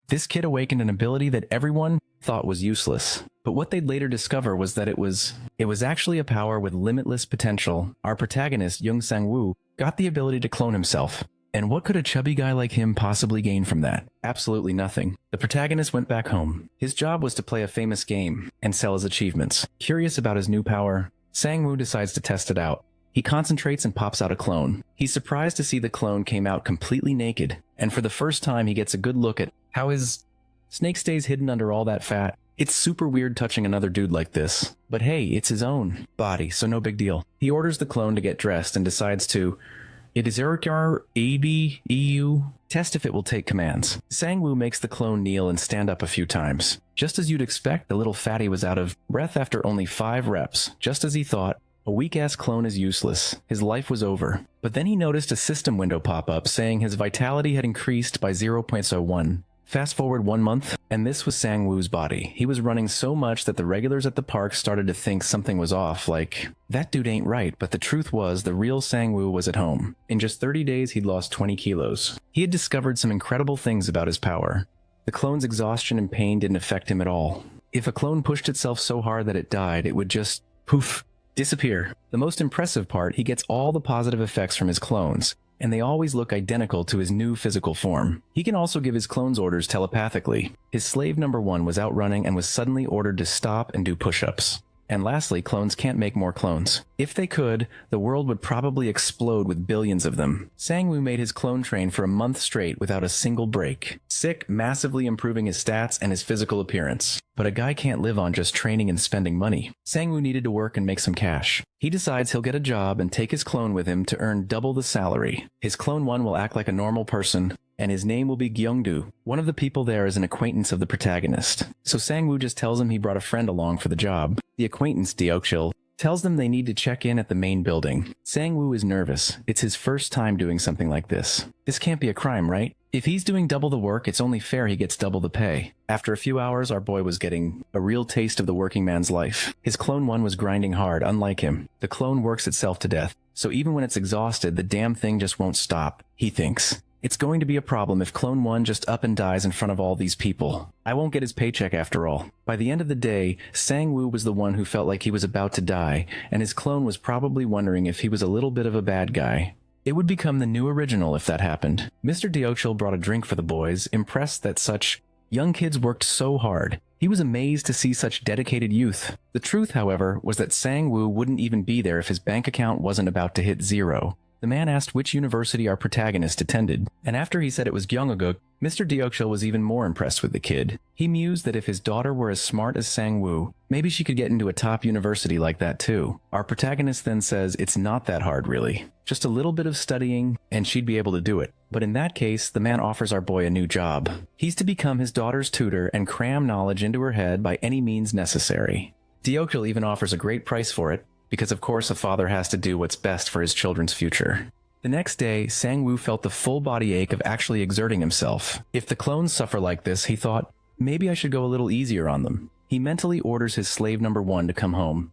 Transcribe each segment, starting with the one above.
This kid awakened an ability that everyone thought was useless. But what they'd later discover was that it was actually a power with limitless potential. Our protagonist, Young Sang-woo, got the ability to clone himself. And what could a chubby guy like him possibly gain from that? Absolutely nothing. The protagonist went back home. His job was to play a famous game and sell his achievements. Curious about his new power, Sang-woo decides to test it out. He concentrates and pops out a clone. He's surprised to see the clone came out completely naked, and for the first time he gets a good look at how his snake stays hidden under all that fat. It's super weird touching another dude like this, but hey, it's his own body, so no big deal. He orders the clone to get dressed and decides to test if it will take commands. Sang-woo makes the clone kneel and stand up a few times. Just as you'd expect, the little fatty was out of breath after only 5 reps. Just as he thought, a weak-ass clone is useless. His life was over. But then he noticed a system window pop up saying his vitality had increased by 0.01. Fast forward 1 month, and this was Sang-woo's body. He was running so much that the regulars at the park started to think something was off, like, that dude ain't right, but the truth was the real Sang-woo was at home. In just 30 days, he'd lost 20 kilos. He had discovered some incredible things about his power. The clone's exhaustion and pain didn't affect him at all. If a clone pushed itself so hard that it died, it would just, poof, disappear. The most impressive part, he gets all the positive effects from his clones, and they always look identical to his new physical form. He can also give his clones orders telepathically. His slave number 1 was out running and was suddenly ordered to stop and do push-ups. And lastly, clones can't make more clones. If they could, the world would probably explode with billions of them. Sang-woo made his clone train for a month straight without a single break. Sick, massively improving his stats and his physical appearance. But a guy can't live on just training and spending money. Sang-woo needed to work and make some cash. He decides he'll get a job and take his clone with him to earn double the salary. His clone 1 will act like a normal person, and his name will be Gyeongdu. One of the people there is an acquaintance of the protagonist. So Sang-woo just tells him he brought a friend along for the job. The acquaintance, Deokchil, tells them they need to check in at the main building. Sang-woo is nervous. It's his first time doing something like this. This can't be a crime, right? If he's doing double the work, it's only fair he gets double the pay. After a few hours, our boy was getting a real taste of the working man's life. His clone 1 was grinding hard, unlike him. The clone works itself to death, so even when it's exhausted, the damn thing just won't stop, he thinks. It's going to be a problem if clone 1 just up and dies in front of all these people. I won't get his paycheck after all. By the end of the day, Sang-woo was the one who felt like he was about to die, and his clone was probably wondering if he was a little bit of a bad guy. It would become the new original if that happened. Mr. Deokchil brought a drink for the boys, impressed that such young kids worked so hard. He was amazed to see such dedicated youth. The truth, however, was that Sang-woo wouldn't even be there if his bank account wasn't about to hit 0. The man asked which university our protagonist attended, and after he said it was Gyeongaguk, Mr. Deokchil was even more impressed with the kid. He mused that if his daughter were as smart as Sang-woo, maybe she could get into a top university like that too. Our protagonist then says it's not that hard really. Just a little bit of studying, and she'd be able to do it. But in that case, the man offers our boy a new job. He's to become his daughter's tutor and cram knowledge into her head by any means necessary. Deokchil even offers a great price for it, because of course a father has to do what's best for his children's future. The next day, Sang-woo felt the full body ache of actually exerting himself. If the clones suffer like this, he thought, maybe I should go a little easier on them. He mentally orders his slave number 1 to come home,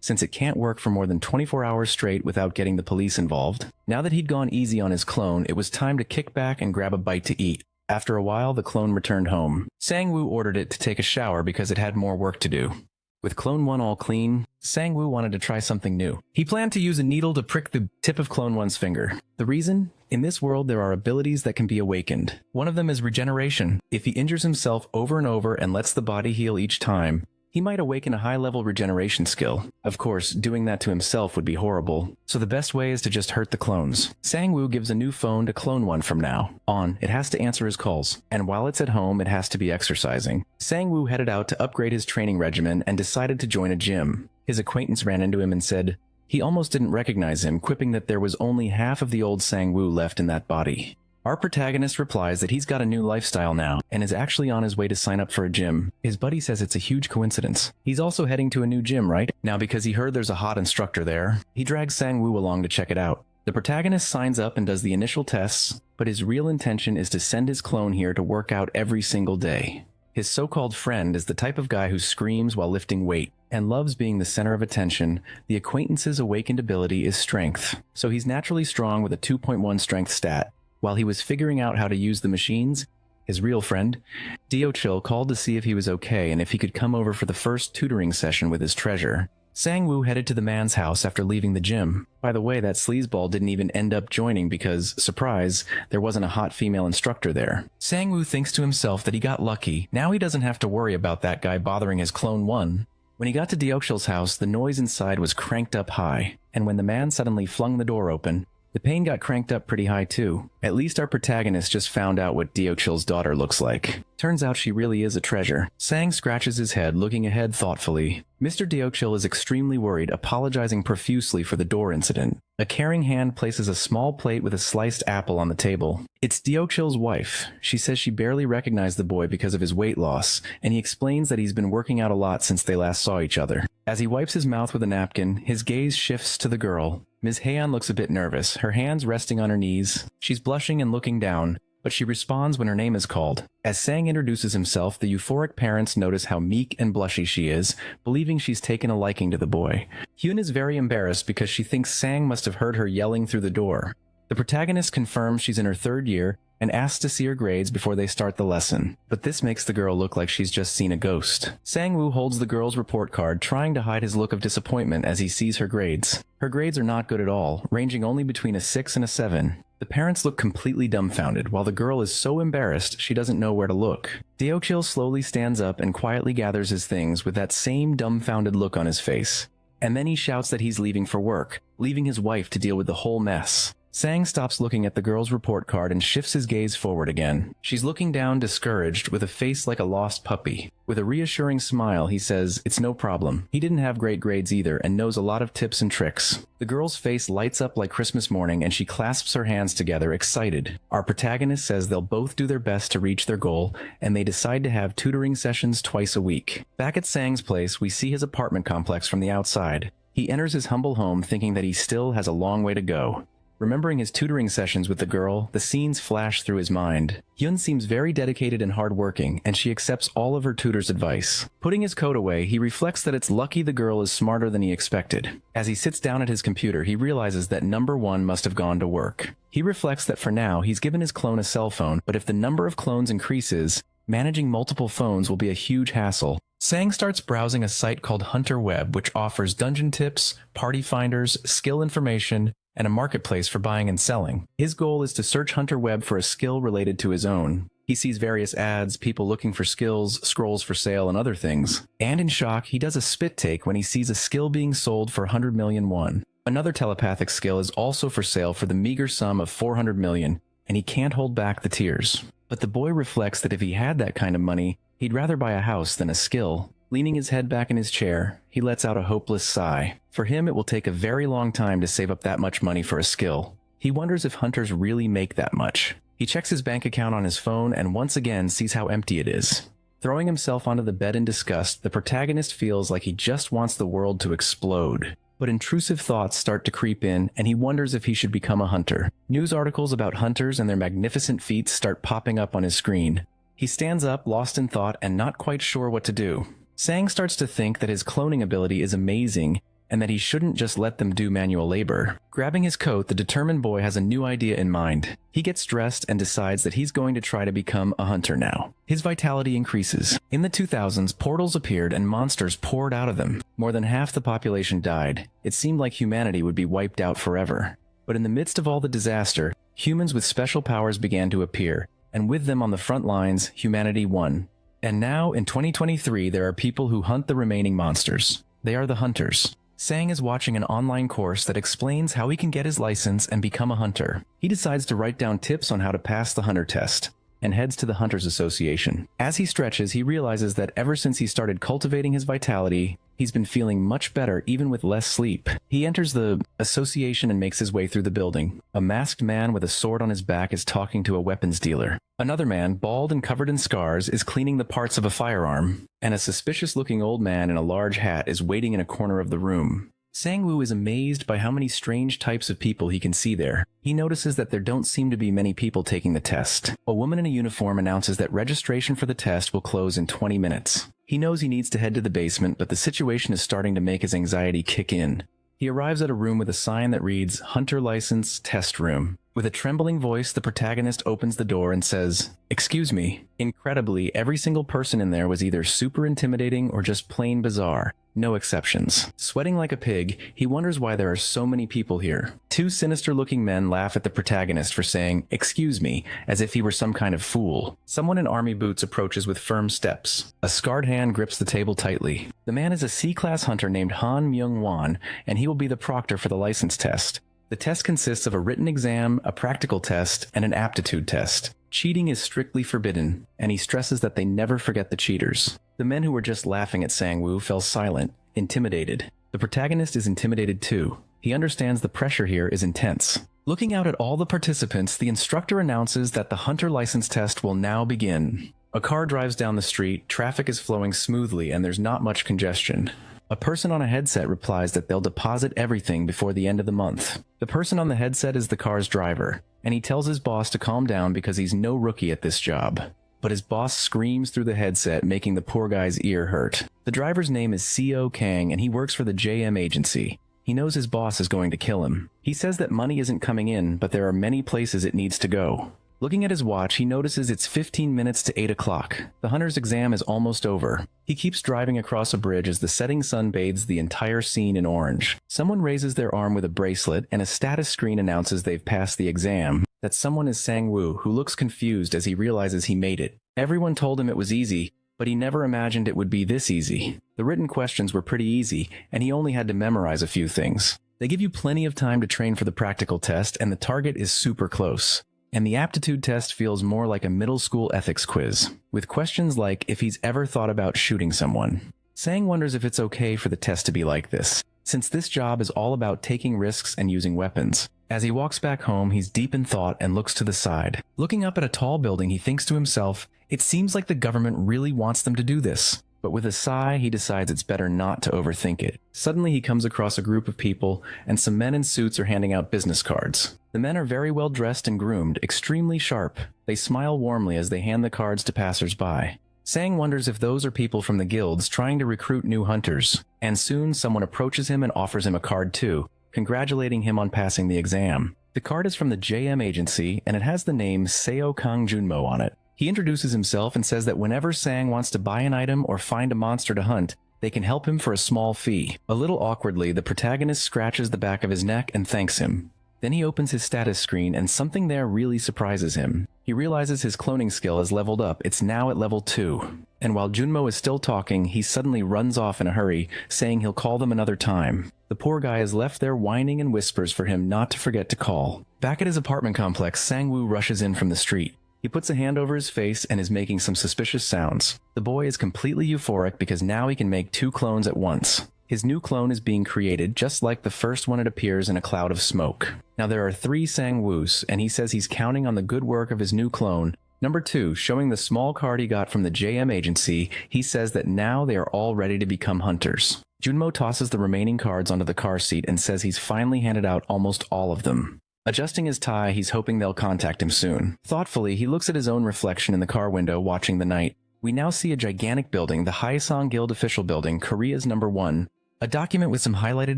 since it can't work for more than 24 hours straight without getting the police involved. Now that he'd gone easy on his clone, it was time to kick back and grab a bite to eat. After a while, the clone returned home. Sang-woo ordered it to take a shower because it had more work to do. With clone 1 all clean, Sang-woo wanted to try something new. He planned to use a needle to prick the tip of clone 1's finger. The reason? In this world, there are abilities that can be awakened. One of them is regeneration. If he injures himself over and over and lets the body heal each time, he might awaken a high-level regeneration skill. Of course, doing that to himself would be horrible, so the best way is to just hurt the clones. Sang-woo gives a new phone to clone 1 from now on. It has to answer his calls, and while it's at home, it has to be exercising. Sang-woo headed out to upgrade his training regimen and decided to join a gym. His acquaintance ran into him and said he almost didn't recognize him, quipping that there was only half of the old Sang-woo left in that body. Our protagonist replies that he's got a new lifestyle now and is actually on his way to sign up for a gym. His buddy says it's a huge coincidence. He's also heading to a new gym, right? Now because he heard there's a hot instructor there, he drags Sang-woo along to check it out. The protagonist signs up and does the initial tests, but his real intention is to send his clone here to work out every single day. His so-called friend is the type of guy who screams while lifting weight and loves being the center of attention. The acquaintance's awakened ability is strength, so he's naturally strong with a 2.1 strength stat. While he was figuring out how to use the machines, his real friend, Dio-Chil called to see if he was okay and if he could come over for the first tutoring session with his treasure. Sang-woo headed to the man's house after leaving the gym. By the way, that sleazeball didn't even end up joining because, surprise, there wasn't a hot female instructor there. Sang-woo thinks to himself that he got lucky. Now he doesn't have to worry about that guy bothering his clone 1. When he got to Dio-Chil's house, the noise inside was cranked up high, and when the man suddenly flung the door open, the pain got cranked up pretty high too. At least our protagonist just found out what Dio-Chil's daughter looks like. Turns out she really is a treasure. Sang scratches his head, looking ahead thoughtfully. Mr. Dio-Chil is extremely worried, apologizing profusely for the door incident. A caring hand places a small plate with a sliced apple on the table. It's Dio-Chil's wife. She says she barely recognized the boy because of his weight loss, and he explains that he's been working out a lot since they last saw each other. As he wipes his mouth with a napkin, his gaze shifts to the girl. Ms. Haeyeon looks a bit nervous, her hands resting on her knees. She's blushing and looking down, but she responds when her name is called. As Sang introduces himself, the euphoric parents notice how meek and blushy she is, believing she's taken a liking to the boy. Hyun is very embarrassed because she thinks Sang must have heard her yelling through the door. The protagonist confirms she's in her 3rd year and asks to see her grades before they start the lesson, but this makes the girl look like she's just seen a ghost. Sang-woo holds the girl's report card, trying to hide his look of disappointment as he sees her grades. Her grades are not good at all, ranging only between a 6 and a 7. The parents look completely dumbfounded, while the girl is so embarrassed she doesn't know where to look. Dio-Chil slowly stands up and quietly gathers his things with that same dumbfounded look on his face. And then he shouts that he's leaving for work, leaving his wife to deal with the whole mess. Sang stops looking at the girl's report card and shifts his gaze forward again. She's looking down, discouraged, with a face like a lost puppy. With a reassuring smile, he says it's no problem. He didn't have great grades either and knows a lot of tips and tricks. The girl's face lights up like Christmas morning and she clasps her hands together, excited. Our protagonist says they'll both do their best to reach their goal, and they decide to have tutoring sessions twice a week. Back at Sang's place, we see his apartment complex from the outside. He enters his humble home thinking that he still has a long way to go. Remembering his tutoring sessions with the girl, the scenes flash through his mind. Hyun seems very dedicated and hardworking, and she accepts all of her tutor's advice. Putting his coat away, he reflects that it's lucky the girl is smarter than he expected. As he sits down at his computer, he realizes that number 1 must have gone to work. He reflects that for now, he's given his clone a cell phone, but if the number of clones increases, managing multiple phones will be a huge hassle. Sang starts browsing a site called Hunter Web, which offers dungeon tips, party finders, skill information, and a marketplace for buying and selling. His goal is to search Hunter Web for a skill related to his own. He sees various ads, people looking for skills, scrolls for sale, and other things. And in shock, he does a spit take when he sees a skill being sold for 100 million won. Another telepathic skill is also for sale for the meager sum of 400 million, and he can't hold back the tears. But the boy reflects that if he had that kind of money, he'd rather buy a house than a skill. Leaning his head back in his chair, he lets out a hopeless sigh. For him, it will take a very long time to save up that much money for a skill. He wonders if hunters really make that much. He checks his bank account on his phone and once again sees how empty it is. Throwing himself onto the bed in disgust, the protagonist feels like he just wants the world to explode. But intrusive thoughts start to creep in, and he wonders if he should become a hunter. News articles about hunters and their magnificent feats start popping up on his screen. He stands up, lost in thought, and not quite sure what to do. Sang starts to think that his cloning ability is amazing, and that he shouldn't just let them do manual labor. Grabbing his coat, the determined boy has a new idea in mind. He gets dressed and decides that he's going to try to become a hunter now. His vitality increases. In the 2000s, portals appeared and monsters poured out of them. More than half the population died. It seemed like humanity would be wiped out forever. But in the midst of all the disaster, humans with special powers began to appear, and with them on the front lines, humanity won. And now, in 2023, there are people who hunt the remaining monsters. They are the hunters. Sang is watching an online course that explains how he can get his license and become a hunter. He decides to write down tips on how to pass the hunter test, and heads to the Hunters Association. As he stretches, he realizes that ever since he started cultivating his vitality, he's been feeling much better even with less sleep. He enters the association and makes his way through the building. A masked man with a sword on his back is talking to a weapons dealer. Another man, bald and covered in scars, is cleaning the parts of a firearm, and a suspicious-looking old man in a large hat is waiting in a corner of the room. Sang-woo is amazed by how many strange types of people he can see there. He notices that there don't seem to be many people taking the test. A woman in a uniform announces that registration for the test will close in 20 minutes. He knows he needs to head to the basement, but the situation is starting to make his anxiety kick in. He arrives at a room with a sign that reads, "Hunter License Test Room." With a trembling voice, the protagonist opens the door and says, "Excuse me." Incredibly, every single person in there was either super intimidating or just plain bizarre. No exceptions. Sweating like a pig, he wonders why there are so many people here. Two sinister-looking men laugh at the protagonist for saying, "Excuse me," as if he were some kind of fool. Someone in army boots approaches with firm steps. A scarred hand grips the table tightly. The man is a C-class hunter named Han Myung-won, and he will be the proctor for the license test. The test consists of a written exam, a practical test, and an aptitude test. Cheating is strictly forbidden, and he stresses that they never forget the cheaters. The men who were just laughing at Sang-woo fell silent, intimidated. The protagonist is intimidated too. He understands the pressure here is intense. Looking out at all the participants, the instructor announces that the hunter license test will now begin. A car drives down the street, traffic is flowing smoothly, and there's not much congestion. A person on a headset replies that they'll deposit everything before the end of the month. The person on the headset is the car's driver, and he tells his boss to calm down because he's no rookie at this job. But his boss screams through the headset, making the poor guy's ear hurt. The driver's name is C.O. Kang, and he works for the JM agency. He knows his boss is going to kill him. He says that money isn't coming in, but there are many places it needs to go. Looking at his watch, he notices it's 15 minutes to 8 o'clock. The hunter's exam is almost over. He keeps driving across a bridge as the setting sun bathes the entire scene in orange. Someone raises their arm with a bracelet, and a status screen announces they've passed the exam. That someone is Sang-woo, who looks confused as he realizes he made it. Everyone told him it was easy, but he never imagined it would be this easy. The written questions were pretty easy, and he only had to memorize a few things. They give you plenty of time to train for the practical test, and the target is super close. And the aptitude test feels more like a middle school ethics quiz, with questions like if he's ever thought about shooting someone. Sang wonders if it's okay for the test to be like this, since this job is all about taking risks and using weapons. As he walks back home, he's deep in thought and looks to the side. Looking up at a tall building, he thinks to himself, it seems like the government really wants them to do this. But with a sigh, he decides it's better not to overthink it. Suddenly, he comes across a group of people, and some men in suits are handing out business cards. The men are very well dressed and groomed, extremely sharp. They smile warmly as they hand the cards to passers-by. Sang wonders if those are people from the guilds trying to recruit new hunters. And soon, someone approaches him and offers him a card too, congratulating him on passing the exam. The card is from the JM agency, and it has the name Seo Kang Junmo on it. He introduces himself and says that whenever Sang wants to buy an item or find a monster to hunt, they can help him for a small fee. A little awkwardly, the protagonist scratches the back of his neck and thanks him. Then he opens his status screen and something there really surprises him. He realizes his cloning skill has leveled up. It's now at level 2. And while Junmo is still talking, he suddenly runs off in a hurry, saying he'll call them another time. The poor guy is left there whining and whispers for him not to forget to call. Back at his apartment complex, Sang-woo rushes in from the street. He puts a hand over his face and is making some suspicious sounds. The boy is completely euphoric because now he can make 2 clones at once. His new clone is being created just like the first one. It appears in a cloud of smoke. Now there are 3 Sang-woos, and he says he's counting on the good work of his new clone. Number 2, showing the small card he got from the JM agency, he says that now they are all ready to become hunters. Junmo tosses the remaining cards onto the car seat and says he's finally handed out almost all of them. Adjusting his tie, he's hoping they'll contact him soon. Thoughtfully, he looks at his own reflection in the car window, watching the night. We now see a gigantic building, the Haesong Guild official building, Korea's #1. A document with some highlighted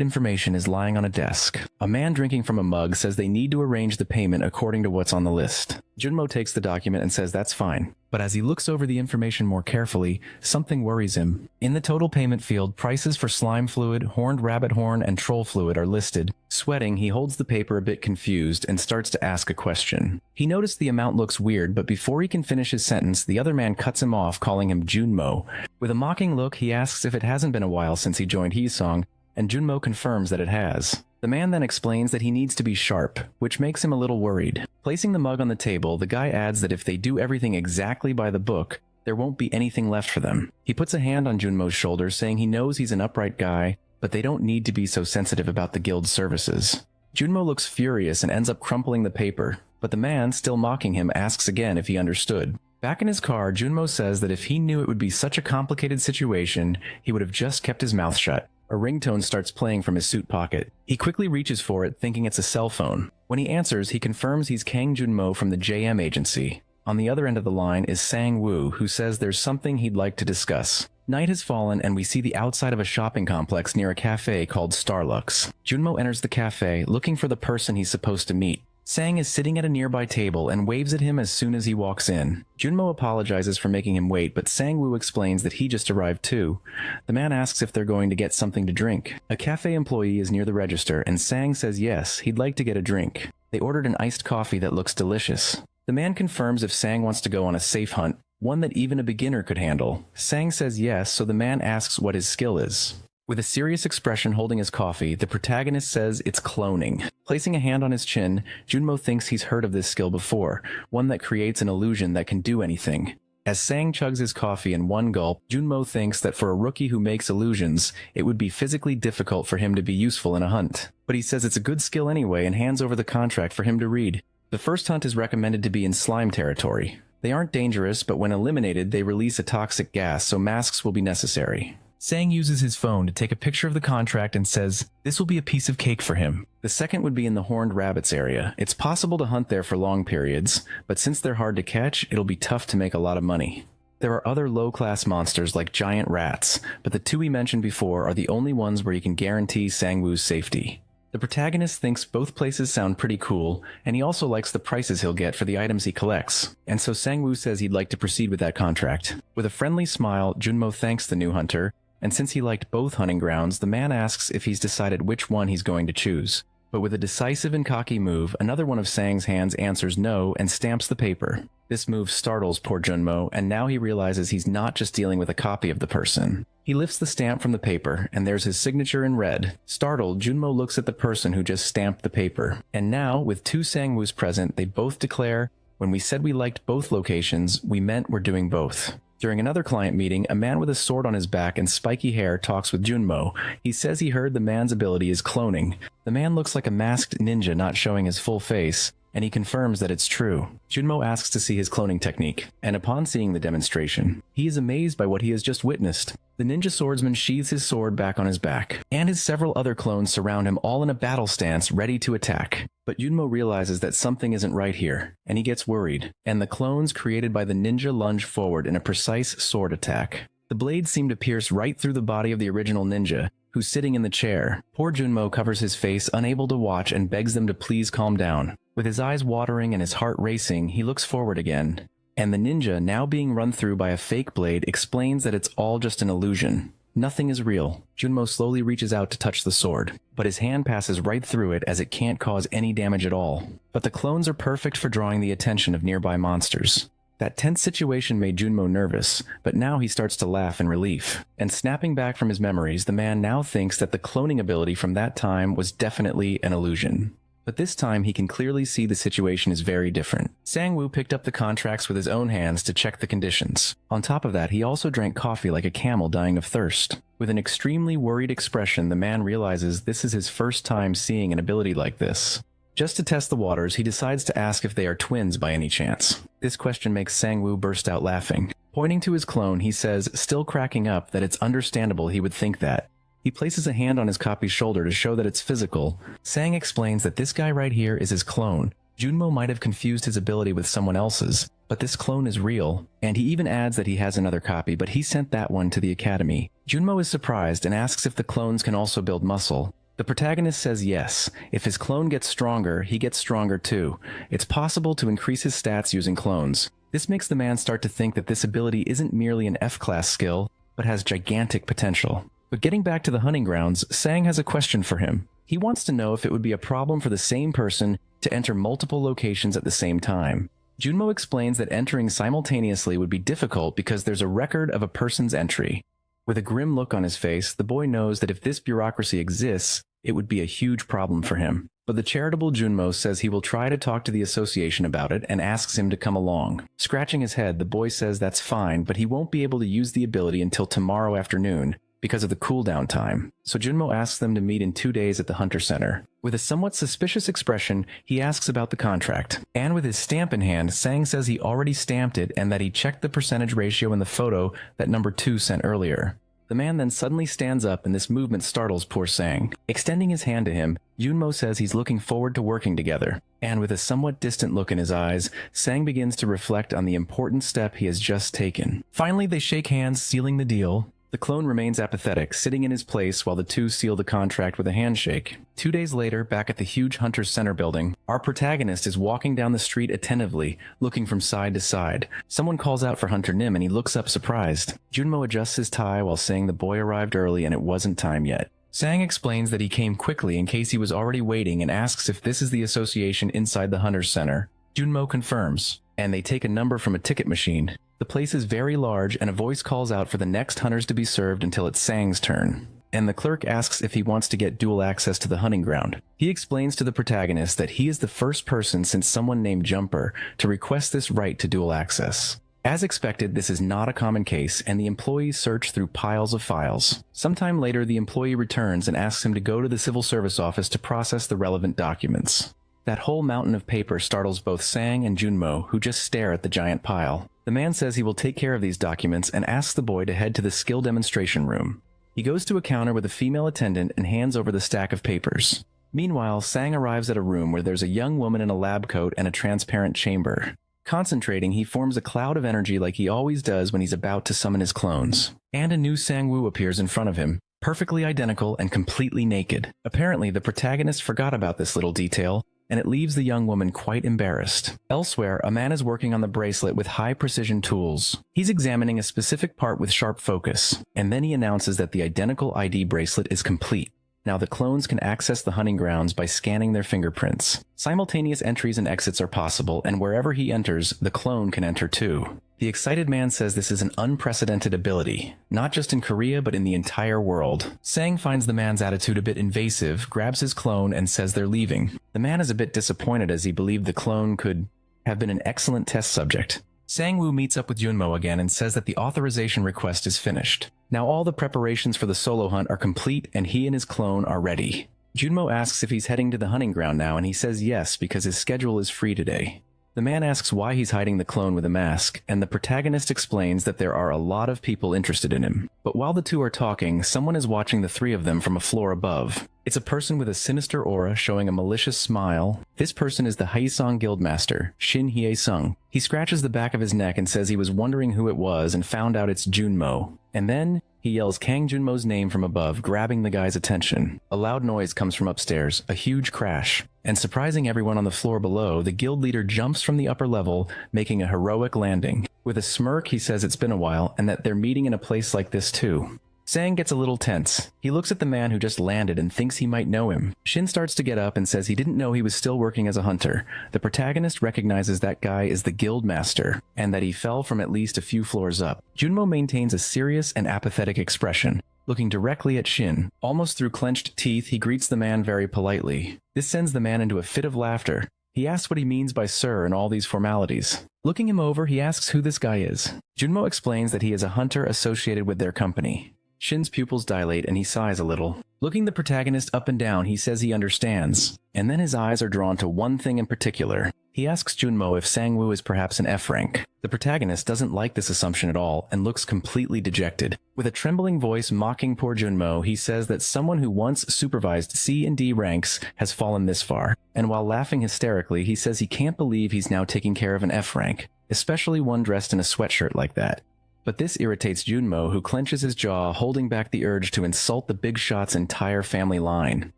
information is lying on a desk. A man drinking from a mug says they need to arrange the payment according to what's on the list. Junmo takes the document and says that's fine. But as he looks over the information more carefully, something worries him. In the total payment field, prices for slime fluid, horned rabbit horn, and troll fluid are listed. Sweating, he holds the paper a bit confused and starts to ask a question. He noticed the amount looks weird, but before he can finish his sentence, the other man cuts him off, calling him Junmo. With a mocking look, he asks if it hasn't been a while since he joined Haesong, and Junmo confirms that it has. The man then explains that he needs to be sharp, which makes him a little worried. Placing the mug on the table, the guy adds that if they do everything exactly by the book, there won't be anything left for them. He puts a hand on Junmo's shoulder, saying he knows he's an upright guy, but they don't need to be so sensitive about the guild's services. Junmo looks furious and ends up crumpling the paper, but the man, still mocking him, asks again if he understood. Back in his car, Junmo says that if he knew it would be such a complicated situation, he would have just kept his mouth shut. A ringtone starts playing from his suit pocket. He quickly reaches for it, thinking it's a cell phone. When he answers, he confirms he's Kang Junmo from the JM agency. On the other end of the line is Sang-woo, who says there's something he'd like to discuss. Night has fallen, and we see the outside of a shopping complex near a cafe called Starlux. Junmo enters the cafe, looking for the person he's supposed to meet. Sang is sitting at a nearby table and waves at him as soon as he walks in. Junmo apologizes for making him wait, but Sang-woo explains that he just arrived too. The man asks if they're going to get something to drink. A cafe employee is near the register, and Sang says yes, he'd like to get a drink. They ordered an iced coffee that looks delicious. The man confirms if Sang wants to go on a safe hunt, one that even a beginner could handle. Sang says yes, so the man asks what his skill is. With a serious expression holding his coffee, the protagonist says it's cloning. Placing a hand on his chin, Junmo thinks he's heard of this skill before, one that creates an illusion that can do anything. As Sang chugs his coffee in one gulp, Junmo thinks that for a rookie who makes illusions, it would be physically difficult for him to be useful in a hunt. But he says it's a good skill anyway and hands over the contract for him to read. The first hunt is recommended to be in slime territory. They aren't dangerous, but when eliminated, they release a toxic gas, so masks will be necessary. Sang uses his phone to take a picture of the contract and says this will be a piece of cake for him. The second would be in the Horned Rabbits area. It's possible to hunt there for long periods, but since they're hard to catch, it'll be tough to make a lot of money. There are other low-class monsters like giant rats, but the two we mentioned before are the only ones where you can guarantee Sang-woo's safety. The protagonist thinks both places sound pretty cool, and he also likes the prices he'll get for the items he collects, and so Sang-woo says he'd like to proceed with that contract. With a friendly smile, Junmo thanks the new hunter, and since he liked both hunting grounds, the man asks if he's decided which one he's going to choose. But with a decisive and cocky move, another one of Sang's hands answers no and stamps the paper. This move startles poor Junmo, and now he realizes he's not just dealing with a copy of the person. He lifts the stamp from the paper, and there's his signature in red. Startled, Junmo looks at the person who just stamped the paper. And now, with two Sang-woos present, they both declare, "When we said we liked both locations, we meant we're doing both." During another client meeting, a man with a sword on his back and spiky hair talks with Junmo. He says he heard the man's ability is cloning. The man looks like a masked ninja not showing his full face, and he confirms that it's true. Junmo asks to see his cloning technique, and upon seeing the demonstration, he is amazed by what he has just witnessed. The ninja swordsman sheathes his sword back on his back, and his several other clones surround him all in a battle stance ready to attack. But Junmo realizes that something isn't right here, and he gets worried, and the clones created by the ninja lunge forward in a precise sword attack. The blades seem to pierce right through the body of the original ninja, who's sitting in the chair. Poor Junmo covers his face, unable to watch, and begs them to please calm down. With his eyes watering and his heart racing, he looks forward again. And the ninja, now being run through by a fake blade, explains that it's all just an illusion. Nothing is real. Junmo slowly reaches out to touch the sword, but his hand passes right through it as it can't cause any damage at all. But the clones are perfect for drawing the attention of nearby monsters. That tense situation made Junmo nervous, but now he starts to laugh in relief. And snapping back from his memories, the man now thinks that the cloning ability from that time was definitely an illusion. But this time he can clearly see the situation is very different. Sang-woo picked up the contracts with his own hands to check the conditions. On top of that, he also drank coffee like a camel dying of thirst. With an extremely worried expression, the man realizes this is his first time seeing an ability like this. Just to test the waters, he decides to ask if they are twins by any chance. This question makes Sang-woo burst out laughing. Pointing to his clone, he says, still cracking up, that it's understandable he would think that. He places a hand on his copy's shoulder to show that it's physical. Sang explains that this guy right here is his clone. Junmo might have confused his ability with someone else's, but this clone is real, and he even adds that he has another copy, but he sent that one to the academy. Junmo is surprised and asks if the clones can also build muscle. The protagonist says yes. If his clone gets stronger, he gets stronger too. It's possible to increase his stats using clones. This makes the man start to think that this ability isn't merely an F-class skill, but has gigantic potential. But getting back to the hunting grounds, Sang has a question for him. He wants to know if it would be a problem for the same person to enter multiple locations at the same time. Junmo explains that entering simultaneously would be difficult because there's a record of a person's entry. With a grim look on his face, the boy knows that if this bureaucracy exists, it would be a huge problem for him. But the charitable Junmo says he will try to talk to the association about it and asks him to come along. Scratching his head, the boy says that's fine, but he won't be able to use the ability until tomorrow afternoon, because of the cooldown time. So Junmo asks them to meet in 2 days at the Hunter Center. With a somewhat suspicious expression, he asks about the contract. And with his stamp in hand, Sang says he already stamped it and that he checked the percentage ratio in the photo that number 2 sent earlier. The man then suddenly stands up and this movement startles poor Sang. Extending his hand to him, Junmo says he's looking forward to working together. And with a somewhat distant look in his eyes, Sang begins to reflect on the important step he has just taken. Finally, they shake hands, sealing the deal. The The clone remains apathetic, sitting in his place while the two seal the contract with a handshake. 2 days later, back at the huge Hunter's Center building, our protagonist is walking down the street attentively, looking from side to side. Someone calls out for Hunter Nim and he looks up surprised. Junmo adjusts his tie while saying the boy arrived early and it wasn't time yet. Sang explains that he came quickly in case he was already waiting and asks if this is the association inside the Hunter's Center. Junmo confirms, and they take a number from a ticket machine. The place is very large and a voice calls out for the next hunters to be served until it's Sang's turn. And the clerk asks if he wants to get dual access to the hunting ground. He explains to the protagonist that he is the first person since someone named Jumper to request this right to dual access. As expected, this is not a common case, and the employees search through piles of files. Sometime later, the employee returns and asks him to go to the civil service office to process the relevant documents. That whole mountain of paper startles both Sang and Junmo, who just stare at the giant pile. The man says he will take care of these documents and asks the boy to head to the skill demonstration room. He goes to a counter with a female attendant and hands over the stack of papers. Meanwhile, Sang arrives at a room where there's a young woman in a lab coat and a transparent chamber. Concentrating, he forms a cloud of energy like he always does when he's about to summon his clones. And a new Sang-woo appears in front of him, perfectly identical and completely naked. Apparently, the protagonist forgot about this little detail, and it leaves the young woman quite embarrassed. Elsewhere, a man is working on the bracelet with high-precision tools. He's examining a specific part with sharp focus, and then he announces that the identical ID bracelet is complete. Now the clones can access the hunting grounds by scanning their fingerprints. Simultaneous entries and exits are possible, and wherever he enters, the clone can enter too. The excited man says this is an unprecedented ability, not just in Korea but in the entire world. Sang finds the man's attitude a bit invasive, grabs his clone, and says they're leaving. The man is a bit disappointed as he believed the clone could have been an excellent test subject. Sang-woo meets up with Junmo again and says that the authorization request is finished. Now all the preparations for the solo hunt are complete and he and his clone are ready. Junmo asks if he's heading to the hunting ground now and he says yes because his schedule is free today. The man asks why he's hiding the clone with a mask, and the protagonist explains that there are a lot of people interested in him. But while the two are talking, someone is watching the three of them from a floor above. It's a person with a sinister aura showing a malicious smile. This person is the Haesong Guildmaster, Shin Hye-sung. He scratches the back of his neck and says he was wondering who it was and found out it's Junmo. And then he yells Kang Junmo's name from above, grabbing the guy's attention. A loud noise comes from upstairs, a huge crash. And surprising everyone on the floor below, the guild leader jumps from the upper level, making a heroic landing. With a smirk, he says it's been a while and that they're meeting in a place like this too. Sang gets a little tense. He looks at the man who just landed and thinks he might know him. Shin starts to get up and says he didn't know he was still working as a hunter. The protagonist recognizes that guy is the guild master, and that he fell from at least a few floors up. Junmo maintains a serious and apathetic expression, looking directly at Shin. Almost through clenched teeth, he greets the man very politely. This sends the man into a fit of laughter. He asks what he means by sir and all these formalities. Looking him over, he asks who this guy is. Junmo explains that he is a hunter associated with their company. Shin's pupils dilate and he sighs a little. Looking the protagonist up and down, he says he understands, and then his eyes are drawn to one thing in particular. He asks Junmo if Sang-woo is perhaps an F rank. The protagonist doesn't like this assumption at all and looks completely dejected. With a trembling voice mocking poor Junmo, he says that someone who once supervised C and D ranks has fallen this far, and while laughing hysterically, he says he can't believe he's now taking care of an F rank, especially one dressed in a sweatshirt like that. But this irritates Junmo, who clenches his jaw, holding back the urge to insult the big shot's entire family line.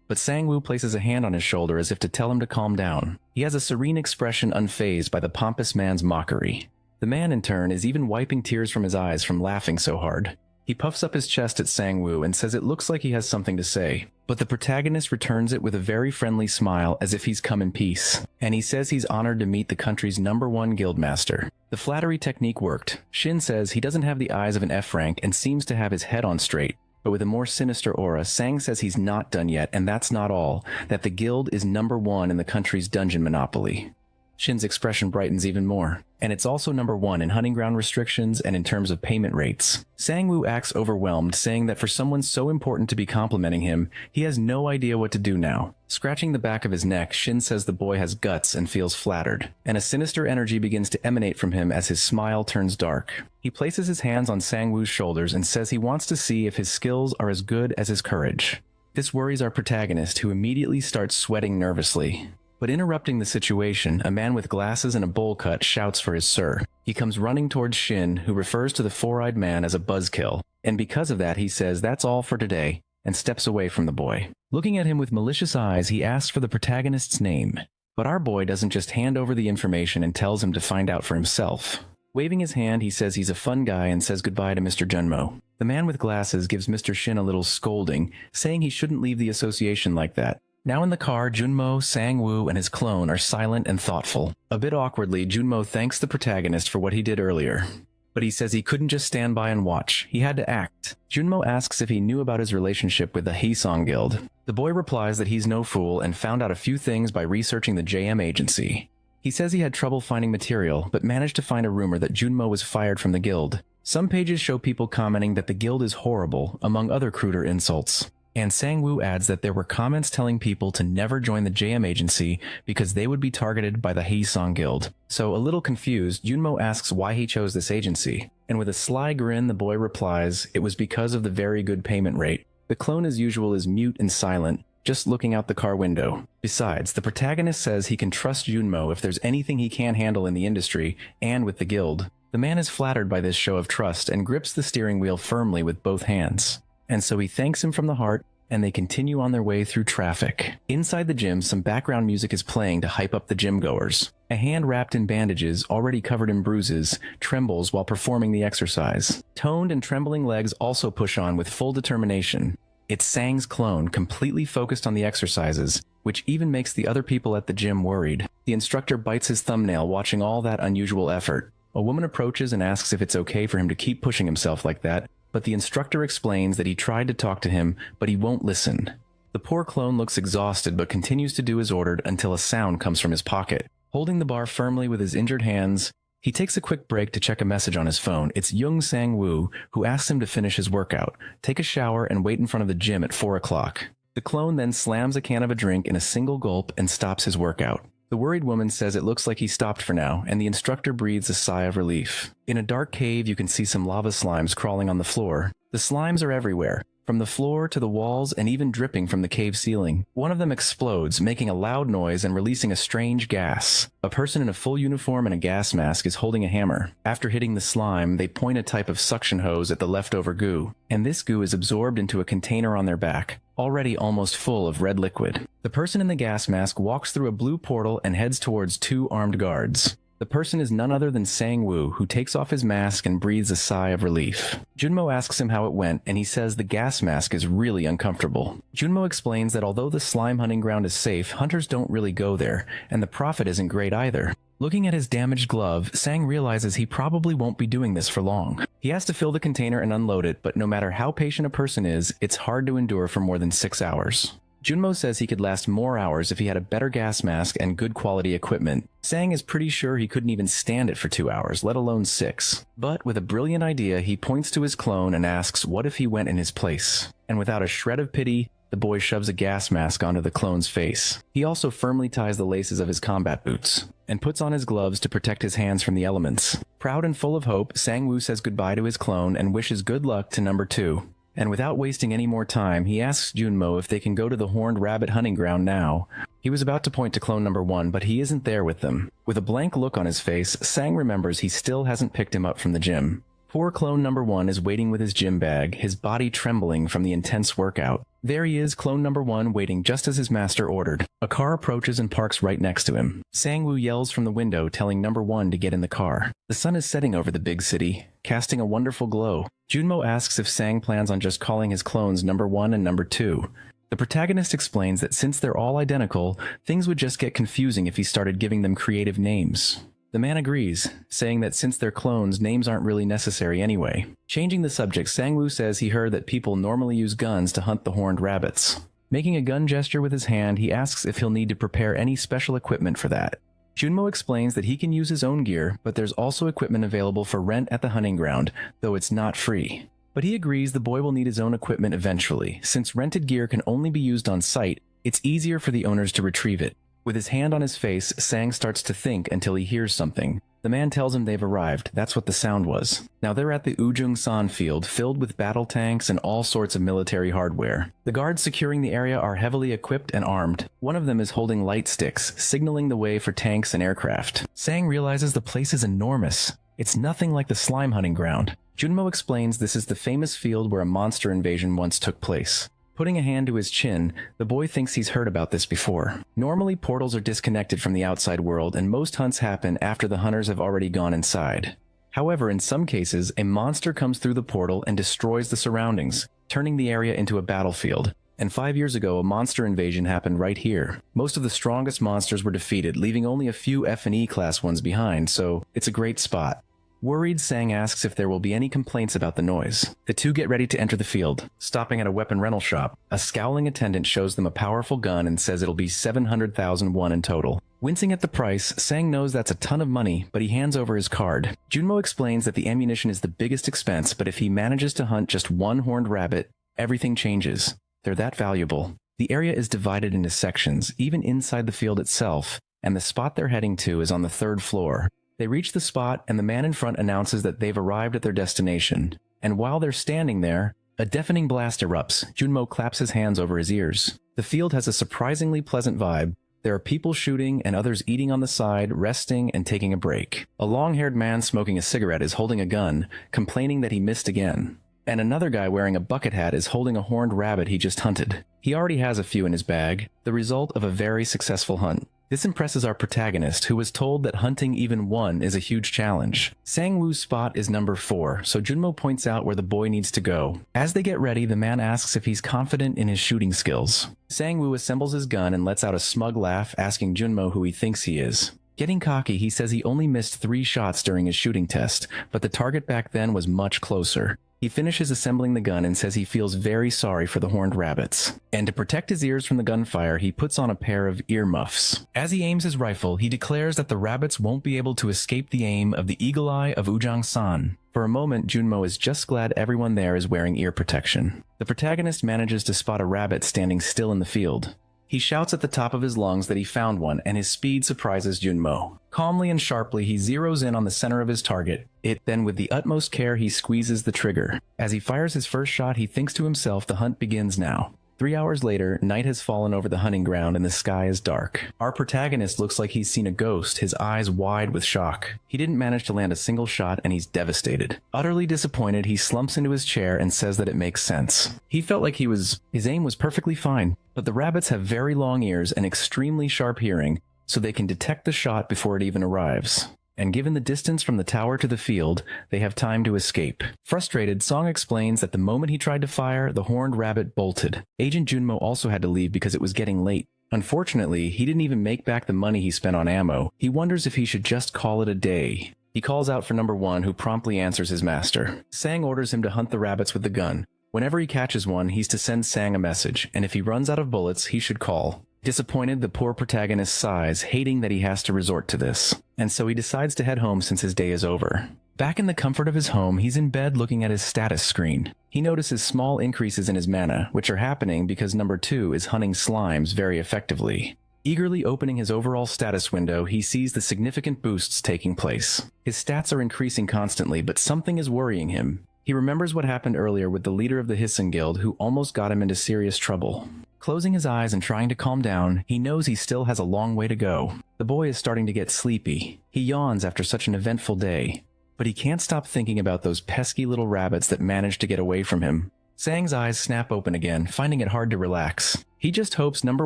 But Sang-woo places a hand on his shoulder as if to tell him to calm down. He has a serene expression unfazed by the pompous man's mockery. The man, in turn, is even wiping tears from his eyes from laughing so hard. He puffs up his chest at Sang-woo and says it looks like he has something to say. But the protagonist returns it with a very friendly smile as if he's come in peace. And he says he's honored to meet the country's #1 guildmaster. The flattery technique worked. Shin says he doesn't have the eyes of an F rank and seems to have his head on straight. But with a more sinister aura, Sang says he's not done yet, and that's not all, that the guild is #1 in the country's dungeon monopoly. Shin's expression brightens even more, and it's also #1 in hunting ground restrictions and in terms of payment rates. Sang-woo acts overwhelmed, saying that for someone so important to be complimenting him, he has no idea what to do now. Scratching the back of his neck, Shin says the boy has guts and feels flattered, and a sinister energy begins to emanate from him as his smile turns dark. He places his hands on Sang-woo's shoulders and says he wants to see if his skills are as good as his courage. This worries our protagonist, who immediately starts sweating nervously. But interrupting the situation, a man with glasses and a bowl cut shouts for his sir. He comes running towards Shin, who refers to the four-eyed man as a buzzkill, and because of that he says that's all for today, and steps away from the boy. Looking at him with malicious eyes, he asks for the protagonist's name. But our boy doesn't just hand over the information and tells him to find out for himself. Waving his hand, he says he's a fun guy and says goodbye to Mr. Junmo. The man with glasses gives Mr. Shin a little scolding, saying he shouldn't leave the association like that. Now in the car, Junmo, Sang-woo, and his clone are silent and thoughtful. A bit awkwardly, Junmo thanks the protagonist for what he did earlier. But he says he couldn't just stand by and watch. He had to act. Junmo asks if he knew about his relationship with the Haesong Guild. The boy replies that he's no fool and found out a few things by researching the JM agency. He says he had trouble finding material, but managed to find a rumor that Junmo was fired from the guild. Some pages show people commenting that the guild is horrible, among other cruder insults. And Sang-woo adds that there were comments telling people to never join the JM agency because they would be targeted by the Haesong Guild. So, a little confused, Junmo asks why he chose this agency, and with a sly grin the boy replies it was because of the very good payment rate. The clone as usual is mute and silent, just looking out the car window. Besides, the protagonist says he can trust Junmo if there's anything he can't handle in the industry, and with the guild. The man is flattered by this show of trust and grips the steering wheel firmly with both hands. And so he thanks him from the heart, and they continue on their way through traffic. Inside the gym, some background music is playing to hype up the gym goers. A hand wrapped in bandages, already covered in bruises, trembles while performing the exercise. Toned and trembling legs also push on with full determination. It's Sang's clone, completely focused on the exercises, which even makes the other people at the gym worried. The instructor bites his thumbnail watching all that unusual effort. A woman approaches and asks if it's okay for him to keep pushing himself like that, but the instructor explains that he tried to talk to him, but he won't listen. The poor clone looks exhausted but continues to do as ordered until a sound comes from his pocket. Holding the bar firmly with his injured hands, he takes a quick break to check a message on his phone. It's Young Sang-woo, who asks him to finish his workout, take a shower, and wait in front of the gym at 4 o'clock. The clone then slams a can of a drink in a single gulp and stops his workout. The worried woman says it looks like he stopped for now, and the instructor breathes a sigh of relief. In a dark cave, you can see some lava slimes crawling on the floor. The slimes are everywhere, from the floor to the walls and even dripping from the cave ceiling. One of them explodes, making a loud noise and releasing a strange gas. A person in a full uniform and a gas mask is holding a hammer. After hitting the slime, they point a type of suction hose at the leftover goo, and this goo is absorbed into a container on their back, already almost full of red liquid. The person in the gas mask walks through a blue portal and heads towards 2 armed guards. The person is none other than Sang-woo, who takes off his mask and breathes a sigh of relief. Junmo asks him how it went, and he says the gas mask is really uncomfortable. Junmo explains that although the slime hunting ground is safe, hunters don't really go there, and the profit isn't great either. Looking at his damaged glove, Sang realizes he probably won't be doing this for long. He has to fill the container and unload it, but no matter how patient a person is, it's hard to endure for more than 6 hours. Junmo says he could last more hours if he had a better gas mask and good quality equipment. Sang is pretty sure he couldn't even stand it for 2 hours, let alone 6. But with a brilliant idea, he points to his clone and asks what if he went in his place. And without a shred of pity, the boy shoves a gas mask onto the clone's face. He also firmly ties the laces of his combat boots, and puts on his gloves to protect his hands from the elements. Proud and full of hope, Sang-woo says goodbye to his clone and wishes good luck to number 2. And without wasting any more time, he asks Junmo if they can go to the Horned Rabbit hunting ground now. He was about to point to clone number 1, but he isn't there with them. With a blank look on his face, Sang remembers he still hasn't picked him up from the gym. Poor clone number 1 is waiting with his gym bag, his body trembling from the intense workout. There he is, clone number 1, waiting just as his master ordered. A car approaches and parks right next to him. Sang-woo yells from the window, telling number 1 to get in the car. The sun is setting over the big city, casting a wonderful glow. Junmo asks if Sang plans on just calling his clones number 1 and number 2. The protagonist explains that since they're all identical, things would just get confusing if he started giving them creative names. The man agrees, saying that since they're clones, names aren't really necessary anyway. Changing the subject, Sang-woo says he heard that people normally use guns to hunt the horned rabbits. Making a gun gesture with his hand, he asks if he'll need to prepare any special equipment for that. Junmo explains that he can use his own gear, but there's also equipment available for rent at the hunting ground, though it's not free. But he agrees the boy will need his own equipment eventually. Since rented gear can only be used on site, it's easier for the owners to retrieve it. With his hand on his face, Sang starts to think until he hears something. The man tells him they've arrived. That's what the sound was. Now they're at the Ujung-san field, filled with battle tanks and all sorts of military hardware. The guards securing the area are heavily equipped and armed. One of them is holding light sticks, signaling the way for tanks and aircraft. Sang realizes the place is enormous. It's nothing like the slime hunting ground. Junmo explains this is the famous field where a monster invasion once took place. Putting a hand to his chin, the boy thinks he's heard about this before. Normally, portals are disconnected from the outside world, and most hunts happen after the hunters have already gone inside. However, in some cases, a monster comes through the portal and destroys the surroundings, turning the area into a battlefield. And 5 years ago, a monster invasion happened right here. Most of the strongest monsters were defeated, leaving only a few F and E class ones behind, so it's a great spot. Worried, Sang asks if there will be any complaints about the noise. The two get ready to enter the field. Stopping at a weapon rental shop, a scowling attendant shows them a powerful gun and says it'll be 700,000 won in total. Wincing at the price, Sang knows that's a ton of money, but he hands over his card. Junmo explains that the ammunition is the biggest expense, but if he manages to hunt just one horned rabbit, everything changes. They're that valuable. The area is divided into sections, even inside the field itself, and the spot they're heading to is on the 3rd floor. They reach the spot, and the man in front announces that they've arrived at their destination. And while they're standing there, a deafening blast erupts. Junmo claps his hands over his ears. The field has a surprisingly pleasant vibe. There are people shooting and others eating on the side, resting and taking a break. A long-haired man smoking a cigarette is holding a gun, complaining that he missed again. And another guy wearing a bucket hat is holding a horned rabbit he just hunted. He already has a few in his bag, the result of a very successful hunt. This impresses our protagonist, who was told that hunting even one is a huge challenge. Sang-woo's spot is number 4, so Junmo points out where the boy needs to go. As they get ready, the man asks if he's confident in his shooting skills. Sang-woo assembles his gun and lets out a smug laugh, asking Junmo who he thinks he is. Getting cocky, he says he only missed 3 shots during his shooting test, but the target back then was much closer. He finishes assembling the gun and says he feels very sorry for the horned rabbits. And to protect his ears from the gunfire, he puts on a pair of earmuffs. As he aims his rifle, he declares that the rabbits won't be able to escape the aim of the eagle eye of Ujang-san. For a moment, Junmo is just glad everyone there is wearing ear protection. The protagonist manages to spot a rabbit standing still in the field. He shouts at the top of his lungs that he found one, and his speed surprises Junmo. Calmly and sharply, he zeroes in on the center of his target. Then with the utmost care, he squeezes the trigger. As he fires his first shot, he thinks to himself the hunt begins now. 3 hours later, night has fallen over the hunting ground and the sky is dark. Our protagonist looks like he's seen a ghost, his eyes wide with shock. He didn't manage to land a single shot and he's devastated. Utterly disappointed, he slumps into his chair and says that it makes sense. He felt like his aim was perfectly fine, but the rabbits have very long ears and extremely sharp hearing, so they can detect the shot before it even arrives. And given the distance from the tower to the field, they have time to escape. Frustrated, Song explains that the moment he tried to fire, the horned rabbit bolted. Agent Junmo also had to leave because it was getting late. Unfortunately, he didn't even make back the money he spent on ammo. He wonders if he should just call it a day. He calls out for number 1, who promptly answers his master. Sang orders him to hunt the rabbits with the gun. Whenever he catches one, he's to send Sang a message, and if he runs out of bullets, he should call. Disappointed, the poor protagonist sighs, hating that he has to resort to this. And so he decides to head home since his day is over. Back in the comfort of his home, he's in bed looking at his status screen. He notices small increases in his mana, which are happening because number 2 is hunting slimes very effectively. Eagerly opening his overall status window, he sees the significant boosts taking place. His stats are increasing constantly, but something is worrying him. He remembers what happened earlier with the leader of the Hissen Guild who almost got him into serious trouble. Closing his eyes and trying to calm down, he knows he still has a long way to go. The boy is starting to get sleepy. He yawns after such an eventful day. But he can't stop thinking about those pesky little rabbits that managed to get away from him. Sang's eyes snap open again, finding it hard to relax. He just hopes number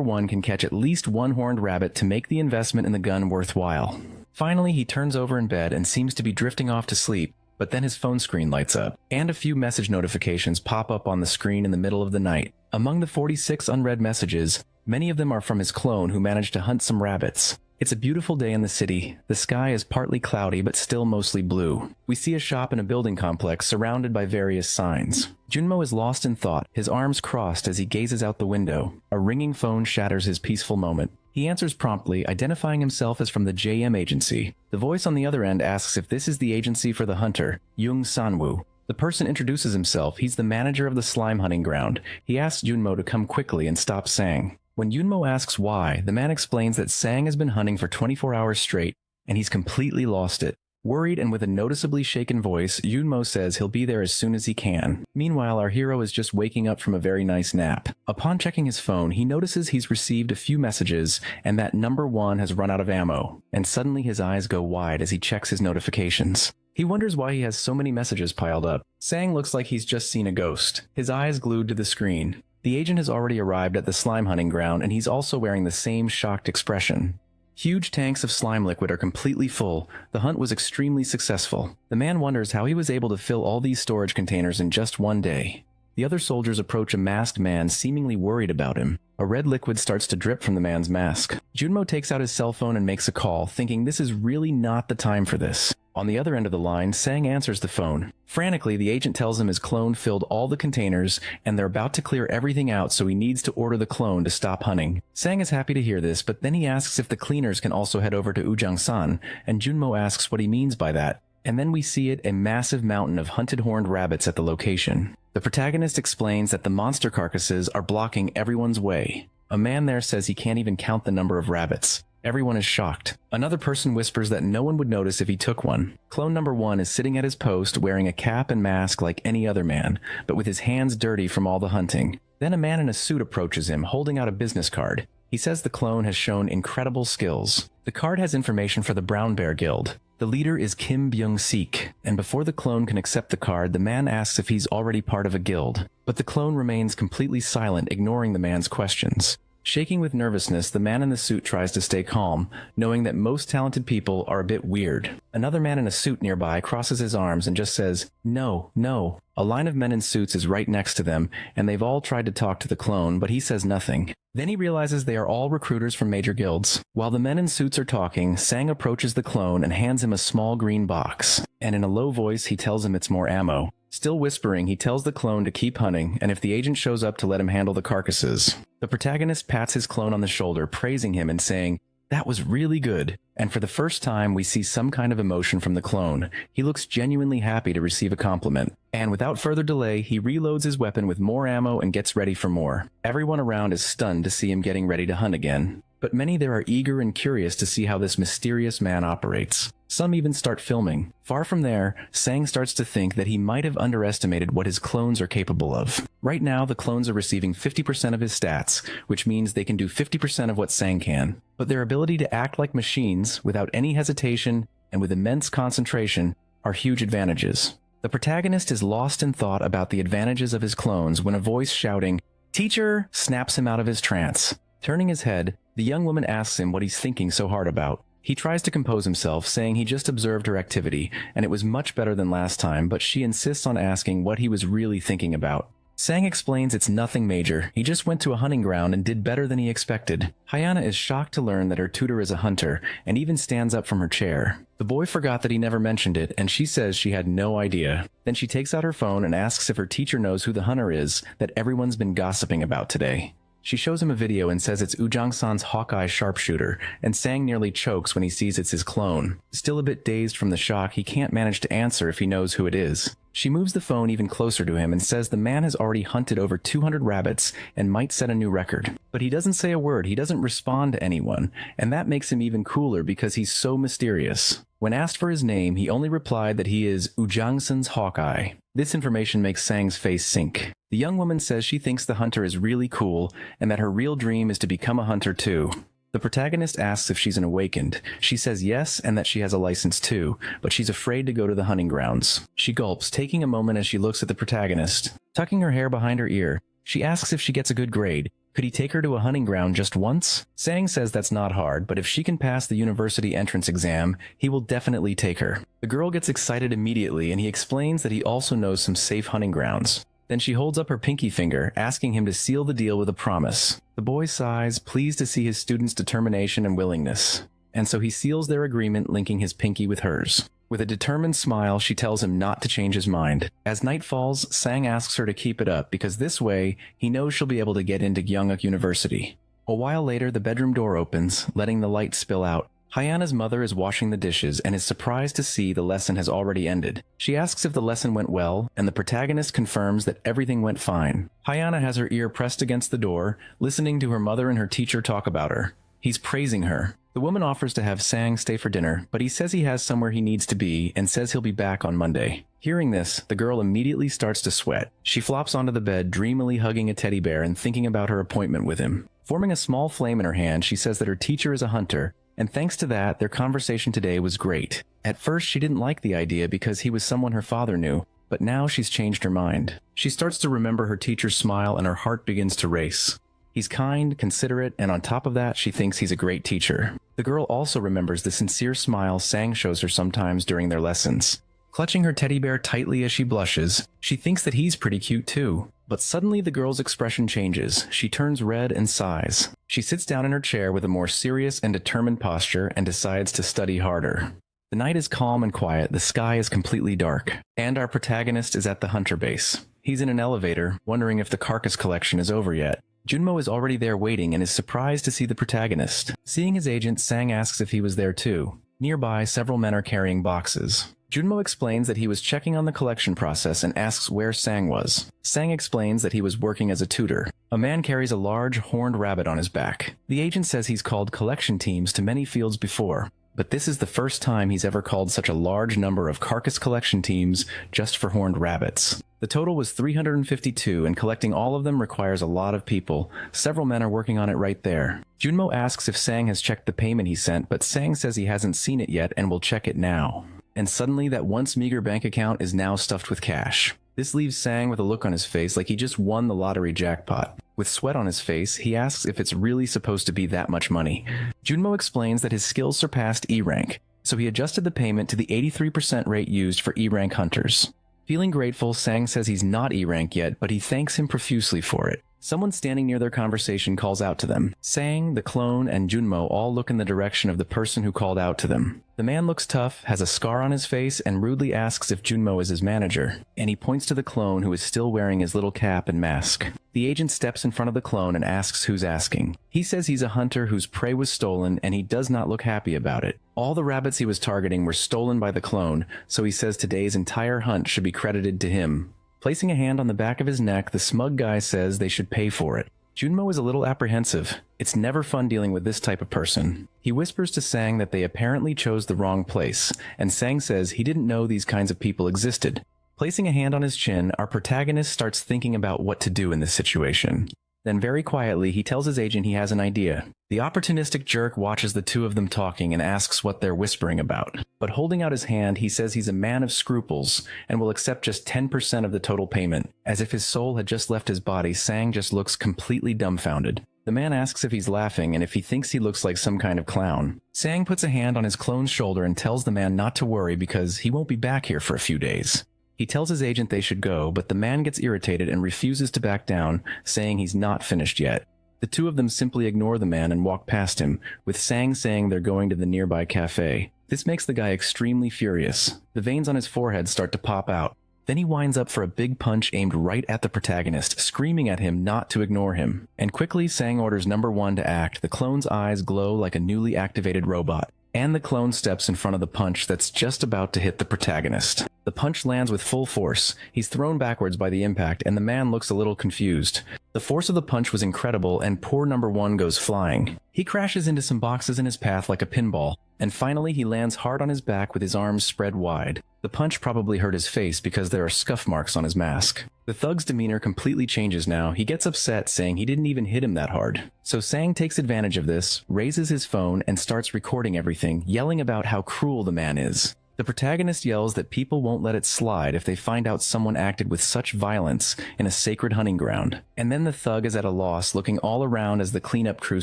1 can catch at least one horned rabbit to make the investment in the gun worthwhile. Finally, he turns over in bed and seems to be drifting off to sleep. But then his phone screen lights up, and a few message notifications pop up on the screen in the middle of the night. Among the 46 unread messages, many of them are from his clone who managed to hunt some rabbits. It's a beautiful day in the city. The sky is partly cloudy but still mostly blue. We see a shop in a building complex surrounded by various signs. Junmo is lost in thought, his arms crossed as he gazes out the window. A ringing phone shatters his peaceful moment. He answers promptly, identifying himself as from the JM agency. The voice on the other end asks if this is the agency for the hunter, Jung Sanwoo. The person introduces himself. He's the manager of the slime hunting ground. He asks Junmo to come quickly and stop Sang. When Junmo asks why, the man explains that Sang has been hunting for 24 hours straight, and he's completely lost it. Worried and with a noticeably shaken voice, Junmo says he'll be there as soon as he can. Meanwhile, our hero is just waking up from a very nice nap. Upon checking his phone, he notices he's received a few messages and that number 1 has run out of ammo, and suddenly his eyes go wide as he checks his notifications. He wonders why he has so many messages piled up. Sang looks like he's just seen a ghost, his eyes glued to the screen. The agent has already arrived at the slime hunting ground, and he's also wearing the same shocked expression. Huge tanks of slime liquid are completely full. The hunt was extremely successful. The man wonders how he was able to fill all these storage containers in just one day. The other soldiers approach a masked man, seemingly worried about him. A red liquid starts to drip from the man's mask. Junmo takes out his cell phone and makes a call, thinking this is really not the time for this. On the other end of the line, Sang answers the phone. Frantically, the agent tells him his clone filled all the containers, and they're about to clear everything out, so he needs to order the clone to stop hunting. Sang is happy to hear this, but then he asks if the cleaners can also head over to Ujang-san, and Junmo asks what he means by that. And then we see a massive mountain of hunted horned rabbits at the location. The protagonist explains that the monster carcasses are blocking everyone's way. A man there says he can't even count the number of rabbits. Everyone is shocked. Another person whispers that no one would notice if he took one. Clone number 1 is sitting at his post wearing a cap and mask like any other man, but with his hands dirty from all the hunting. Then a man in a suit approaches him, holding out a business card. He says the clone has shown incredible skills. The card has information for the Brown Bear Guild. The leader is Kim Byung-sik, and before the clone can accept the card, the man asks if he's already part of a guild. But the clone remains completely silent, ignoring the man's questions. Shaking with nervousness, the man in the suit tries to stay calm, knowing that most talented people are a bit weird. Another man in a suit nearby crosses his arms and just says, "No, no." A line of men in suits is right next to them, and they've all tried to talk to the clone, but he says nothing. Then he realizes they are all recruiters from major guilds. While the men in suits are talking, Sang approaches the clone and hands him a small green box, and in a low voice he tells him it's more ammo. Still whispering, he tells the clone to keep hunting, and if the agent shows up to let him handle the carcasses. The protagonist pats his clone on the shoulder, praising him and saying, "That was really good." And for the first time, we see some kind of emotion from the clone. He looks genuinely happy to receive a compliment. And without further delay, he reloads his weapon with more ammo and gets ready for more. Everyone around is stunned to see him getting ready to hunt again. But many there are eager and curious to see how this mysterious man operates. Some even start filming. Far from there, Sang starts to think that he might have underestimated what his clones are capable of. Right now, the clones are receiving 50% of his stats, which means they can do 50% of what Sang can. But their ability to act like machines, without any hesitation, and with immense concentration, are huge advantages. The protagonist is lost in thought about the advantages of his clones when a voice shouting, "Teacher!" snaps him out of his trance. Turning his head, the young woman asks him what he's thinking so hard about. He tries to compose himself, saying he just observed her activity, and it was much better than last time, but she insists on asking what he was really thinking about. Sang explains it's nothing major. He just went to a hunting ground and did better than he expected. Hayana is shocked to learn that her tutor is a hunter, and even stands up from her chair. The boy forgot that he never mentioned it, and she says she had no idea. Then she takes out her phone and asks if her teacher knows who the hunter is that everyone's been gossiping about today. She shows him a video and says it's Ujang-san's Hawkeye sharpshooter, and Sang nearly chokes when he sees it's his clone. Still a bit dazed from the shock, he can't manage to answer if he knows who it is. She moves the phone even closer to him and says the man has already hunted over 200 rabbits and might set a new record. But he doesn't say a word, he doesn't respond to anyone, and that makes him even cooler because he's so mysterious. When asked for his name, he only replied that he is Ujang-san's Hawkeye. This information makes Sang's face sink. The young woman says she thinks the hunter is really cool and that her real dream is to become a hunter too. The protagonist asks if she's an awakened. She says yes and that she has a license too, but she's afraid to go to the hunting grounds. She gulps, taking a moment as she looks at the protagonist. Tucking her hair behind her ear, she asks if she gets a good grade. Could he take her to a hunting ground just once? Sang says that's not hard, but if she can pass the university entrance exam, he will definitely take her. The girl gets excited immediately, and he explains that he also knows some safe hunting grounds. Then she holds up her pinky finger, asking him to seal the deal with a promise. The boy sighs, pleased to see his student's determination and willingness. And so he seals their agreement, linking his pinky with hers. With a determined smile, she tells him not to change his mind. As night falls, Sang asks her to keep it up because this way, he knows she'll be able to get into Gyeonguk University. A while later, the bedroom door opens, letting the light spill out. Hayana's mother is washing the dishes and is surprised to see the lesson has already ended. She asks if the lesson went well, and the protagonist confirms that everything went fine. Hayana has her ear pressed against the door, listening to her mother and her teacher talk about her. He's praising her. The woman offers to have Sang stay for dinner, but he says he has somewhere he needs to be and says he'll be back on Monday. Hearing this, the girl immediately starts to sweat. She flops onto the bed, dreamily hugging a teddy bear and thinking about her appointment with him. Forming a small flame in her hand, she says that her teacher is a hunter, and thanks to that, their conversation today was great. At first, she didn't like the idea because he was someone her father knew, but now she's changed her mind. She starts to remember her teacher's smile and her heart begins to race. He's kind, considerate, and on top of that, she thinks he's a great teacher. The girl also remembers the sincere smile Sang shows her sometimes during their lessons. Clutching her teddy bear tightly as she blushes, she thinks that he's pretty cute too. But suddenly the girl's expression changes. She turns red and sighs. She sits down in her chair with a more serious and determined posture and decides to study harder. The night is calm and quiet, the sky is completely dark, and our protagonist is at the hunter base. He's in an elevator, wondering if the carcass collection is over yet. Junmo is already there waiting and is surprised to see the protagonist. Seeing his agent, Sang asks if he was there too. Nearby, several men are carrying boxes. Junmo explains that he was checking on the collection process and asks where Sang was. Sang explains that he was working as a tutor. A man carries a large, horned rabbit on his back. The agent says he's called collection teams to many fields before, but this is the first time he's ever called such a large number of carcass collection teams just for horned rabbits. The total was 352, and collecting all of them requires a lot of people. Several men are working on it right there. Junmo asks if Sang has checked the payment he sent, but Sang says he hasn't seen it yet and will check it now. And suddenly that once meager bank account is now stuffed with cash. This leaves Sang with a look on his face like he just won the lottery jackpot. With sweat on his face, he asks if it's really supposed to be that much money. Junmo explains that his skills surpassed E rank, so he adjusted the payment to the 83% rate used for E rank hunters. Feeling grateful, Sang says he's not E rank yet, but he thanks him profusely for it. Someone standing near their conversation calls out to them. Sang, the clone, and Junmo all look in the direction of the person who called out to them. The man looks tough, has a scar on his face, and rudely asks if Junmo is his manager, and he points to the clone who is still wearing his little cap and mask. The agent steps in front of the clone and asks who's asking. He says he's a hunter whose prey was stolen, and he does not look happy about it. All the rabbits he was targeting were stolen by the clone, so he says today's entire hunt should be credited to him. Placing a hand on the back of his neck, the smug guy says they should pay for it. Junmo is a little apprehensive. It's never fun dealing with this type of person. He whispers to Sang that they apparently chose the wrong place, and Sang says he didn't know these kinds of people existed. Placing a hand on his chin, our protagonist starts thinking about what to do in this situation. Then very quietly, he tells his agent he has an idea. The opportunistic jerk watches the two of them talking and asks what they're whispering about. But holding out his hand, he says he's a man of scruples and will accept just 10% of the total payment. As if his soul had just left his body, Sang just looks completely dumbfounded. The man asks if he's laughing and if he thinks he looks like some kind of clown. Sang puts a hand on his clone's shoulder and tells the man not to worry because he won't be back here for a few days. He tells his agent they should go, but the man gets irritated and refuses to back down, saying he's not finished yet. The two of them simply ignore the man and walk past him, with Sang saying they're going to the nearby cafe. This makes the guy extremely furious. The veins on his forehead start to pop out. Then he winds up for a big punch aimed right at the protagonist, screaming at him not to ignore him. And quickly, Sang orders number 1 to act. The clone's eyes glow like a newly activated robot, and the clone steps in front of the punch that's just about to hit the protagonist. The punch lands with full force. He's thrown backwards by the impact, and the man looks a little confused. The force of the punch was incredible, and poor number 1 goes flying. He crashes into some boxes in his path like a pinball, and finally he lands hard on his back with his arms spread wide. The punch probably hurt his face because there are scuff marks on his mask. The thug's demeanor completely changes now. He gets upset, saying he didn't even hit him that hard. So Sang takes advantage of this, raises his phone, and starts recording everything, yelling about how cruel the man is. The protagonist yells that people won't let it slide if they find out someone acted with such violence in a sacred hunting ground. And then the thug is at a loss, looking all around as the cleanup crew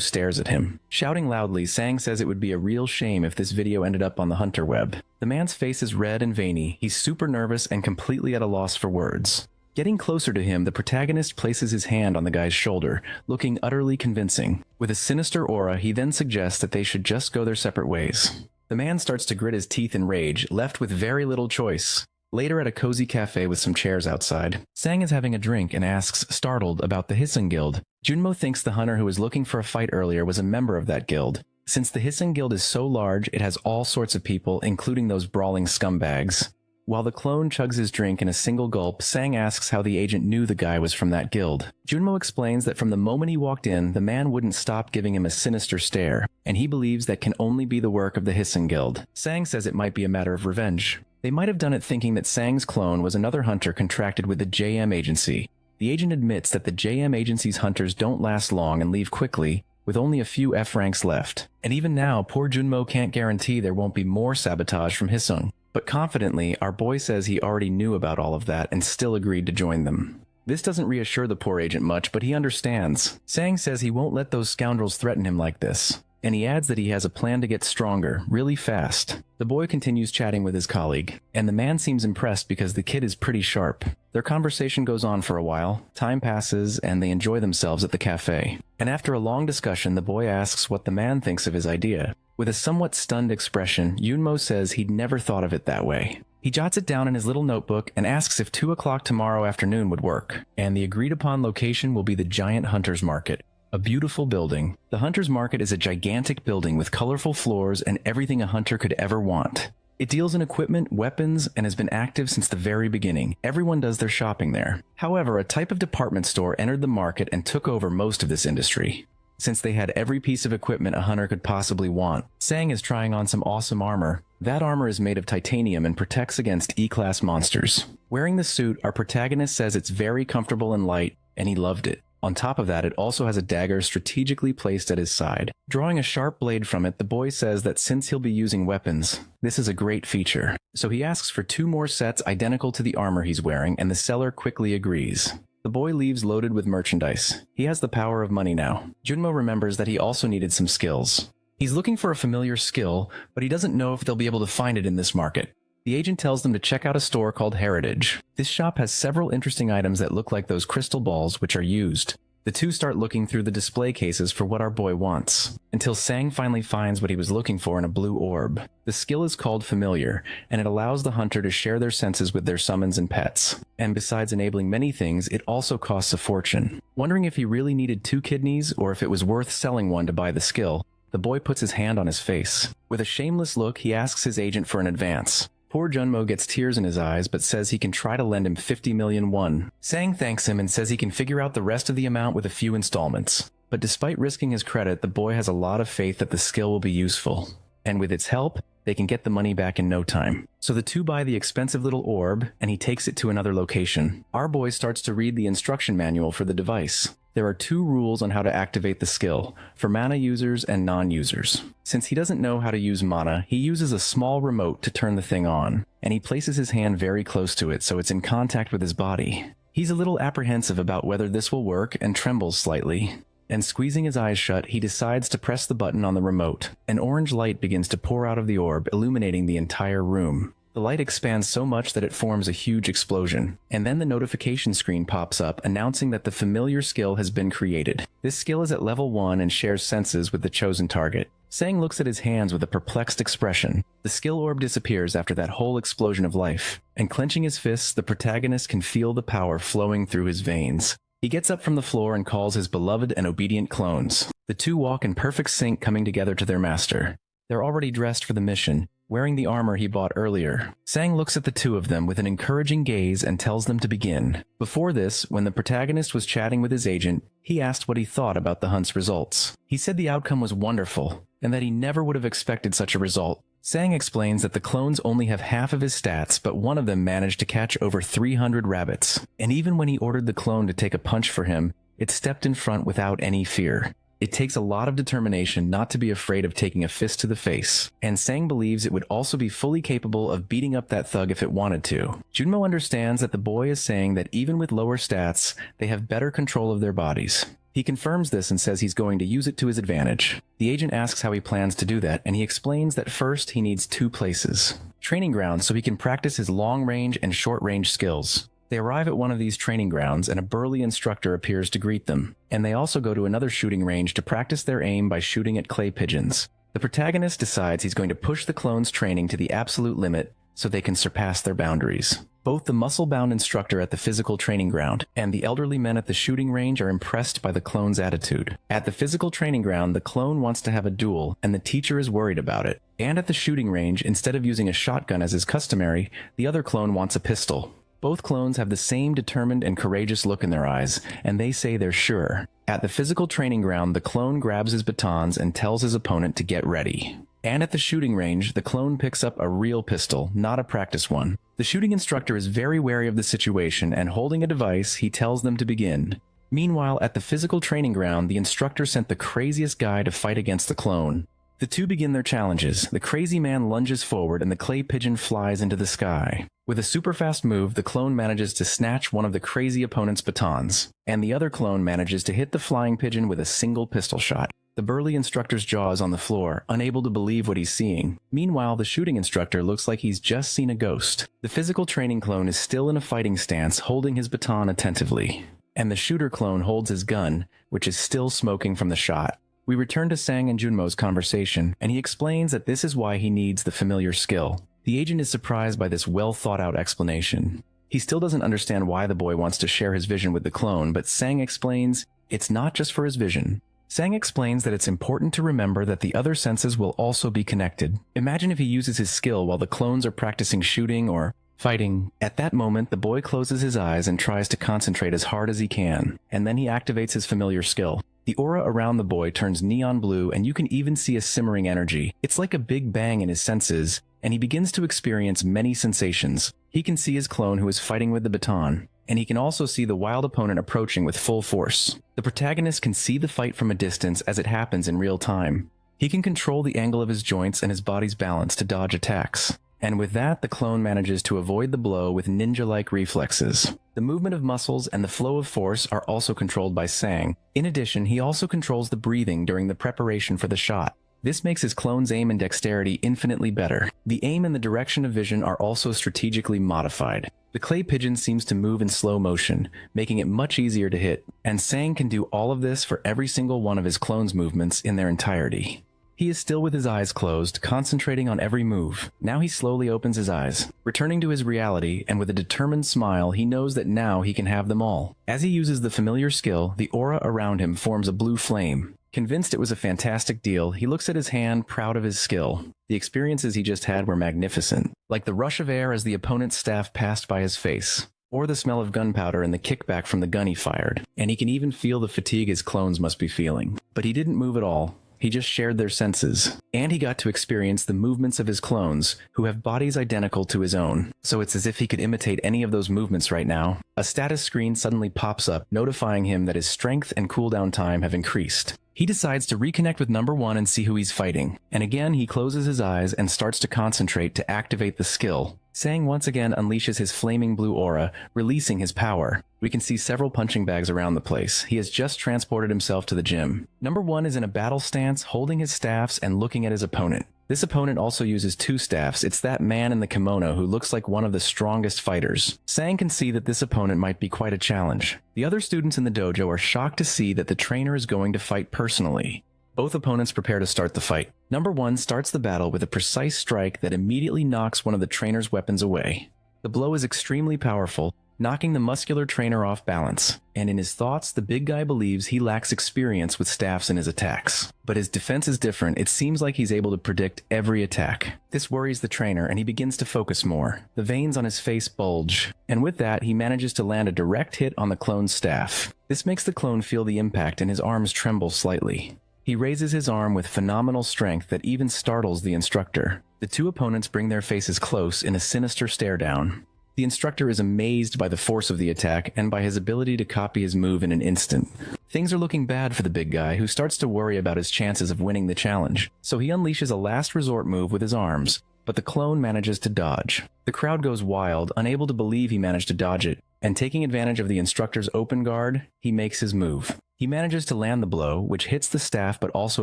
stares at him. Shouting loudly, Sang says it would be a real shame if this video ended up on the hunter web. The man's face is red and veiny. He's super nervous and completely at a loss for words. Getting closer to him, the protagonist places his hand on the guy's shoulder, looking utterly convincing. With a sinister aura, he then suggests that they should just go their separate ways. The man starts to grit his teeth in rage, left with very little choice. Later at a cozy cafe with some chairs outside, Sang is having a drink and asks, startled, about the Hissing Guild. Junmo thinks the hunter who was looking for a fight earlier was a member of that guild. Since the Hissing Guild is so large, it has all sorts of people, including those brawling scumbags. While the clone chugs his drink in a single gulp, Sang asks how the agent knew the guy was from that guild. Junmo explains that from the moment he walked in, the man wouldn't stop giving him a sinister stare, and he believes that can only be the work of the Hissing Guild. Sang says it might be a matter of revenge. They might have done it thinking that Sang's clone was another hunter contracted with the JM Agency. The agent admits that the JM Agency's hunters don't last long and leave quickly, with only a few F ranks left. And even now, poor Junmo can't guarantee there won't be more sabotage from Hissung. But confidently, our boy says he already knew about all of that and still agreed to join them. This doesn't reassure the poor agent much, but he understands. Sang says he won't let those scoundrels threaten him like this. And he adds that he has a plan to get stronger, really fast. The boy continues chatting with his colleague, and the man seems impressed because the kid is pretty sharp. Their conversation goes on for a while, time passes, and they enjoy themselves at the cafe. And after a long discussion, the boy asks what the man thinks of his idea. With a somewhat stunned expression, Yunmo says he'd never thought of it that way. He jots it down in his little notebook and asks if 2 o'clock tomorrow afternoon would work, and the agreed-upon location will be the Giant Hunters Market. A beautiful building. The Hunter's Market is a gigantic building with colorful floors and everything a hunter could ever want. It deals in equipment, weapons, and has been active since the very beginning. Everyone does their shopping there. However, a type of department store entered the market and took over most of this industry. Since they had every piece of equipment a hunter could possibly want. Sang is trying on some awesome armor. That armor is made of titanium and protects against E-class monsters. Wearing the suit, our protagonist says it's very comfortable and light, and he loved it. On top of that, it also has a dagger strategically placed at his side. Drawing a sharp blade from it, the boy says that since he'll be using weapons, this is a great feature. So he asks for 2 more sets identical to the armor he's wearing, and the seller quickly agrees. The boy leaves loaded with merchandise. He has the power of money now. Junmo remembers that he also needed some skills. He's looking for a familiar skill, but he doesn't know if they'll be able to find it in this market. The agent tells them to check out a store called Heritage. This shop has several interesting items that look like those crystal balls which are used. The two start looking through the display cases for what our boy wants, until Sang finally finds what he was looking for in a blue orb. The skill is called Familiar, and it allows the hunter to share their senses with their summons and pets. And besides enabling many things, it also costs a fortune. Wondering if he really needed 2 kidneys or if it was worth selling one to buy the skill, the boy puts his hand on his face. With a shameless look, he asks his agent for an advance. Poor Junmo gets tears in his eyes, but says he can try to lend him 50 million won. Sang thanks him and says he can figure out the rest of the amount with a few installments. But despite risking his credit, the boy has a lot of faith that the skill will be useful. And with its help, they can get the money back in no time. So the two buy the expensive little orb, and he takes it to another location. Our boy starts to read the instruction manual for the device. There are 2 rules on how to activate the skill, for mana users and non-users. Since he doesn't know how to use mana, he uses a small remote to turn the thing on, and he places his hand very close to it so it's in contact with his body. He's a little apprehensive about whether this will work and trembles slightly. And squeezing his eyes shut, he decides to press the button on the remote. An orange light begins to pour out of the orb, illuminating the entire room. The light expands so much that it forms a huge explosion, and then the notification screen pops up announcing that the familiar skill has been created. This skill is at level 1 and shares senses with the chosen target. Sang looks at his hands with a perplexed expression. The skill orb disappears after that whole explosion of life, and clenching his fists, the protagonist can feel the power flowing through his veins. He gets up from the floor and calls his beloved and obedient clones. The 2 walk in perfect sync, coming together to their master. They're already dressed for the mission, wearing the armor he bought earlier. Sang looks at the 2 of them with an encouraging gaze and tells them to begin. Before this, when the protagonist was chatting with his agent, he asked what he thought about the hunt's results. He said the outcome was wonderful, and that he never would have expected such a result. Sang explains that the clones only have half of his stats, but one of them managed to catch over 300 rabbits. And even when he ordered the clone to take a punch for him, it stepped in front without any fear. It takes a lot of determination not to be afraid of taking a fist to the face, and Sang believes it would also be fully capable of beating up that thug if it wanted to. Junmo understands that the boy is saying that even with lower stats, they have better control of their bodies. He confirms this and says he's going to use it to his advantage. The agent asks how he plans to do that, and he explains that first he needs 2 places. Training grounds so he can practice his long-range and short-range skills. They arrive at one of these training grounds, and a burly instructor appears to greet them. And they also go to another shooting range to practice their aim by shooting at clay pigeons. The protagonist decides he's going to push the clone's training to the absolute limit, so they can surpass their boundaries. Both the muscle-bound instructor at the physical training ground and the elderly men at the shooting range are impressed by the clone's attitude. At the physical training ground, the clone wants to have a duel, and the teacher is worried about it. And at the shooting range, instead of using a shotgun as is customary, the other clone wants a pistol. Both clones have the same determined and courageous look in their eyes, and they say they're sure. At the physical training ground, the clone grabs his batons and tells his opponent to get ready. And at the shooting range, the clone picks up a real pistol, not a practice one. The shooting instructor is very wary of the situation, and holding a device, he tells them to begin. Meanwhile, at the physical training ground, the instructor sent the craziest guy to fight against the clone. The two begin their challenges. The crazy man lunges forward and the clay pigeon flies into the sky. With a super fast move, the clone manages to snatch one of the crazy opponent's batons, and the other clone manages to hit the flying pigeon with a single pistol shot. The burly instructor's jaw is on the floor, unable to believe what he's seeing. Meanwhile, the shooting instructor looks like he's just seen a ghost. The physical training clone is still in a fighting stance, holding his baton attentively. And the shooter clone holds his gun, which is still smoking from the shot. We return to Sang and Junmo's conversation, and he explains that this is why he needs the familiar skill. The agent is surprised by this well-thought-out explanation. He still doesn't understand why the boy wants to share his vision with the clone, but Sang explains it's not just for his vision. Sang explains that it's important to remember that the other senses will also be connected. Imagine if he uses his skill while the clones are practicing shooting or fighting. At that moment, the boy closes his eyes and tries to concentrate as hard as he can, and then he activates his familiar skill. The aura around the boy turns neon blue, and you can even see a simmering energy. It's like a big bang in his senses, and he begins to experience many sensations. He can see his clone who is fighting with the baton, and he can also see the wild opponent approaching with full force. The protagonist can see the fight from a distance as it happens in real time. He can control the angle of his joints and his body's balance to dodge attacks. And with that, the clone manages to avoid the blow with ninja-like reflexes. The movement of muscles and the flow of force are also controlled by Sang. In addition, he also controls the breathing during the preparation for the shot. This makes his clone's aim and dexterity infinitely better. The aim and the direction of vision are also strategically modified. The clay pigeon seems to move in slow motion, making it much easier to hit, and Sang can do all of this for every single one of his clone's movements in their entirety. He is still with his eyes closed, concentrating on every move. Now he slowly opens his eyes, returning to his reality, and with a determined smile, he knows that now he can have them all. As he uses the familiar skill, the aura around him forms a blue flame. Convinced it was a fantastic deal, he looks at his hand, proud of his skill. The experiences he just had were magnificent, like the rush of air as the opponent's staff passed by his face, or the smell of gunpowder and the kickback from the gun he fired. And he can even feel the fatigue his clones must be feeling. But he didn't move at all. He just shared their senses, and he got to experience the movements of his clones, who have bodies identical to his own, so it's as if he could imitate any of those movements right now. A status screen suddenly pops up, notifying him that his strength and cooldown time have increased. He decides to reconnect with number one and see who he's fighting, and again he closes his eyes and starts to concentrate to activate the skill. Sang once again unleashes his flaming blue aura, releasing his power. We can see several punching bags around the place. He has just transported himself to the gym. Number one is in a battle stance, holding his staffs and looking at his opponent. This opponent also uses two staffs. It's that man in the kimono who looks like one of the strongest fighters. Sang can see that this opponent might be quite a challenge. The other students in the dojo are shocked to see that the trainer is going to fight personally. Both opponents prepare to start the fight. Number one starts the battle with a precise strike that immediately knocks one of the trainer's weapons away. The blow is extremely powerful, knocking the muscular trainer off balance, and in his thoughts, the big guy believes he lacks experience with staffs in his attacks. But his defense is different. It seems like he's able to predict every attack. This worries the trainer, and he begins to focus more. The veins on his face bulge, and with that, he manages to land a direct hit on the clone's staff. This makes the clone feel the impact, and his arms tremble slightly. He raises his arm with phenomenal strength that even startles the instructor. The two opponents bring their faces close in a sinister stare down. The instructor is amazed by the force of the attack and by his ability to copy his move in an instant. Things are looking bad for the big guy, who starts to worry about his chances of winning the challenge. So he unleashes a last resort move with his arms, but the clone manages to dodge. The crowd goes wild, unable to believe he managed to dodge it, and taking advantage of the instructor's open guard, he makes his move. He manages to land the blow, which hits the staff but also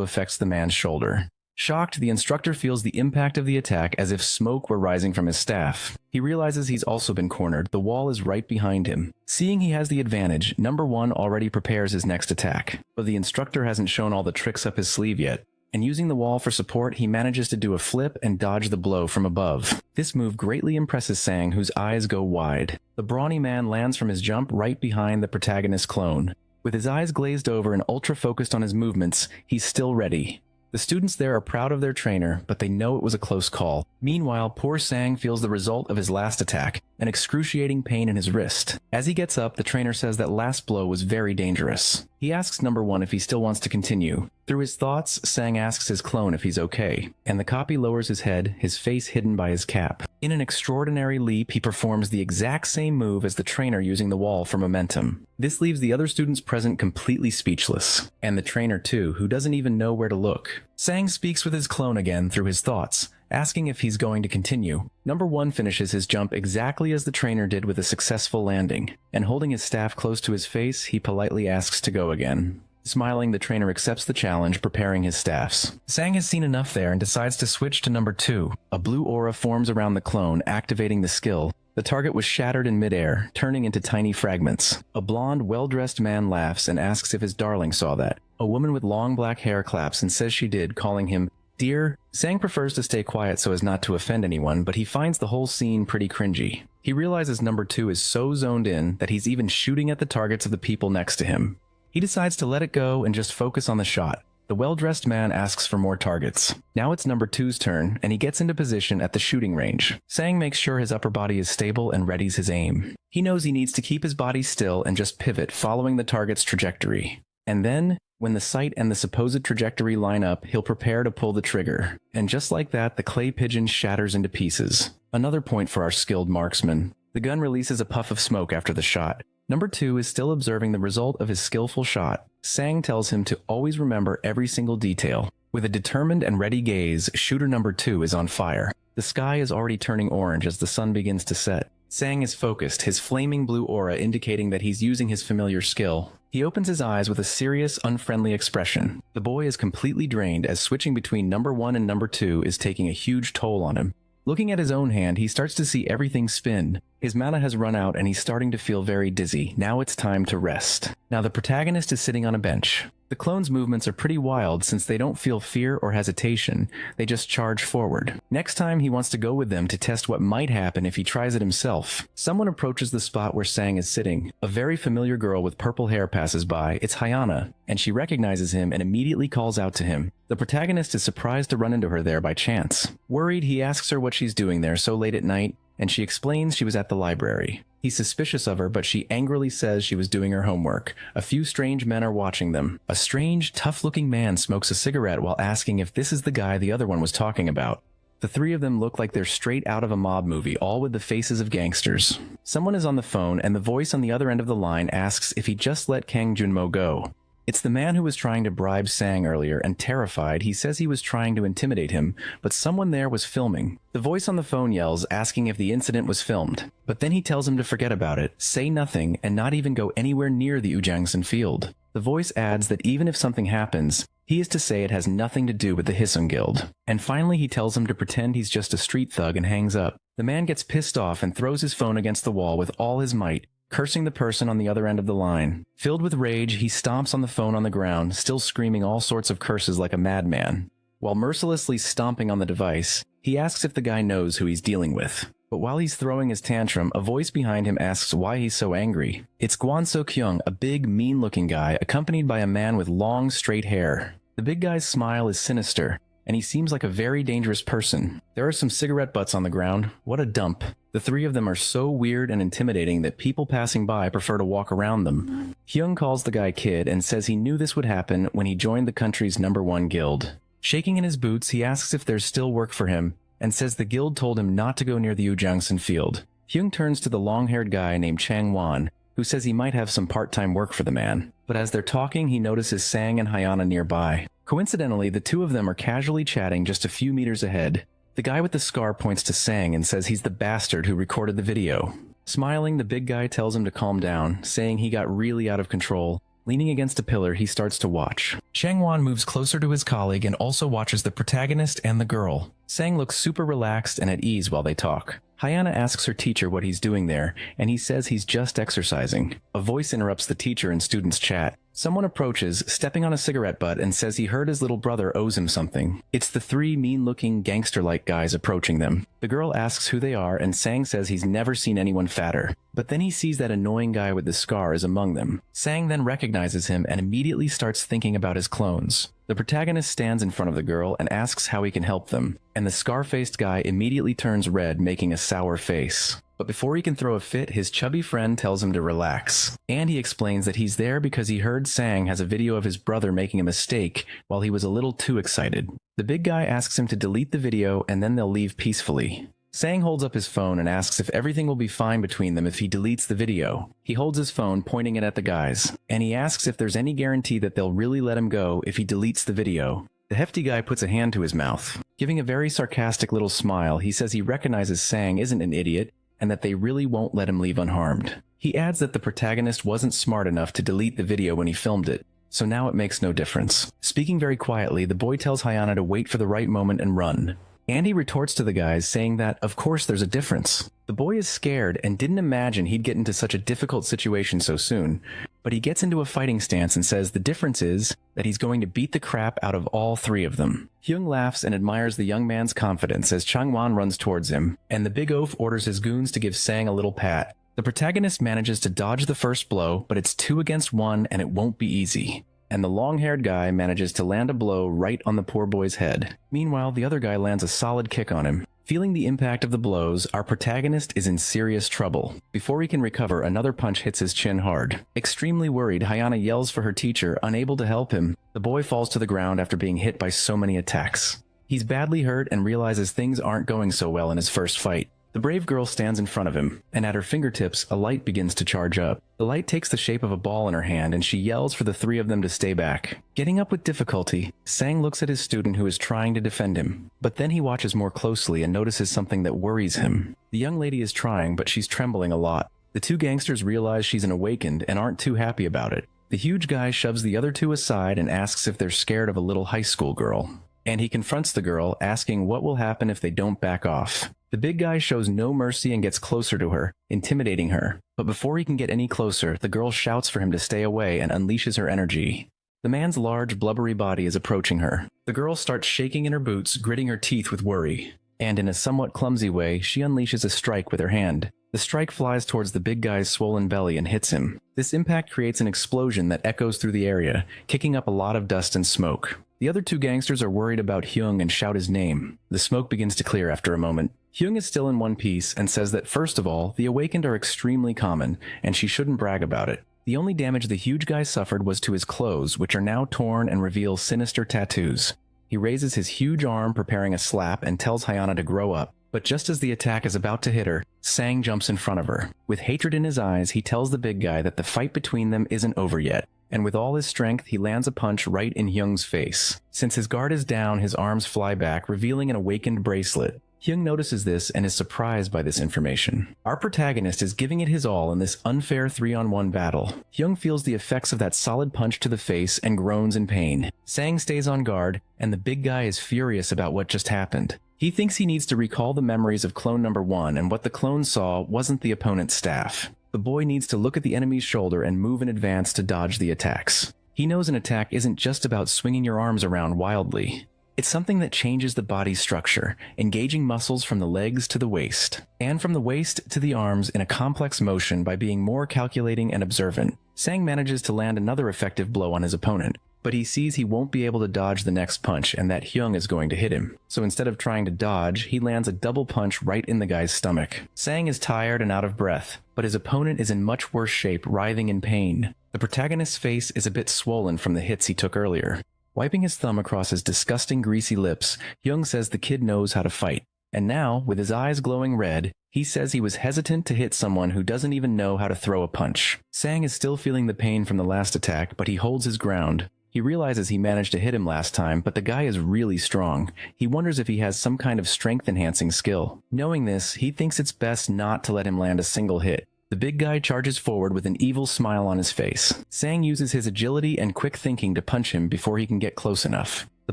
affects the man's shoulder. Shocked, the instructor feels the impact of the attack as if smoke were rising from his staff. He realizes he's also been cornered. The wall is right behind him. Seeing he has the advantage, number one already prepares his next attack, but the instructor hasn't shown all the tricks up his sleeve yet, and using the wall for support, he manages to do a flip and dodge the blow from above. This move greatly impresses Sang, whose eyes go wide. The brawny man lands from his jump right behind the protagonist's clone. With his eyes glazed over and ultra-focused on his movements, he's still ready. The students there are proud of their trainer, but they know it was a close call. Meanwhile, poor Sang feels the result of his last attack, an excruciating pain in his wrist. As he gets up, the trainer says that last blow was very dangerous. He asks number 1 if he still wants to continue. Through his thoughts, Sang asks his clone if he's okay, and the copy lowers his head, his face hidden by his cap. In an extraordinary leap, he performs the exact same move as the trainer using the wall for momentum. This leaves the other students present completely speechless, and the trainer too, who doesn't even know where to look. Sang speaks with his clone again through his thoughts, asking if he's going to continue. Number 1 finishes his jump exactly as the trainer did with a successful landing, and holding his staff close to his face, he politely asks to go again. Smiling, the trainer accepts the challenge, preparing his staffs. Sang has seen enough there and decides to switch to number 2. A blue aura forms around the clone, activating the skill. The target was shattered in midair, turning into tiny fragments. A blonde, well-dressed man laughs and asks if his darling saw that. A woman with long black hair claps and says she did, calling him dear. Sang prefers to stay quiet so as not to offend anyone, but he finds the whole scene pretty cringy. He realizes number 2 is so zoned in that he's even shooting at the targets of the people next to him. He decides to let it go and just focus on the shot. The well-dressed man asks for more targets. Now it's number 2's turn, and he gets into position at the shooting range. Sang makes sure his upper body is stable and readies his aim. He knows he needs to keep his body still and just pivot, following the target's trajectory. And then, when the sight and the supposed trajectory line up, he'll prepare to pull the trigger. And just like that, the clay pigeon shatters into pieces. Another point for our skilled marksman. The gun releases a puff of smoke after the shot. Number 2 is still observing the result of his skillful shot. Sang tells him to always remember every single detail. With a determined and ready gaze, shooter number 2 is on fire. The sky is already turning orange as the sun begins to set. Sang is focused, his flaming blue aura indicating that he's using his familiar skill. He opens his eyes with a serious, unfriendly expression. The boy is completely drained as switching between number 1 and number 2 is taking a huge toll on him. Looking at his own hand, he starts to see everything spin. His mana has run out and he's starting to feel very dizzy. Now it's time to rest. Now the protagonist is sitting on a bench. The clone's movements are pretty wild since they don't feel fear or hesitation. They just charge forward. Next time he wants to go with them to test what might happen if he tries it himself. Someone approaches the spot where Sang is sitting. A very familiar girl with purple hair passes by. It's Hayana, and she recognizes him and immediately calls out to him. The protagonist is surprised to run into her there by chance. Worried, he asks her what she's doing there so late at night, and she explains she was at the library. He's suspicious of her, but she angrily says she was doing her homework. A few strange men are watching them. A strange, tough-looking man smokes a cigarette while asking if this is the guy the other one was talking about. The three of them look like they're straight out of a mob movie, all with the faces of gangsters. Someone is on the phone, and the voice on the other end of the line asks if he just let Kang Junmo go. It's the man who was trying to bribe Sang earlier, and terrified, he says he was trying to intimidate him, but someone there was filming. The voice on the phone yells, asking if the incident was filmed, but then he tells him to forget about it, say nothing, and not even go anywhere near the Ujangsan field. The voice adds that even if something happens, he is to say it has nothing to do with the Hisung Guild. And finally he tells him to pretend he's just a street thug and hangs up. The man gets pissed off and throws his phone against the wall with all his might, cursing the person on the other end of the line. Filled with rage, he stomps on the phone on the ground, still screaming all sorts of curses like a madman. While mercilessly stomping on the device, he asks if the guy knows who he's dealing with. But while he's throwing his tantrum, a voice behind him asks why he's so angry. It's Gwan So-kyung, a big, mean-looking guy, accompanied by a man with long, straight hair. The big guy's smile is sinister, and he seems like a very dangerous person. There are some cigarette butts on the ground. What a dump. The three of them are so weird and intimidating that people passing by prefer to walk around them. Hyung calls the guy kid and says he knew this would happen when he joined the country's #1 guild. Shaking in his boots, he asks if there's still work for him, and says the guild told him not to go near the Ujangsan field. Hyung turns to the long-haired guy named Chang Wan, who says he might have some part-time work for the man. But as they're talking, he notices Sang and Hayana nearby. Coincidentally, the two of them are casually chatting just a few meters ahead. The guy with the scar points to Sang and says he's the bastard who recorded the video. Smiling, the big guy tells him to calm down, saying he got really out of control. Leaning against a pillar, he starts to watch. Changwan moves closer to his colleague and also watches the protagonist and the girl. Sang looks super relaxed and at ease while they talk. Hayana asks her teacher what he's doing there, and he says he's just exercising. A voice interrupts the teacher and students' chat. Someone approaches, stepping on a cigarette butt, and says he heard his little brother owes him something. It's the three mean-looking, gangster-like guys approaching them. The girl asks who they are, and Sang says he's never seen anyone fatter. But then he sees that annoying guy with the scar is among them. Sang then recognizes him and immediately starts thinking about his clones. The protagonist stands in front of the girl and asks how he can help them, and the scar-faced guy immediately turns red, making a sour face. But before he can throw a fit, his chubby friend tells him to relax. And he explains that he's there because he heard Sang has a video of his brother making a mistake while he was a little too excited. The big guy asks him to delete the video and then they'll leave peacefully. Sang holds up his phone and asks if everything will be fine between them if he deletes the video. He holds his phone, pointing it at the guys, and he asks if there's any guarantee that they'll really let him go if he deletes the video. The hefty guy puts a hand to his mouth. Giving a very sarcastic little smile, he says he recognizes Sang isn't an idiot, and that they really won't let him leave unharmed. He adds that the protagonist wasn't smart enough to delete the video when he filmed it, so now it makes no difference. Speaking very quietly, the boy tells Hayana to wait for the right moment and run. Andy retorts to the guys, saying that, of course there's a difference. The boy is scared and didn't imagine he'd get into such a difficult situation so soon, but he gets into a fighting stance and says the difference is that he's going to beat the crap out of all three of them. Hyung laughs and admires the young man's confidence as Changwon runs towards him, and the big oaf orders his goons to give Sang a little pat. The protagonist manages to dodge the first blow, but it's 2 against 1 and it won't be easy. And the long-haired guy manages to land a blow right on the poor boy's head. Meanwhile, the other guy lands a solid kick on him. Feeling the impact of the blows, our protagonist is in serious trouble. Before he can recover, another punch hits his chin hard. Extremely worried, Hayana yells for her teacher, unable to help him. The boy falls to the ground after being hit by so many attacks. He's badly hurt and realizes things aren't going so well in his first fight. The brave girl stands in front of him, and at her fingertips, a light begins to charge up. The light takes the shape of a ball in her hand, and she yells for the three of them to stay back. Getting up with difficulty, Sang looks at his student who is trying to defend him. But then he watches more closely and notices something that worries him. The young lady is trying, but she's trembling a lot. The two gangsters realize she's an awakened and aren't too happy about it. The huge guy shoves the other two aside and asks if they're scared of a little high school girl. And he confronts the girl, asking what will happen if they don't back off. The big guy shows no mercy and gets closer to her, intimidating her. But before he can get any closer, the girl shouts for him to stay away and unleashes her energy. The man's large, blubbery body is approaching her. The girl starts shaking in her boots, gritting her teeth with worry. And in a somewhat clumsy way, she unleashes a strike with her hand. The strike flies towards the big guy's swollen belly and hits him. This impact creates an explosion that echoes through the area, kicking up a lot of dust and smoke. The other two gangsters are worried about Hyung and shout his name. The smoke begins to clear after a moment. Hyung is still in one piece and says that first of all, the awakened are extremely common, and she shouldn't brag about it. The only damage the huge guy suffered was to his clothes, which are now torn and reveal sinister tattoos. He raises his huge arm, preparing a slap, and tells Hayana to grow up. But just as the attack is about to hit her, Sang jumps in front of her. With hatred in his eyes, he tells the big guy that the fight between them isn't over yet. And with all his strength, he lands a punch right in Hyung's face. Since his guard is down, his arms fly back, revealing an awakened bracelet. Hyung notices this and is surprised by this information. Our protagonist is giving it his all in this unfair 3-on-1 battle. Hyung feels the effects of that solid punch to the face and groans in pain. Sang stays on guard, and the big guy is furious about what just happened. He thinks he needs to recall the memories of clone number 1, and what the clone saw wasn't the opponent's staff. The boy needs to look at the enemy's shoulder and move in advance to dodge the attacks. He knows an attack isn't just about swinging your arms around wildly. It's something that changes the body's structure, engaging muscles from the legs to the waist, and from the waist to the arms in a complex motion by being more calculating and observant. Sang manages to land another effective blow on his opponent, but he sees he won't be able to dodge the next punch and that Hyung is going to hit him. So instead of trying to dodge, he lands a double punch right in the guy's stomach. Sang is tired and out of breath, but his opponent is in much worse shape, writhing in pain. The protagonist's face is a bit swollen from the hits he took earlier. Wiping his thumb across his disgusting greasy lips, Hyung says the kid knows how to fight. And now, with his eyes glowing red, he says he was hesitant to hit someone who doesn't even know how to throw a punch. Sang is still feeling the pain from the last attack, but he holds his ground. He realizes he managed to hit him last time, but the guy is really strong. He wonders if he has some kind of strength-enhancing skill. Knowing this, he thinks it's best not to let him land a single hit. The big guy charges forward with an evil smile on his face. Sang uses his agility and quick thinking to punch him before he can get close enough. The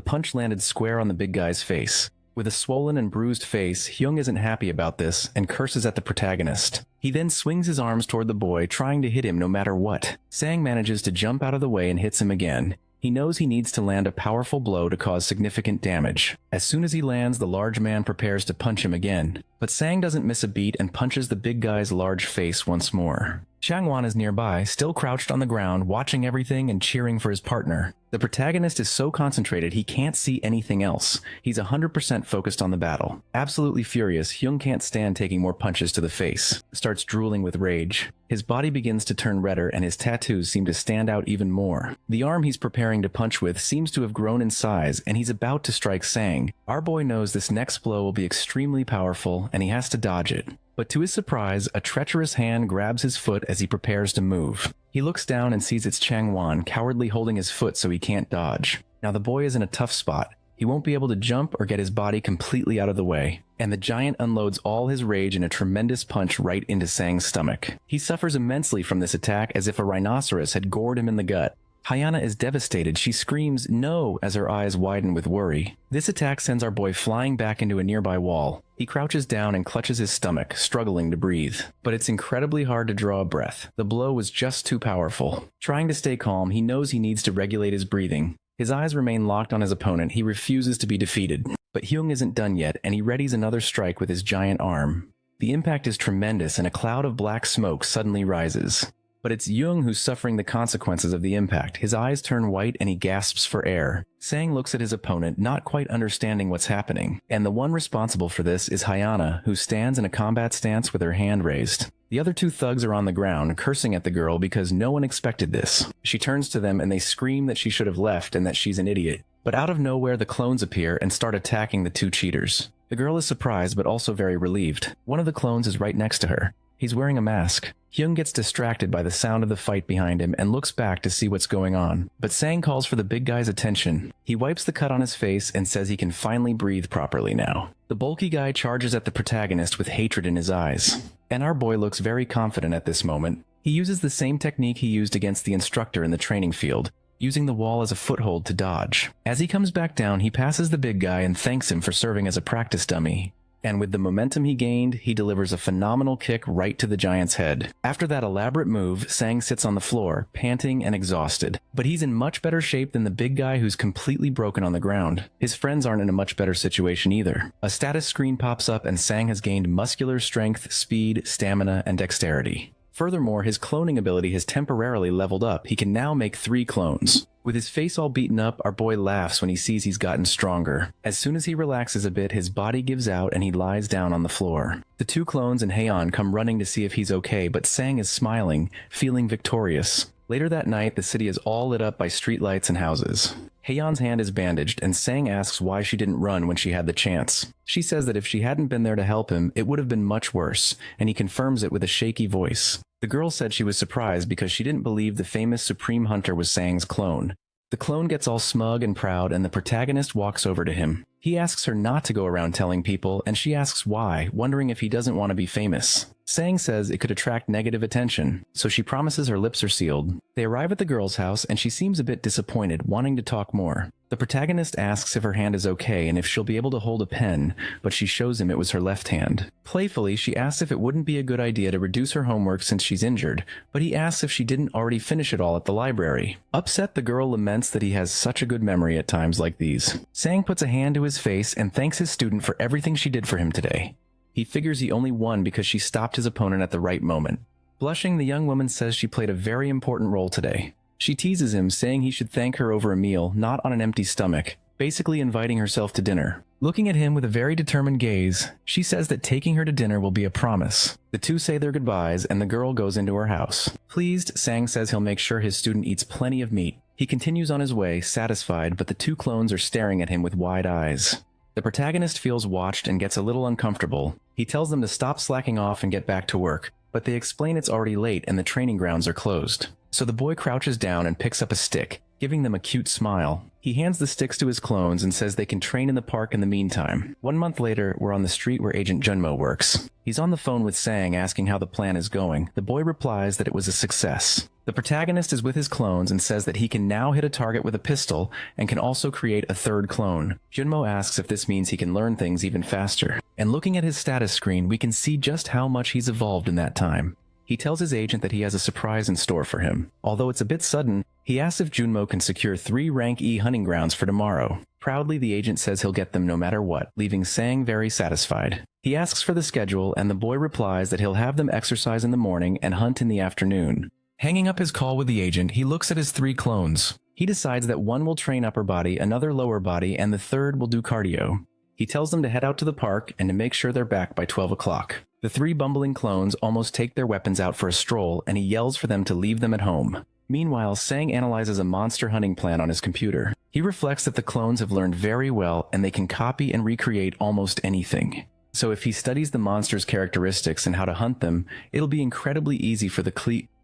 punch landed square on the big guy's face. With a swollen and bruised face, Hyung isn't happy about this and curses at the protagonist. He then swings his arms toward the boy, trying to hit him no matter what. Sang manages to jump out of the way and hits him again. He knows he needs to land a powerful blow to cause significant damage. As soon as he lands, the large man prepares to punch him again. But Sang doesn't miss a beat and punches the big guy's large face once more. Changwon is nearby, still crouched on the ground, watching everything and cheering for his partner. The protagonist is so concentrated he can't see anything else. He's 100% focused on the battle. Absolutely furious, Hyung can't stand taking more punches to the face. Starts drooling with rage. His body begins to turn redder and his tattoos seem to stand out even more. The arm he's preparing to punch with seems to have grown in size and he's about to strike Sang. Our boy knows this next blow will be extremely powerful and he has to dodge it. But to his surprise, a treacherous hand grabs his foot as he prepares to move. He looks down and sees it's Changwon cowardly holding his foot so he can't dodge. Now the boy is in a tough spot. He won't be able to jump or get his body completely out of the way. And the giant unloads all his rage in a tremendous punch right into Sang's stomach. He suffers immensely from this attack as if a rhinoceros had gored him in the gut. Hyana is devastated. She screams no as her eyes widen with worry. This attack sends our boy flying back into a nearby wall. He crouches down and clutches his stomach, struggling to breathe. But it's incredibly hard to draw a breath. The blow was just too powerful. Trying to stay calm, he knows he needs to regulate his breathing. His eyes remain locked on his opponent. He refuses to be defeated. But Hyung isn't done yet, and he readies another strike with his giant arm. The impact is tremendous, and a cloud of black smoke suddenly rises. But it's Hyung who's suffering the consequences of the impact. His eyes turn white and he gasps for air. Sang looks at his opponent, not quite understanding what's happening. And the one responsible for this is Hyana, who stands in a combat stance with her hand raised. The other two thugs are on the ground, cursing at the girl because no one expected this. She turns to them and they scream that she should have left and that she's an idiot. But out of nowhere, the clones appear and start attacking the two cheaters. The girl is surprised but also very relieved. One of the clones is right next to her. He's wearing a mask. Hyung gets distracted by the sound of the fight behind him and looks back to see what's going on. But Sang calls for the big guy's attention. He wipes the cut on his face and says he can finally breathe properly now. The bulky guy charges at the protagonist with hatred in his eyes. And our boy looks very confident at this moment. He uses the same technique he used against the instructor in the training field, using the wall as a foothold to dodge. As he comes back down, he passes the big guy and thanks him for serving as a practice dummy. And with the momentum he gained, he delivers a phenomenal kick right to the giant's head. After that elaborate move, Sang sits on the floor, panting and exhausted. But he's in much better shape than the big guy who's completely broken on the ground. His friends aren't in a much better situation either. A status screen pops up and Sang has gained muscular strength, speed, stamina, and dexterity. Furthermore, his cloning ability has temporarily leveled up. He can now make 3 clones. With his face all beaten up, our boy laughs when he sees he's gotten stronger. As soon as he relaxes a bit, his body gives out and he lies down on the floor. The 2 clones and Haeon come running to see if he's okay, but Sang is smiling, feeling victorious. Later that night, the city is all lit up by streetlights and houses. Haeon's hand is bandaged, and Sang asks why she didn't run when she had the chance. She says that if she hadn't been there to help him, it would have been much worse, and he confirms it with a shaky voice. The girl said she was surprised because she didn't believe the famous Supreme Hunter was Sang's clone. The clone gets all smug and proud, and the protagonist walks over to him. He asks her not to go around telling people, and she asks why, wondering if he doesn't want to be famous. Sang says it could attract negative attention, so she promises her lips are sealed. They arrive at the girl's house, and she seems a bit disappointed, wanting to talk more. The protagonist asks if her hand is okay and if she'll be able to hold a pen, but she shows him it was her left hand. Playfully, she asks if it wouldn't be a good idea to reduce her homework since she's injured, but he asks if she didn't already finish it all at the library. Upset, the girl laments that he has such a good memory at times like these. Sang puts a hand to his face and thanks his student for everything she did for him today. He figures he only won because she stopped his opponent at the right moment. Blushing, the young woman says she played a very important role today. She teases him, saying he should thank her over a meal, not on an empty stomach, basically inviting herself to dinner. Looking at him with a very determined gaze, she says that taking her to dinner will be a promise. The two say their goodbyes, and the girl goes into her house. Pleased, Sang says he'll make sure his student eats plenty of meat. He continues on his way, satisfied, but the 2 clones are staring at him with wide eyes. The protagonist feels watched and gets a little uncomfortable. He tells them to stop slacking off and get back to work, but they explain it's already late and the training grounds are closed. So the boy crouches down and picks up a stick, giving them a cute smile. He hands the sticks to his clones and says they can train in the park in the meantime. 1 month later, we're on the street where Agent Junmo works. He's on the phone with Sang asking how the plan is going. The boy replies that it was a success. The protagonist is with his clones and says that he can now hit a target with a pistol and can also create a third clone. Junmo asks if this means he can learn things even faster. And looking at his status screen, we can see just how much he's evolved in that time. He tells his agent that he has a surprise in store for him. Although it's a bit sudden, he asks if Junmo can secure 3 rank E hunting grounds for tomorrow. Proudly, the agent says he'll get them no matter what, leaving Sang very satisfied. He asks for the schedule, and the boy replies that he'll have them exercise in the morning and hunt in the afternoon. Hanging up his call with the agent, he looks at his 3 clones. He decides that one will train upper body, another lower body, and the third will do cardio. He tells them to head out to the park and to make sure they're back by 12 o'clock. The 3 bumbling clones almost take their weapons out for a stroll, and he yells for them to leave them at home. Meanwhile, Sang analyzes a monster hunting plan on his computer. He reflects that the clones have learned very well and they can copy and recreate almost anything. So if he studies the monster's characteristics and how to hunt them, it'll be incredibly easy for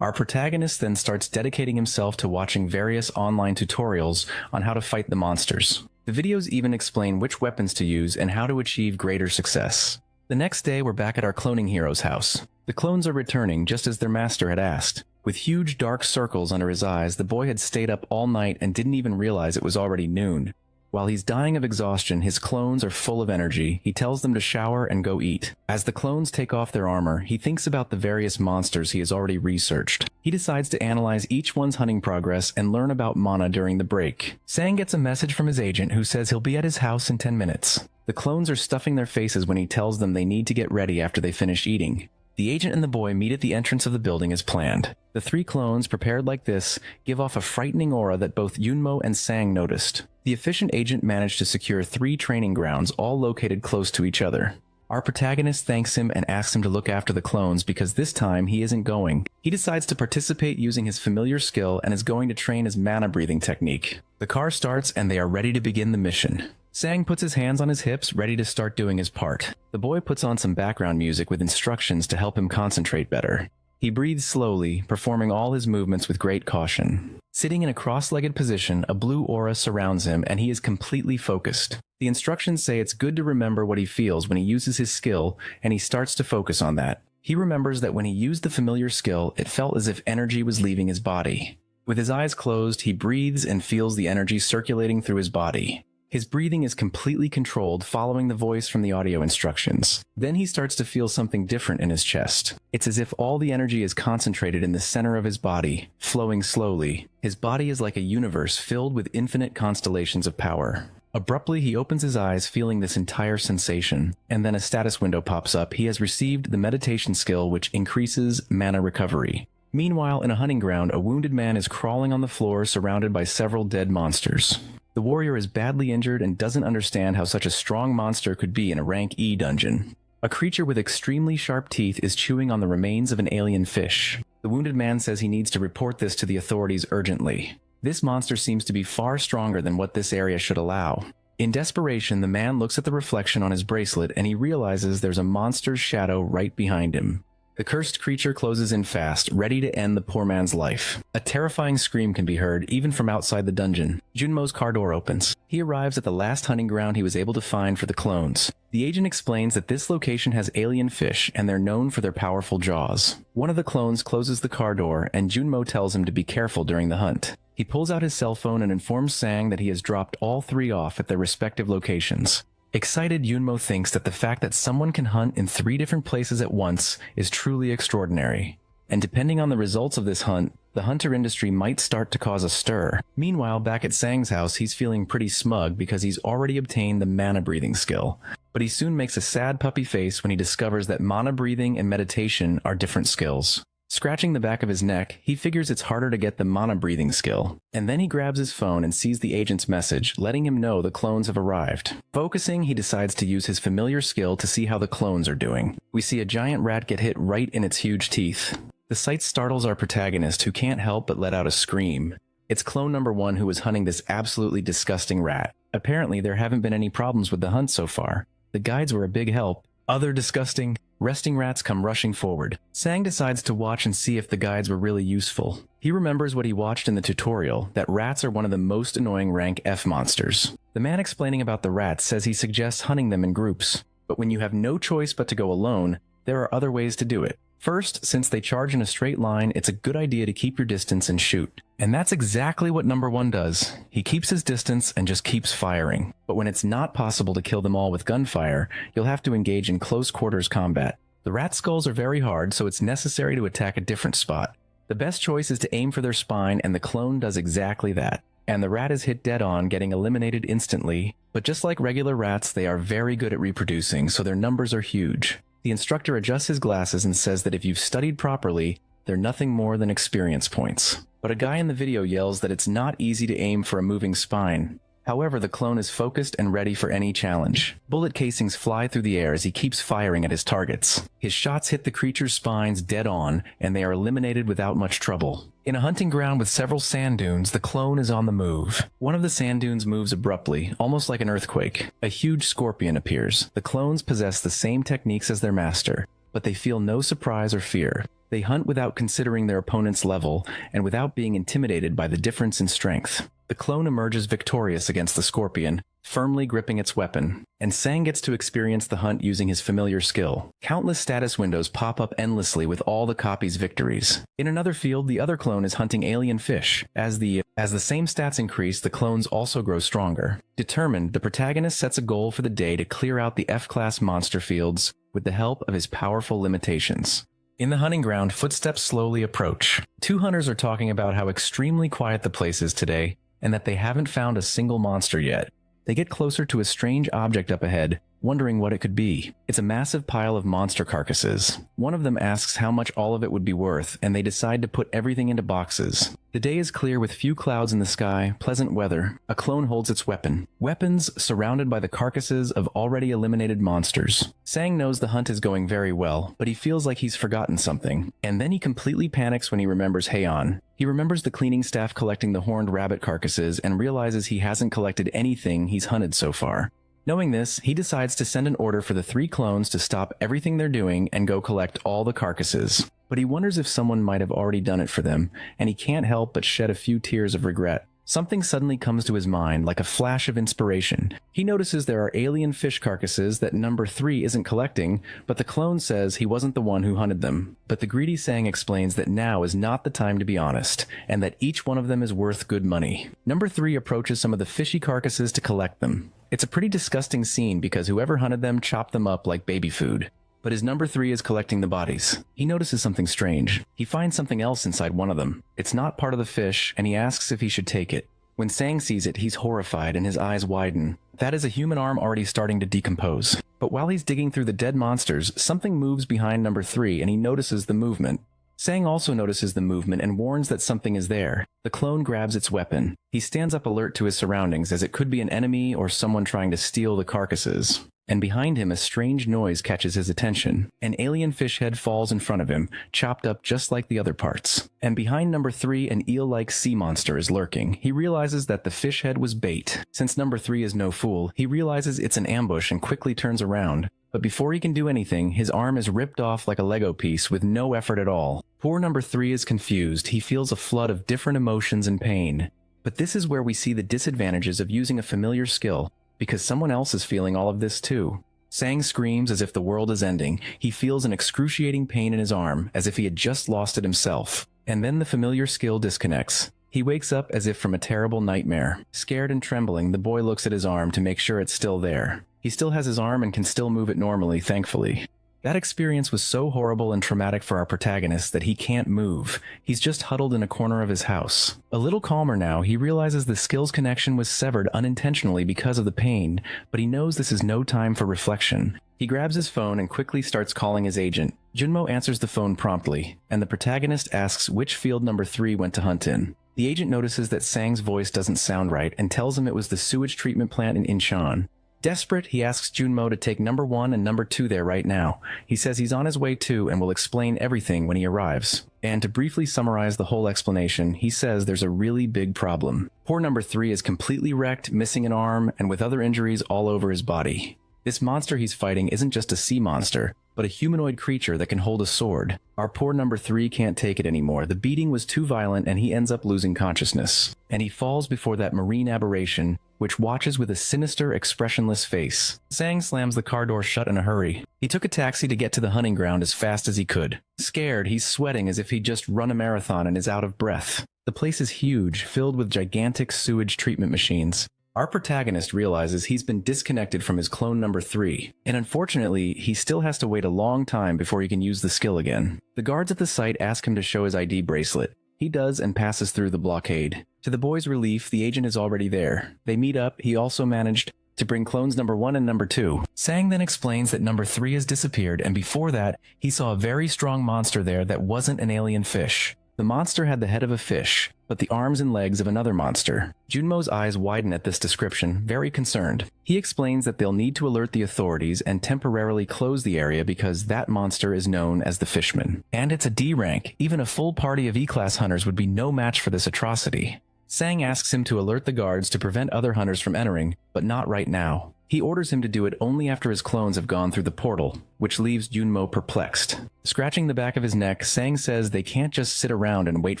Our protagonist then starts dedicating himself to watching various online tutorials on how to fight the monsters. The videos even explain which weapons to use and how to achieve greater success. The next day, we're back at our cloning hero's house. The clones are returning just as their master had asked. With huge dark circles under his eyes, the boy had stayed up all night and didn't even realize it was already noon. While he's dying of exhaustion, his clones are full of energy. He tells them to shower and go eat. As the clones take off their armor, he thinks about the various monsters he has already researched. He decides to analyze each one's hunting progress and learn about mana during the break. Sang gets a message from his agent who says he'll be at his house in 10 minutes. The clones are stuffing their faces when he tells them they need to get ready after they finish eating. The agent and the boy meet at the entrance of the building as planned. The 3 clones, prepared like this, give off a frightening aura that both Junmo and Sang noticed. The efficient agent managed to secure 3 training grounds, all located close to each other. Our protagonist thanks him and asks him to look after the clones because this time he isn't going. He decides to participate using his familiar skill and is going to train his mana breathing technique. The car starts and they are ready to begin the mission. Sang puts his hands on his hips, ready to start doing his part. The boy puts on some background music with instructions to help him concentrate better. He breathes slowly, performing all his movements with great caution. Sitting in a cross-legged position, a blue aura surrounds him and he is completely focused. The instructions say it's good to remember what he feels when he uses his skill, and he starts to focus on that. He remembers that when he used the familiar skill, it felt as if energy was leaving his body. With his eyes closed, he breathes and feels the energy circulating through his body. His breathing is completely controlled, following the voice from the audio instructions. Then he starts to feel something different in his chest. It's as if all the energy is concentrated in the center of his body, flowing slowly. His body is like a universe filled with infinite constellations of power. Abruptly, he opens his eyes, feeling this entire sensation, and then a status window pops up. He has received the meditation skill, which increases mana recovery. Meanwhile, in a hunting ground, a wounded man is crawling on the floor, surrounded by several dead monsters. The warrior is badly injured and doesn't understand how such a strong monster could be in a rank E dungeon. A creature with extremely sharp teeth is chewing on the remains of an alien fish. The wounded man says he needs to report this to the authorities urgently. This monster seems to be far stronger than what this area should allow. In desperation, the man looks at the reflection on his bracelet and he realizes there's a monster's shadow right behind him. The cursed creature closes in fast, ready to end the poor man's life. A terrifying scream can be heard, even from outside the dungeon. Junmo's car door opens. He arrives at the last hunting ground he was able to find for the clones. The agent explains that this location has alien fish, and they're known for their powerful jaws. One of the clones closes the car door, and Junmo tells him to be careful during the hunt. He pulls out his cell phone and informs Sang that he has dropped all 3 off at their respective locations. Excited, Junmo thinks that the fact that someone can hunt in 3 different places at once is truly extraordinary. And depending on the results of this hunt, the hunter industry might start to cause a stir. Meanwhile, back at Sang's house, he's feeling pretty smug because he's already obtained the mana breathing skill. But he soon makes a sad puppy face when he discovers that mana breathing and meditation are different skills. Scratching the back of his neck, he figures it's harder to get the mana breathing skill. And then he grabs his phone and sees the agent's message, letting him know the clones have arrived. Focusing, he decides to use his familiar skill to see how the clones are doing. We see a giant rat get hit right in its huge teeth. The sight startles our protagonist, who can't help but let out a scream. It's clone number 1 who is hunting this absolutely disgusting rat. Apparently, there haven't been any problems with the hunt so far. The guides were a big help. Other disgusting, resting rats come rushing forward. Sang decides to watch and see if the guides were really useful. He remembers what he watched in the tutorial, that rats are one of the most annoying rank F monsters. The man explaining about the rats says he suggests hunting them in groups, but when you have no choice but to go alone, there are other ways to do it. First, since they charge in a straight line, it's a good idea to keep your distance and shoot. And that's exactly what number 1 does. He keeps his distance and just keeps firing. But when it's not possible to kill them all with gunfire, you'll have to engage in close quarters combat. The rat skulls are very hard, so it's necessary to attack a different spot. The best choice is to aim for their spine, and the clone does exactly that. And the rat is hit dead on, getting eliminated instantly. But just like regular rats, they are very good at reproducing, so their numbers are huge. The instructor adjusts his glasses and says that if you've studied properly, they're nothing more than experience points. But a guy in the video yells that it's not easy to aim for a moving spine. However, the clone is focused and ready for any challenge. Bullet casings fly through the air as he keeps firing at his targets. His shots hit the creature's spines dead on, and they are eliminated without much trouble. In a hunting ground with several sand dunes, the clone is on the move. One of the sand dunes moves abruptly, almost like an earthquake. A huge scorpion appears. The clones possess the same techniques as their master, but they feel no surprise or fear. They hunt without considering their opponent's level, and without being intimidated by the difference in strength. The clone emerges victorious against the scorpion, firmly gripping its weapon, and Sang gets to experience the hunt using his familiar skill. Countless status windows pop up endlessly with all the copy's victories. In another field, the other clone is hunting alien fish. As the same stats increase, the clones also grow stronger. Determined, the protagonist sets a goal for the day to clear out the F-class monster fields with the help of his powerful limitations. In the hunting ground, footsteps slowly approach. 2 hunters are talking about how extremely quiet the place is today, and that they haven't found a single monster yet. They get closer to a strange object up ahead, wondering what it could be. It's a massive pile of monster carcasses. One of them asks how much all of it would be worth, and they decide to put everything into boxes. The day is clear with few clouds in the sky, pleasant weather. A clone holds its weapon. Weapons surrounded by the carcasses of already eliminated monsters. Sang knows the hunt is going very well, but he feels like he's forgotten something. And then he completely panics when he remembers Heian. He remembers the cleaning staff collecting the horned rabbit carcasses and realizes he hasn't collected anything he's hunted so far. Knowing this, he decides to send an order for the 3 clones to stop everything they're doing and go collect all the carcasses. But he wonders if someone might have already done it for them, and he can't help but shed a few tears of regret. Something suddenly comes to his mind, like a flash of inspiration. He notices there are alien fish carcasses that number 3 isn't collecting, but the clone says he wasn't the one who hunted them. But the greedy Sang explains that now is not the time to be honest, and that each one of them is worth good money. Number 3 approaches some of the fishy carcasses to collect them. It's a pretty disgusting scene because whoever hunted them chopped them up like baby food. But as number 3 is collecting the bodies, he notices something strange. He finds something else inside one of them. It's not part of the fish, and he asks if he should take it. When Sang sees it, he's horrified and his eyes widen. That is a human arm already starting to decompose. But while he's digging through the dead monsters, something moves behind number 3 and he notices the movement. Sang also notices the movement and warns that something is there. The clone grabs its weapon. He stands up alert to his surroundings as it could be an enemy or someone trying to steal the carcasses. And behind him, a strange noise catches his attention. An alien fish head falls in front of him, chopped up just like the other parts. And behind number 3, an eel-like sea monster is lurking. He realizes that the fish head was bait. Since number 3 is no fool, he realizes it's an ambush and quickly turns around. But before he can do anything, his arm is ripped off like a Lego piece with no effort at all. Poor number 3 is confused. He feels a flood of different emotions and pain. But this is where we see the disadvantages of using a familiar skill, because someone else is feeling all of this too. Sang screams as if the world is ending. He feels an excruciating pain in his arm, as if he had just lost it himself. And then the familiar skill disconnects. He wakes up as if from a terrible nightmare. Scared and trembling, the boy looks at his arm to make sure it's still there. He still has his arm and can still move it normally, thankfully. That experience was so horrible and traumatic for our protagonist that he can't move. He's just huddled in a corner of his house. A little calmer now, he realizes the skills connection was severed unintentionally because of the pain, but he knows this is no time for reflection. He grabs his phone and quickly starts calling his agent. Junmo answers the phone promptly, and the protagonist asks which field number 3 went to hunt in. The agent notices that Sang's voice doesn't sound right and tells him it was the sewage treatment plant in Incheon. Desperate, he asks Junmo to take number 1 and number 2 there right now. He says he's on his way too and will explain everything when he arrives. And to briefly summarize the whole explanation, he says there's a really big problem. Poor number 3 is completely wrecked, missing an arm, and with other injuries all over his body. This monster he's fighting isn't just a sea monster, but a humanoid creature that can hold a sword. Our poor number 3 can't take it anymore. The beating was too violent and he ends up losing consciousness. And he falls before that marine aberration, which watches with a sinister, expressionless face. Sang slams the car door shut in a hurry. He took a taxi to get to the hunting ground as fast as he could. Scared, he's sweating as if he'd just run a marathon and is out of breath. The place is huge, filled with gigantic sewage treatment machines. Our protagonist realizes he's been disconnected from his clone number 3, and unfortunately, he still has to wait a long time before he can use the skill again. The guards at the site ask him to show his ID bracelet. He does and passes through the blockade. To the boy's relief, the agent is already there. They meet up. He also managed to bring clones number 1 and number 2. Sang then explains that number 3 has disappeared, and before that, he saw a very strong monster there that wasn't an alien fish. The monster had the head of a fish, but the arms and legs of another monster. Junmo's eyes widen at this description, very concerned. He explains that they'll need to alert the authorities and temporarily close the area because that monster is known as the Fishman. And it's a D rank. Even a full party of E-class hunters would be no match for this atrocity. Sang asks him to alert the guards to prevent other hunters from entering, but not right now. He orders him to do it only after his clones have gone through the portal, which leaves Junmo perplexed. Scratching the back of his neck, Sang says they can't just sit around and wait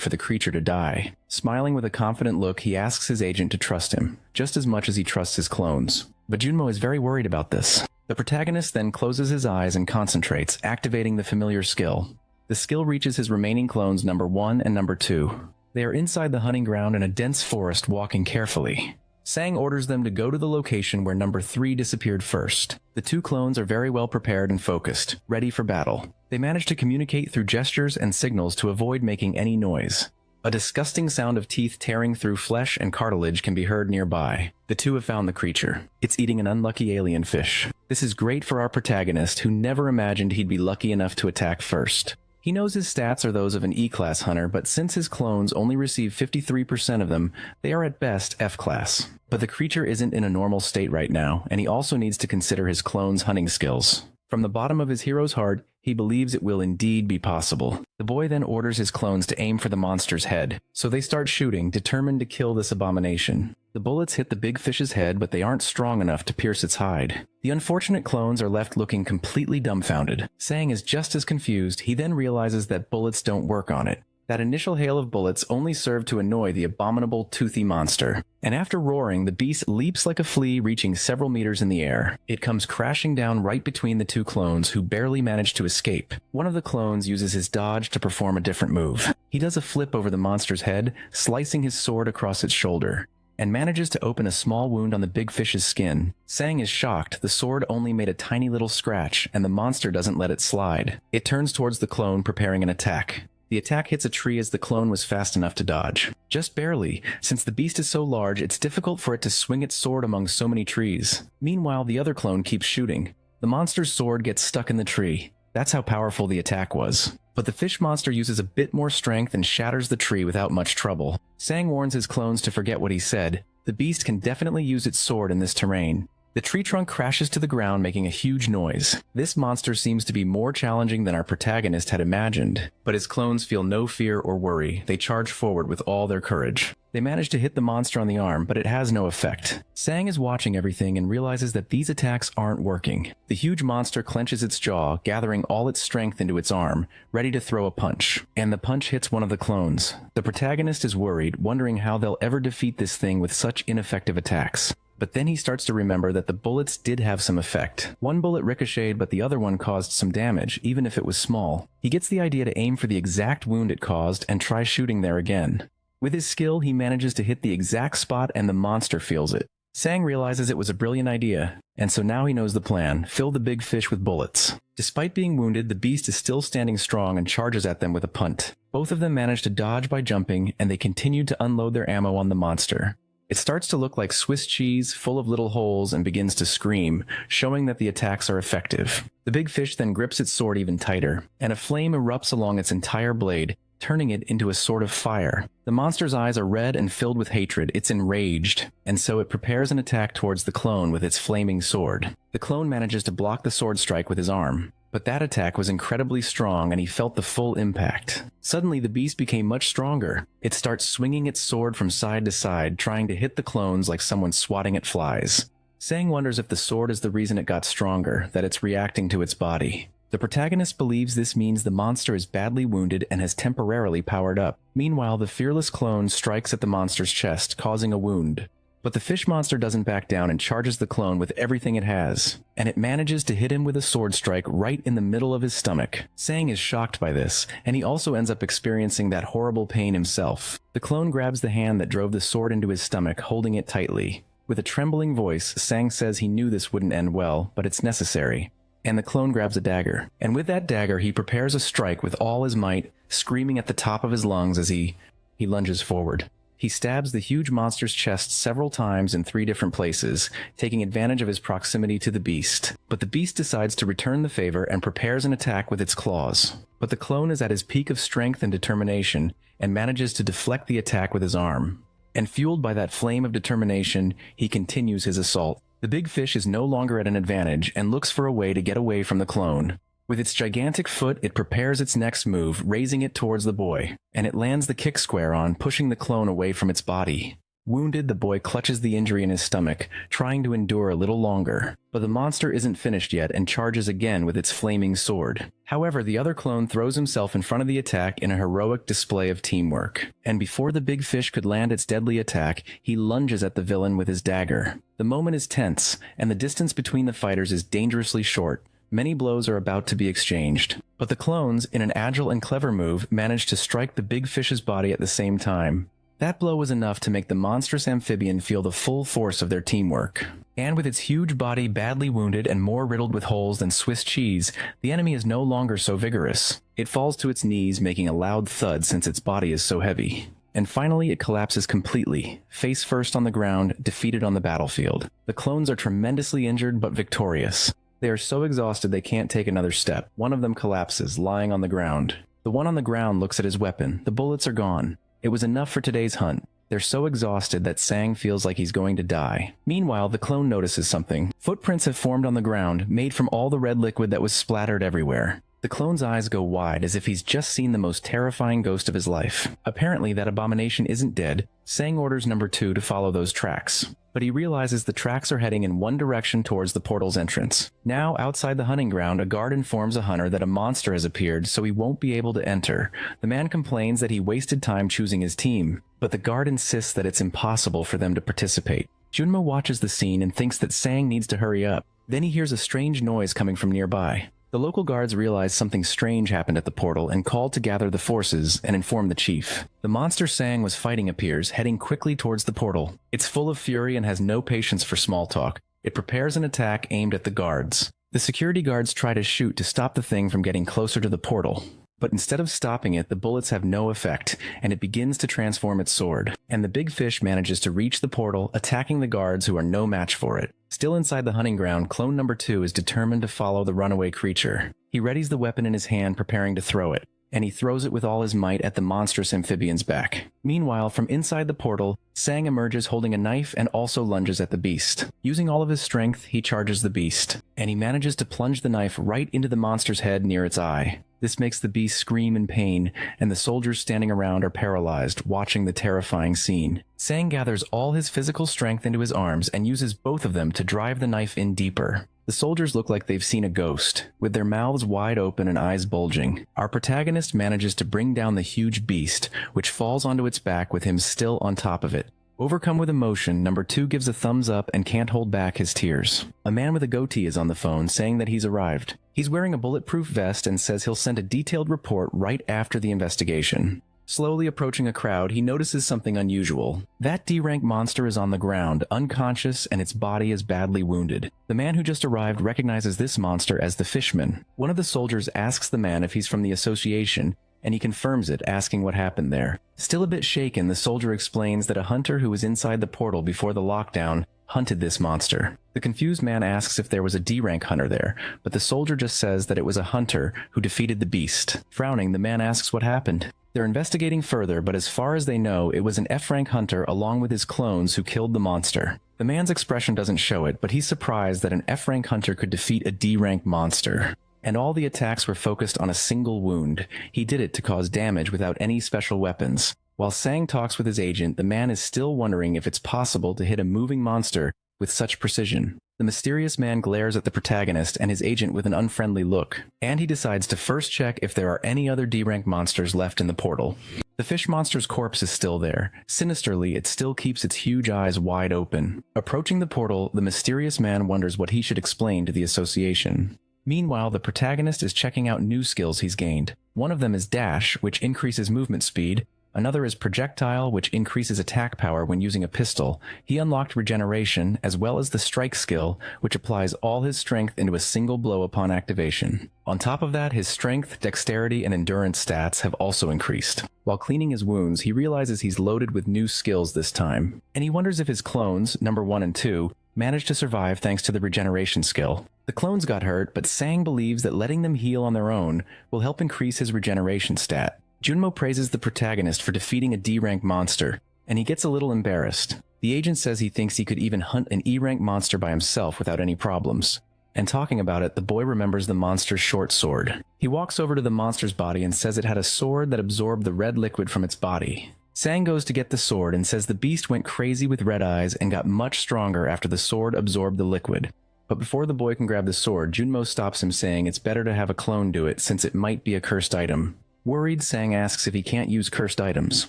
for the creature to die. Smiling with a confident look, he asks his agent to trust him, just as much as he trusts his clones. But Junmo is very worried about this. The protagonist then closes his eyes and concentrates, activating the familiar skill. The skill reaches his remaining clones number 1 and number 2. They are inside the hunting ground in a dense forest, walking carefully. Sang orders them to go to the location where number 3 disappeared first. The 2 clones are very well prepared and focused, ready for battle. They manage to communicate through gestures and signals to avoid making any noise. A disgusting sound of teeth tearing through flesh and cartilage can be heard nearby. The 2 have found the creature. It's eating an unlucky alien fish. This is great for our protagonist, who never imagined he'd be lucky enough to attack first. He knows his stats are those of an E-class hunter, but since his clones only receive 53% of them, they are at best F-class. But the creature isn't in a normal state right now, and he also needs to consider his clones' hunting skills. From the bottom of his hero's heart, he believes it will indeed be possible. The boy then orders his clones to aim for the monster's head, so they start shooting, determined to kill this abomination. The bullets hit the big fish's head, but they aren't strong enough to pierce its hide. The unfortunate clones are left looking completely dumbfounded. Sang is just as confused. He then realizes that bullets don't work on it. That initial hail of bullets only served to annoy the abominable, toothy monster. And after roaring, the beast leaps like a flea, reaching several meters in the air. It comes crashing down right between the 2 clones, who barely manage to escape. One of the clones uses his dodge to perform a different move. He does a flip over the monster's head, slicing his sword across its shoulder, and manages to open a small wound on the big fish's skin. Sang is shocked. The sword only made a tiny little scratch, and the monster doesn't let it slide. It turns towards the clone, preparing an attack. The attack hits a tree as the clone was fast enough to dodge. Just barely. Since the beast is so large, it's difficult for it to swing its sword among so many trees. Meanwhile, the other clone keeps shooting. The monster's sword gets stuck in the tree. That's how powerful the attack was. But the fish monster uses a bit more strength and shatters the tree without much trouble. Sang warns his clones to forget what he said. The beast can definitely use its sword in this terrain. The tree trunk crashes to the ground, making a huge noise. This monster seems to be more challenging than our protagonist had imagined, but his clones feel no fear or worry. They charge forward with all their courage. They manage to hit the monster on the arm, but it has no effect. Sang is watching everything and realizes that these attacks aren't working. The huge monster clenches its jaw, gathering all its strength into its arm, ready to throw a punch. And the punch hits one of the clones. The protagonist is worried, wondering how they'll ever defeat this thing with such ineffective attacks. But then he starts to remember that the bullets did have some effect. One bullet ricocheted, but the other one caused some damage, even if it was small. He gets the idea to aim for the exact wound it caused and try shooting there again. With his skill, he manages to hit the exact spot and the monster feels it. Sang realizes it was a brilliant idea, and so now he knows the plan: fill the big fish with bullets. Despite being wounded, the beast is still standing strong and charges at them with a punt. Both of them manage to dodge by jumping, and they continue to unload their ammo on the monster. It starts to look like Swiss cheese, full of little holes, and begins to scream, showing that the attacks are effective. The big fish then grips its sword even tighter, and a flame erupts along its entire blade, turning it into a sort of fire. The monster's eyes are red and filled with hatred. It's enraged, and so it prepares an attack towards the clone with its flaming sword. The clone manages to block the sword strike with his arm, but that attack was incredibly strong and he felt the full impact. Suddenly, the beast became much stronger. It starts swinging its sword from side to side, trying to hit the clones like someone swatting at flies. Sang wonders if the sword is the reason it got stronger, that it's reacting to its body. The protagonist believes this means the monster is badly wounded and has temporarily powered up. Meanwhile, the fearless clone strikes at the monster's chest, causing a wound. But the fish monster doesn't back down and charges the clone with everything it has, and it manages to hit him with a sword strike right in the middle of his stomach. Sang is shocked by this, and he also ends up experiencing that horrible pain himself. The clone grabs the hand that drove the sword into his stomach, holding it tightly. With a trembling voice, Sang says he knew this wouldn't end well, but it's necessary. And the clone grabs a dagger. And with that dagger, he prepares a strike with all his might, screaming at the top of his lungs as he lunges forward. He stabs the huge monster's chest several times in 3 different places, taking advantage of his proximity to the beast. But the beast decides to return the favor and prepares an attack with its claws. But the clone is at his peak of strength and determination, and manages to deflect the attack with his arm. And fueled by that flame of determination, he continues his assault. The big fish is no longer at an advantage and looks for a way to get away from the clone. With its gigantic foot, it prepares its next move, raising it towards the boy, and it lands the kick square on, pushing the clone away from its body. Wounded, the boy clutches the injury in his stomach, trying to endure a little longer. But the monster isn't finished yet and charges again with its flaming sword. However, the other clone throws himself in front of the attack in a heroic display of teamwork. And before the big fish could land its deadly attack, he lunges at the villain with his dagger. The moment is tense, and the distance between the fighters is dangerously short. Many blows are about to be exchanged. But the clones, in an agile and clever move, manage to strike the big fish's body at the same time. That blow was enough to make the monstrous amphibian feel the full force of their teamwork. And with its huge body badly wounded and more riddled with holes than Swiss cheese, the enemy is no longer so vigorous. It falls to its knees, making a loud thud since its body is so heavy. And finally, it collapses completely, face first on the ground, defeated on the battlefield. The clones are tremendously injured but victorious. They are so exhausted they can't take another step. One of them collapses, lying on the ground. The one on the ground looks at his weapon. The bullets are gone. It was enough for today's hunt. They're so exhausted that Sang feels like he's going to die. Meanwhile, the clone notices something. Footprints have formed on the ground, made from all the red liquid that was splattered everywhere. The clone's eyes go wide as if he's just seen the most terrifying ghost of his life. Apparently, that abomination isn't dead. Sang orders number 2 to follow those tracks. But he realizes the tracks are heading in one direction towards the portal's entrance. Now, outside the hunting ground, a guard informs a hunter that a monster has appeared, so he won't be able to enter. The man complains that he wasted time choosing his team, but the guard insists that it's impossible for them to participate. Junmo watches the scene and thinks that Sang needs to hurry up. Then he hears a strange noise coming from nearby. The local guards realize something strange happened at the portal and call to gather the forces and inform the chief. The monster Sang was fighting appears, heading quickly towards the portal. It's full of fury and has no patience for small talk. It prepares an attack aimed at the guards. The security guards try to shoot to stop the thing from getting closer to the portal. But instead of stopping it, the bullets have no effect, and it begins to transform its sword. And the big fish manages to reach the portal, attacking the guards who are no match for it. Still inside the hunting ground, clone number 2 is determined to follow the runaway creature. He readies the weapon in his hand, preparing to throw it, and he throws it with all his might at the monstrous amphibian's back. Meanwhile, from inside the portal, Sang emerges holding a knife and also lunges at the beast. Using all of his strength, he charges the beast, and he manages to plunge the knife right into the monster's head near its eye. This makes the beast scream in pain, and the soldiers standing around are paralyzed, watching the terrifying scene. Sang gathers all his physical strength into his arms and uses both of them to drive the knife in deeper. The soldiers look like they've seen a ghost, with their mouths wide open and eyes bulging. Our protagonist manages to bring down the huge beast, which falls onto its back with him still on top of it. Overcome with emotion, number 2 gives a thumbs up and can't hold back his tears. A man with a goatee is on the phone saying that he's arrived. He's wearing a bulletproof vest and says he'll send a detailed report right after the investigation. Slowly approaching a crowd, he notices something unusual. That D-rank monster is on the ground, unconscious, and its body is badly wounded. The man who just arrived recognizes this monster as the Fishman. One of the soldiers asks the man if he's from the association, and he confirms it, asking what happened there. Still a bit shaken, the soldier explains that a hunter who was inside the portal before the lockdown hunted this monster. The confused man asks if there was a D-rank hunter there, but the soldier just says that it was a hunter who defeated the beast. Frowning, the man asks what happened. They're investigating further, but as far as they know, it was an F-rank hunter along with his clones who killed the monster. The man's expression doesn't show it, but he's surprised that an F-rank hunter could defeat a D-rank monster. And all the attacks were focused on a single wound. He did it to cause damage without any special weapons. While Sang talks with his agent, the man is still wondering if it's possible to hit a moving monster with such precision. The mysterious man glares at the protagonist and his agent with an unfriendly look, and he decides to first check if there are any other D-rank monsters left in the portal. The fish monster's corpse is still there. Sinisterly, it still keeps its huge eyes wide open. Approaching the portal, the mysterious man wonders what he should explain to the association. Meanwhile, the protagonist is checking out new skills he's gained. One of them is Dash, which increases movement speed. Another is Projectile, which increases attack power when using a pistol. He unlocked Regeneration, as well as the Strike skill, which applies all his strength into a single blow upon activation. On top of that, his Strength, Dexterity, and Endurance stats have also increased. While cleaning his wounds, he realizes he's loaded with new skills this time, and he wonders if his clones, number 1 and 2, managed to survive thanks to the Regeneration skill. The clones got hurt, but Sang believes that letting them heal on their own will help increase his Regeneration stat. Junmo praises the protagonist for defeating a D-rank monster, and he gets a little embarrassed. The agent says he thinks he could even hunt an E-rank monster by himself without any problems. And talking about it, the boy remembers the monster's short sword. He walks over to the monster's body and says it had a sword that absorbed the red liquid from its body. Sang goes to get the sword and says the beast went crazy with red eyes and got much stronger after the sword absorbed the liquid. But before the boy can grab the sword, Junmo stops him, saying it's better to have a clone do it since it might be a cursed item. Worried, Sang asks if he can't use cursed items,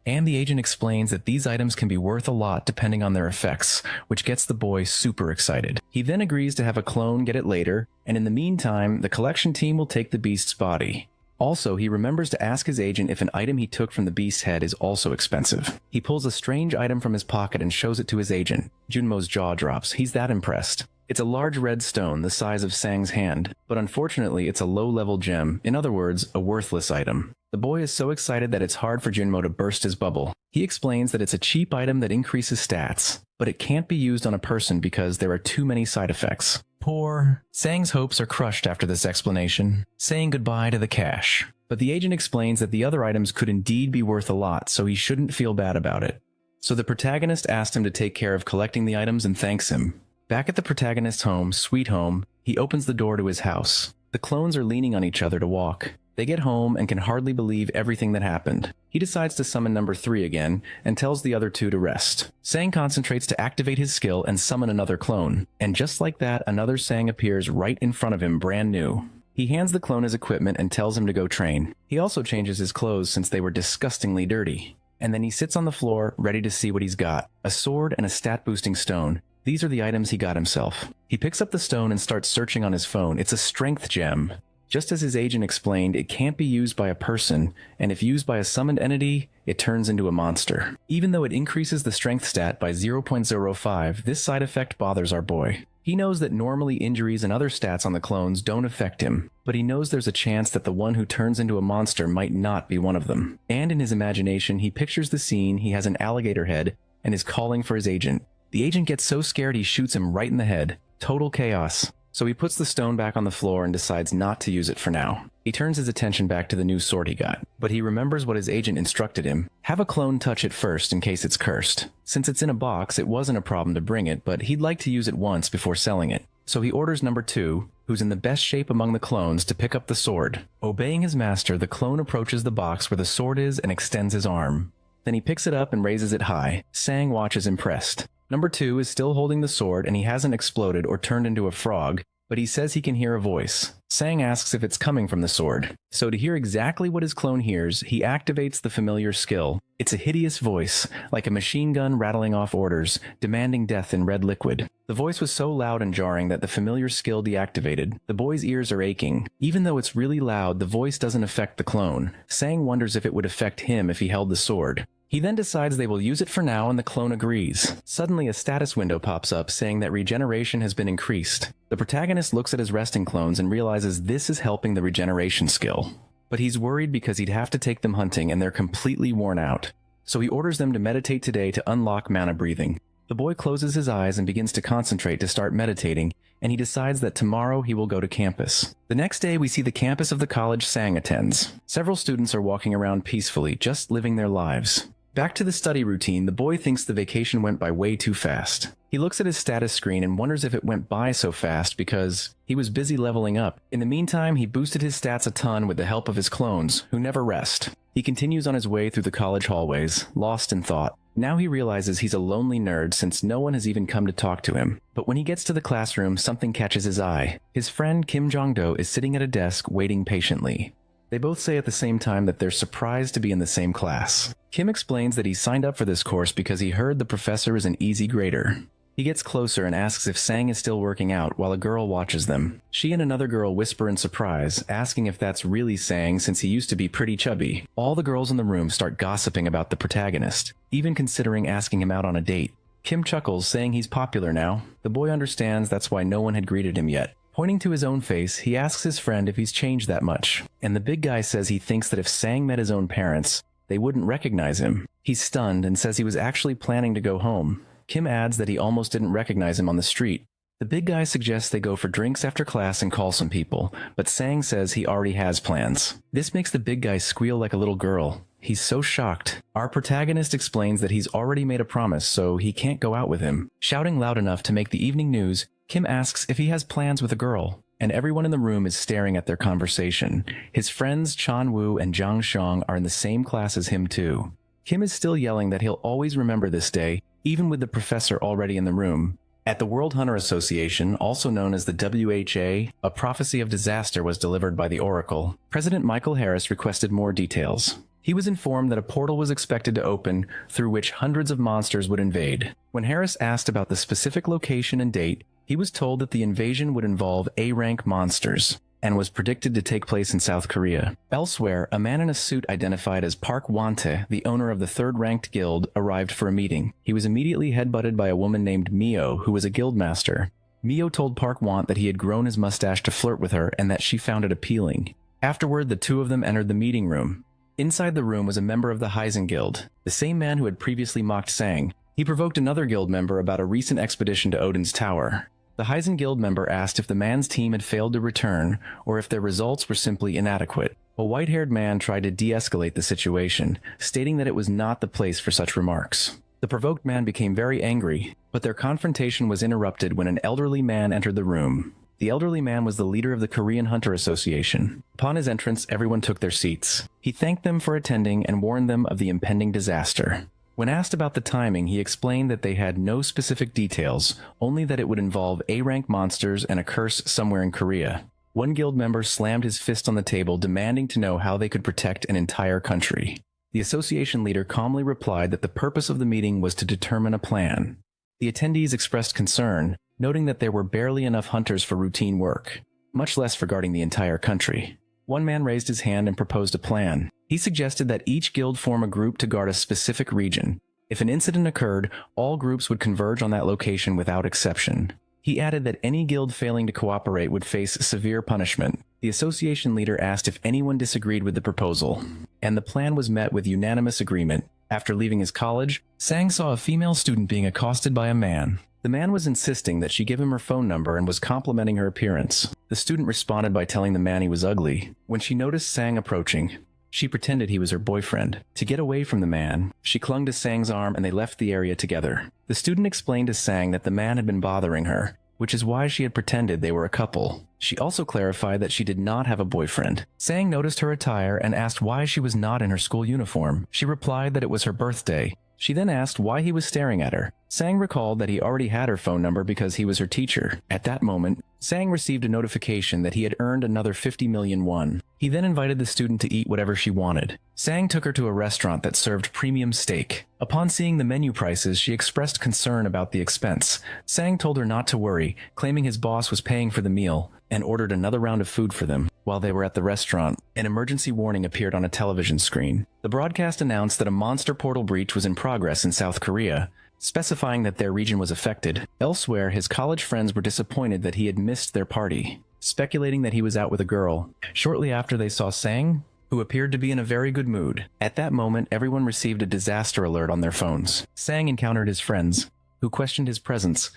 and the agent explains that these items can be worth a lot depending on their effects, which gets the boy super excited. He then agrees to have a clone get it later, and in the meantime, the collection team will take the beast's body. Also, he remembers to ask his agent if an item he took from the beast's head is also expensive. He pulls a strange item from his pocket and shows it to his agent. Junmo's jaw drops. He's that impressed. It's a large red stone the size of Sang's hand, but unfortunately it's a low-level gem, in other words, a worthless item. The boy is so excited that it's hard for Junmo to burst his bubble. He explains that it's a cheap item that increases stats, but it can't be used on a person because there are too many side effects. Poor Sang's hopes are crushed after this explanation, saying goodbye to the cash. But the agent explains that the other items could indeed be worth a lot, so he shouldn't feel bad about it. So the protagonist asked him to take care of collecting the items and thanks him. Back at the protagonist's home, Sweet Home, he opens the door to his house. The clones are leaning on each other to walk. They get home and can hardly believe everything that happened. He decides to summon number 3 again and tells the other 2 to rest. Sang concentrates to activate his skill and summon another clone. And just like that, another Sang appears right in front of him, brand new. He hands the clone his equipment and tells him to go train. He also changes his clothes since they were disgustingly dirty. And then he sits on the floor, ready to see what he's got. A sword and a stat-boosting stone. These are the items he got himself. He picks up the stone and starts searching on his phone. It's a strength gem. Just as his agent explained, it can't be used by a person, and if used by a summoned entity, it turns into a monster. Even though it increases the strength stat by 0.05, this side effect bothers our boy. He knows that normally injuries and other stats on the clones don't affect him, but he knows there's a chance that the one who turns into a monster might not be one of them. And in his imagination, he pictures the scene, he has an alligator head, and is calling for his agent. The agent gets so scared he shoots him right in the head. Total chaos. So he puts the stone back on the floor and decides not to use it for now. He turns his attention back to the new sword he got, but he remembers what his agent instructed him. Have a clone touch it first in case it's cursed. Since it's in a box, it wasn't a problem to bring it, but he'd like to use it once before selling it. So he orders number 2, who's in the best shape among the clones, to pick up the sword. Obeying his master, the clone approaches the box where the sword is and extends his arm. Then he picks it up and raises it high. Sang watches impressed. Number 2 is still holding the sword and he hasn't exploded or turned into a frog, but he says he can hear a voice. Sang asks if it's coming from the sword. So to hear exactly what his clone hears, he activates the familiar skill. It's a hideous voice, like a machine gun rattling off orders, demanding death in red liquid. The voice was so loud and jarring that the familiar skill deactivated. The boy's ears are aching. Even though it's really loud, the voice doesn't affect the clone. Sang wonders if it would affect him if he held the sword. He then decides they will use it for now and the clone agrees. Suddenly a status window pops up saying that regeneration has been increased. The protagonist looks at his resting clones and realizes this is helping the regeneration skill. But he's worried because he'd have to take them hunting and they're completely worn out. So he orders them to meditate today to unlock mana breathing. The boy closes his eyes and begins to concentrate to start meditating, and he decides that tomorrow he will go to campus. The next day we see the campus of the college Sang attends. Several students are walking around peacefully, just living their lives. Back to the study routine, the boy thinks the vacation went by way too fast. He looks at his status screen and wonders if it went by so fast because he was busy leveling up. In the meantime, he boosted his stats a ton with the help of his clones, who never rest. He continues on his way through the college hallways, lost in thought. Now he realizes he's a lonely nerd since no one has even come to talk to him. But when he gets to the classroom, something catches his eye. His friend Kim Jong-do is sitting at a desk waiting patiently. They both say at the same time that they're surprised to be in the same class. Kim explains that he signed up for this course because he heard the professor is an easy grader. He gets closer and asks if Sang is still working out while a girl watches them. She and another girl whisper in surprise, asking if that's really Sang since he used to be pretty chubby. All the girls in the room start gossiping about the protagonist, even considering asking him out on a date. Kim chuckles, saying he's popular now. The boy understands that's why no one had greeted him yet. Pointing to his own face, he asks his friend if he's changed that much, and the big guy says he thinks that if Sang met his own parents, they wouldn't recognize him. He's stunned and says he was actually planning to go home. Kim adds that he almost didn't recognize him on the street. The big guy suggests they go for drinks after class and call some people, but Sang says he already has plans. This makes the big guy squeal like a little girl. He's so shocked. Our protagonist explains that he's already made a promise, so he can't go out with him. Shouting loud enough to make the evening news, Kim asks if he has plans with a girl, and everyone in the room is staring at their conversation. His friends Chan Woo and Zhang Xiong are in the same class as him too. Kim is still yelling that he'll always remember this day, even with the professor already in the room. At the World Hunter Association, also known as the WHA, a prophecy of disaster was delivered by the Oracle. President Michael Harris requested more details. He was informed that a portal was expected to open through which hundreds of monsters would invade. When Harris asked about the specific location and date, he was told that the invasion would involve A-rank monsters and was predicted to take place in South Korea. Elsewhere, a man in a suit identified as Park Wante, the owner of the third-ranked guild, arrived for a meeting. He was immediately headbutted by a woman named Mio, who was a guildmaster. Mio told Park Want that he had grown his mustache to flirt with her and that she found it appealing. Afterward, the two of them entered the meeting room. Inside the room was a member of the Heisen Guild, the same man who had previously mocked Sang. He provoked another guild member about a recent expedition to Odin's Tower. The Heisen Guild member asked if the man's team had failed to return, or if their results were simply inadequate. A white-haired man tried to de-escalate the situation, stating that it was not the place for such remarks. The provoked man became very angry, but their confrontation was interrupted when an elderly man entered the room. The elderly man was the leader of the Korean Hunter Association. Upon his entrance, everyone took their seats. He thanked them for attending and warned them of the impending disaster. When asked about the timing, he explained that they had no specific details, only that it would involve A-rank monsters and a curse somewhere in Korea. One guild member slammed his fist on the table, demanding to know how they could protect an entire country. The association leader calmly replied that the purpose of the meeting was to determine a plan. The attendees expressed concern, noting that there were barely enough hunters for routine work, much less for guarding the entire country. One man raised his hand and proposed a plan. He suggested that each guild form a group to guard a specific region. If an incident occurred, all groups would converge on that location without exception. He added that any guild failing to cooperate would face severe punishment. The association leader asked if anyone disagreed with the proposal, and the plan was met with unanimous agreement. After leaving his college, Sang saw a female student being accosted by a man. The man was insisting that she give him her phone number and was complimenting her appearance. The student responded by telling the man he was ugly. When she noticed Sang approaching, she pretended he was her boyfriend. To get away from the man, she clung to Sang's arm and they left the area together. The student explained to Sang that the man had been bothering her, which is why she had pretended they were a couple. She also clarified that she did not have a boyfriend. Sang noticed her attire and asked why she was not in her school uniform. She replied that it was her birthday. She then asked why he was staring at her. Sang recalled that he already had her phone number because he was her teacher. At that moment, Sang received a notification that he had earned another 50 million won. He then invited the student to eat whatever she wanted. Sang took her to a restaurant that served premium steak. Upon seeing the menu prices, she expressed concern about the expense. Sang told her not to worry, claiming his boss was paying for the meal, and ordered another round of food for them. While they were at the restaurant, an emergency warning appeared on a television screen. The broadcast announced that a monster portal breach was in progress in South Korea, specifying that their region was affected. Elsewhere, his college friends were disappointed that he had missed their party, speculating that he was out with a girl. Shortly after, they saw Sang, who appeared to be in a very good mood. At that moment, everyone received a disaster alert on their phones. Sang encountered his friends, who questioned his presence,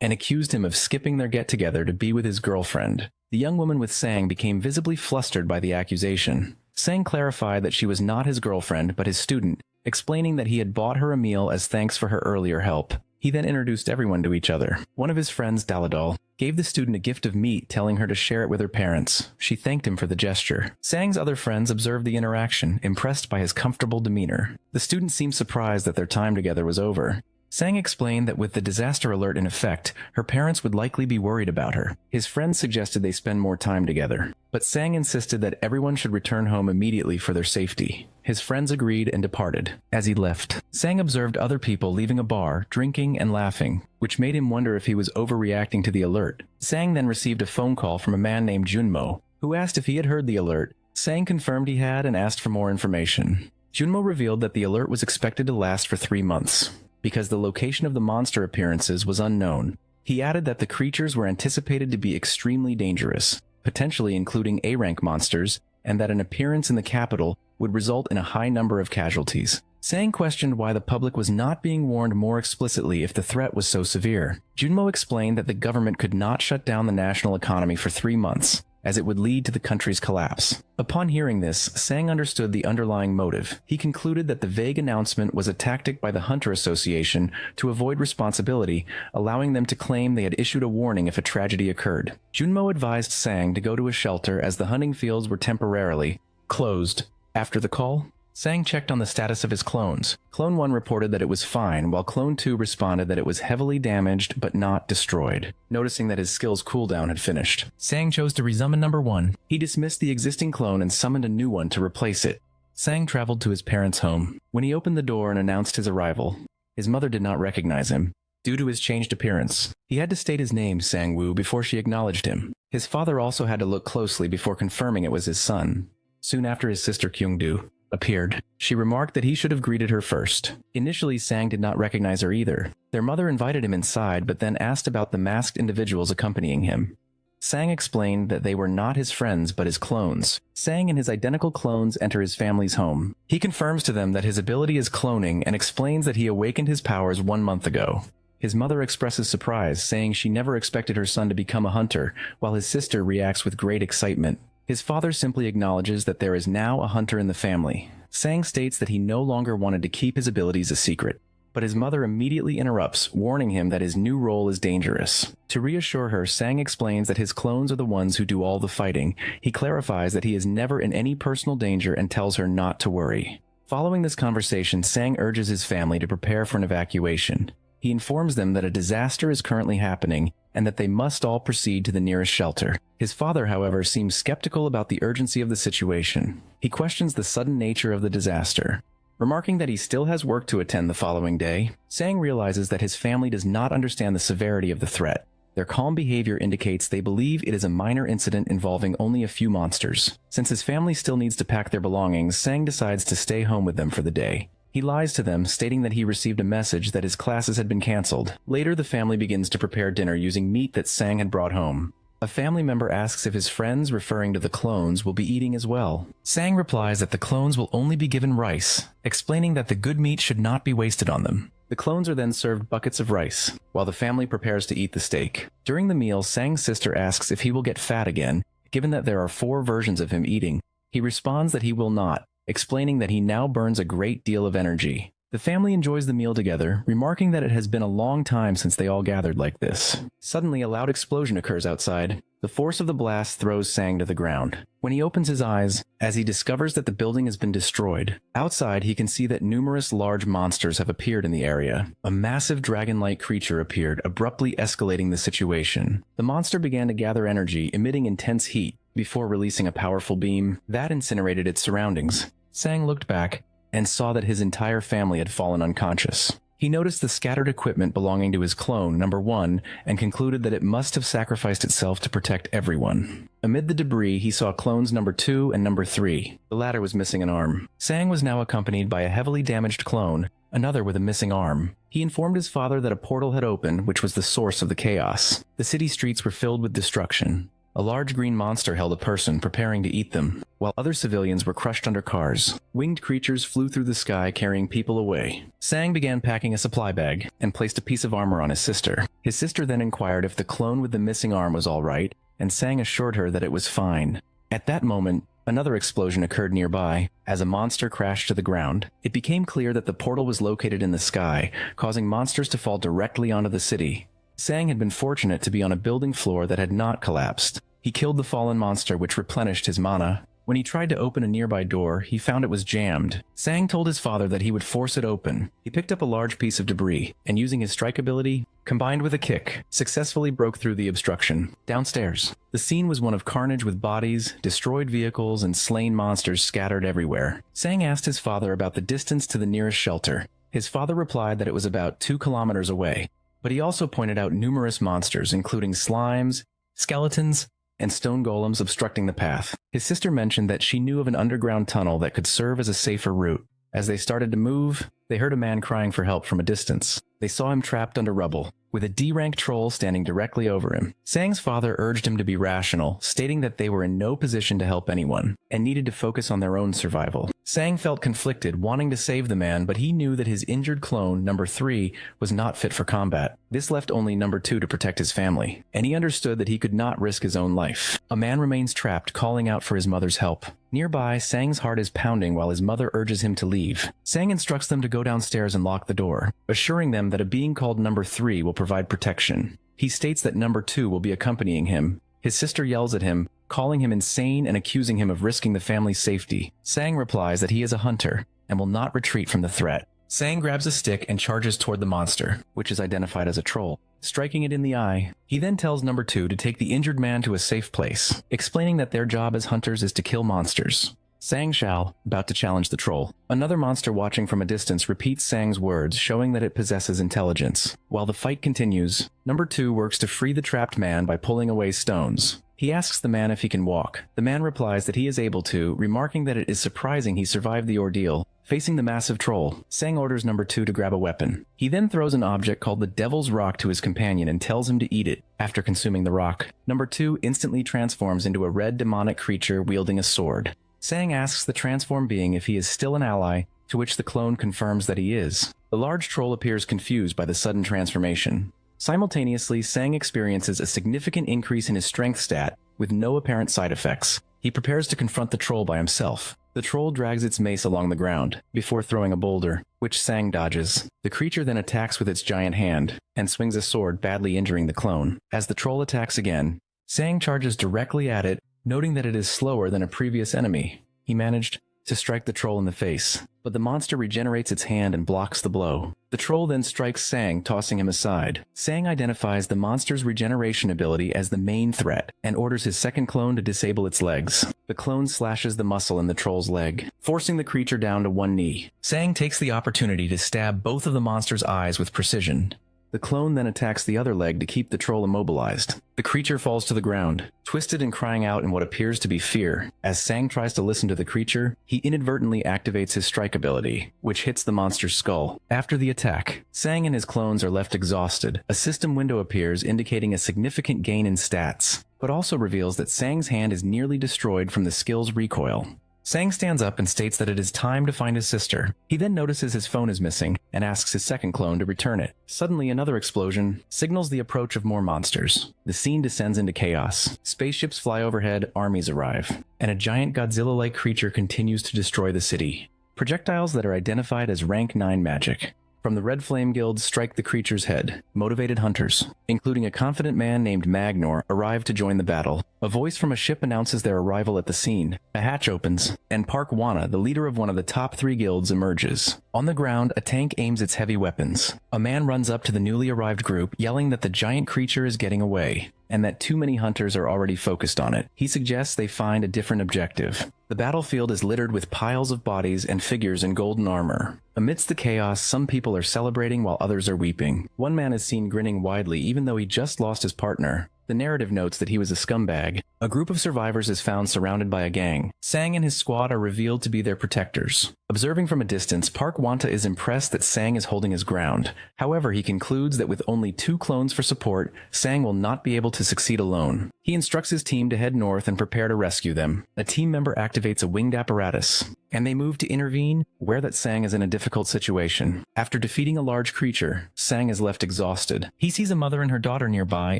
and accused him of skipping their get-together to be with his girlfriend. The young woman with Sang became visibly flustered by the accusation. Sang clarified that she was not his girlfriend, but his student, explaining that he had bought her a meal as thanks for her earlier help. He then introduced everyone to each other. One of his friends, Daladol, gave the student a gift of meat, telling her to share it with her parents. She thanked him for the gesture. Sang's other friends observed the interaction, impressed by his comfortable demeanor. The student seemed surprised that their time together was over. Sang explained that with the disaster alert in effect, her parents would likely be worried about her. His friends suggested they spend more time together, but Sang insisted that everyone should return home immediately for their safety. His friends agreed and departed. As he left, Sang observed other people leaving a bar, drinking and laughing, which made him wonder if he was overreacting to the alert. Sang then received a phone call from a man named Junmo, who asked if he had heard the alert. Sang confirmed he had and asked for more information. Junmo revealed that the alert was expected to last for 3 months, because the location of the monster appearances was unknown. He added that the creatures were anticipated to be extremely dangerous, potentially including A-rank monsters, and that an appearance in the capital would result in a high number of casualties. Sang questioned why the public was not being warned more explicitly if the threat was so severe. Junmo explained that the government could not shut down the national economy for 3 months, as it would lead to the country's collapse. Upon hearing this, Sang understood the underlying motive. He concluded that the vague announcement was a tactic by the Hunter Association to avoid responsibility, allowing them to claim they had issued a warning if a tragedy occurred. Junmo advised Sang to go to a shelter as the hunting fields were temporarily closed. After the call, Sang checked on the status of his clones. Clone 1 reported that it was fine, while Clone 2 responded that it was heavily damaged but not destroyed. Noticing that his skill's cooldown had finished, Sang chose to resummon number 1. He dismissed the existing clone and summoned a new one to replace it. Sang traveled to his parents' home. When he opened the door and announced his arrival, his mother did not recognize him, due to his changed appearance. He had to state his name, Sang-woo, before she acknowledged him. His father also had to look closely before confirming it was his son. Soon after, his sister Kyungdu appeared. She remarked that he should have greeted her first. Initially, Sang did not recognize her either. Their mother invited him inside, but then asked about the masked individuals accompanying him. Sang explained that they were not his friends, but his clones. Sang and his identical clones enter his family's home. He confirms to them that his ability is cloning and explains that he awakened his powers 1 month ago. His mother expresses surprise, saying she never expected her son to become a hunter, while his sister reacts with great excitement. His father simply acknowledges that there is now a hunter in the family. Sang states that he no longer wanted to keep his abilities a secret, but his mother immediately interrupts, warning him that his new role is dangerous. To reassure her, Sang explains that his clones are the ones who do all the fighting. He clarifies that he is never in any personal danger and tells her not to worry. Following this conversation, Sang urges his family to prepare for an evacuation. He informs them that a disaster is currently happening and that they must all proceed to the nearest shelter. His father, however, seems skeptical about the urgency of the situation. He questions the sudden nature of the disaster. Remarking that he still has work to attend the following day, Sang realizes that his family does not understand the severity of the threat. Their calm behavior indicates they believe it is a minor incident involving only a few monsters. Since his family still needs to pack their belongings, Sang decides to stay home with them for the day. He lies to them, stating that he received a message that his classes had been cancelled. Later, the family begins to prepare dinner using meat that Sang had brought home. A family member asks if his friends, referring to the clones, will be eating as well. Sang replies that the clones will only be given rice, explaining that the good meat should not be wasted on them. The clones are then served buckets of rice, while the family prepares to eat the steak. During the meal, Sang's sister asks if he will get fat again, given that there are 4 versions of him eating. He responds that he will not, explaining that he now burns a great deal of energy. The family enjoys the meal together, remarking that it has been a long time since they all gathered like this. Suddenly, a loud explosion occurs outside. The force of the blast throws Sang to the ground. When he opens his eyes, as he discovers that the building has been destroyed, outside he can see that numerous large monsters have appeared in the area. A massive dragon-like creature appeared, abruptly escalating the situation. The monster began to gather energy, emitting intense heat, before releasing a powerful beam that incinerated its surroundings. Sang looked back and saw that his entire family had fallen unconscious. He noticed the scattered equipment belonging to his clone, number 1, and concluded that it must have sacrificed itself to protect everyone. Amid the debris, he saw clones number 2 and number 3. The latter was missing an arm. Sang was now accompanied by a heavily damaged clone, another with a missing arm. He informed his father that a portal had opened, which was the source of the chaos. The city streets were filled with destruction. A large green monster held a person, preparing to eat them, while other civilians were crushed under cars. Winged creatures flew through the sky, carrying people away. Sang began packing a supply bag, and placed a piece of armor on his sister. His sister then inquired if the clone with the missing arm was all right, and Sang assured her that it was fine. At that moment, another explosion occurred nearby, as a monster crashed to the ground. It became clear that the portal was located in the sky, causing monsters to fall directly onto the city. Sang had been fortunate to be on a building floor that had not collapsed. He killed the fallen monster, which replenished his mana. When he tried to open a nearby door, he found it was jammed. Sang told his father that he would force it open. He picked up a large piece of debris, and using his strike ability, combined with a kick, successfully broke through the obstruction. Downstairs, the scene was one of carnage with bodies, destroyed vehicles, and slain monsters scattered everywhere. Sang asked his father about the distance to the nearest shelter. His father replied that it was about 2 kilometers away, but he also pointed out numerous monsters, including slimes, skeletons, and stone golems obstructing the path. His sister mentioned that she knew of an underground tunnel that could serve as a safer route. As they started to move, they heard a man crying for help from a distance. They saw him trapped under rubble, with a D-rank troll standing directly over him. Sang's father urged him to be rational, stating that they were in no position to help anyone, and needed to focus on their own survival. Sang felt conflicted, wanting to save the man, but he knew that his injured clone, number 3, was not fit for combat. This left only number 2 to protect his family, and he understood that he could not risk his own life. A man remains trapped, calling out for his mother's help. Nearby, Sang's heart is pounding while his mother urges him to leave. Sang instructs them to go downstairs and lock the door, assuring them that a being called number 3 will provide protection. He states that number 2 will be accompanying him. His sister yells at him, calling him insane and accusing him of risking the family's safety. Sang replies that he is a hunter and will not retreat from the threat. Sang grabs a stick and charges toward the monster, which is identified as a troll, striking it in the eye. He then tells number 2 to take the injured man to a safe place, explaining that their job as hunters is to kill monsters. Sang shall, about to challenge the troll. Another monster watching from a distance repeats Sang's words, showing that it possesses intelligence. While the fight continues, number 2 works to free the trapped man by pulling away stones. He asks the man if he can walk. The man replies that he is able to, remarking that it is surprising he survived the ordeal. Facing the massive troll, Sang orders number 2 to grab a weapon. He then throws an object called the Devil's Rock to his companion and tells him to eat it. After consuming the rock, number 2 instantly transforms into a red demonic creature wielding a sword. Sang asks the transformed being if he is still an ally, to which the clone confirms that he is. The large troll appears confused by the sudden transformation. Simultaneously, Sang experiences a significant increase in his strength stat, with no apparent side effects. He prepares to confront the troll by himself. The troll drags its mace along the ground, before throwing a boulder, which Sang dodges. The creature then attacks with its giant hand, and swings a sword, badly injuring the clone. As the troll attacks again, Sang charges directly at it, noting that it is slower than a previous enemy. He managed to strike the troll in the face, but the monster regenerates its hand and blocks the blow. The troll then strikes Sang, tossing him aside. Sang identifies the monster's regeneration ability as the main threat, and orders his second clone to disable its legs. The clone slashes the muscle in the troll's leg, forcing the creature down to one knee. Sang takes the opportunity to stab both of the monster's eyes with precision. The clone then attacks the other leg to keep the troll immobilized. The creature falls to the ground, twisted and crying out in what appears to be fear. As Sang tries to listen to the creature, he inadvertently activates his strike ability, which hits the monster's skull. After the attack, Sang and his clones are left exhausted. A system window appears indicating a significant gain in stats, but also reveals that Sang's hand is nearly destroyed from the skill's recoil. Sang stands up and states that it is time to find his sister. He then notices his phone is missing and asks his second clone to return it. Suddenly, another explosion signals the approach of more monsters. The scene descends into chaos. Spaceships fly overhead, armies arrive, and a giant Godzilla-like creature continues to destroy the city. Projectiles that are identified as rank 9 magic from the Red Flame Guild strike the creature's head. Motivated hunters, including a confident man named Magnor, arrive to join the battle. A voice from a ship announces their arrival at the scene. A hatch opens, and Park Wana, the leader of one of the top 3 guilds, emerges. On the ground, a tank aims its heavy weapons. A man runs up to the newly arrived group, yelling that the giant creature is getting away, and that too many hunters are already focused on it. He suggests they find a different objective. The battlefield is littered with piles of bodies and figures in golden armor. Amidst the chaos, some people are celebrating while others are weeping. One man is seen grinning widely even though he just lost his partner. The narrative notes that he was a scumbag. A group of survivors is found surrounded by a gang. Sang and his squad are revealed to be their protectors. Observing from a distance, Park Wanta is impressed that Sang is holding his ground. However, he concludes that with only 2 clones for support, Sang will not be able to succeed alone. He instructs his team to head north and prepare to rescue them. A team member activates a winged apparatus, and they move to intervene, aware that Sang is in a difficult situation. After defeating a large creature, Sang is left exhausted. He sees a mother and her daughter nearby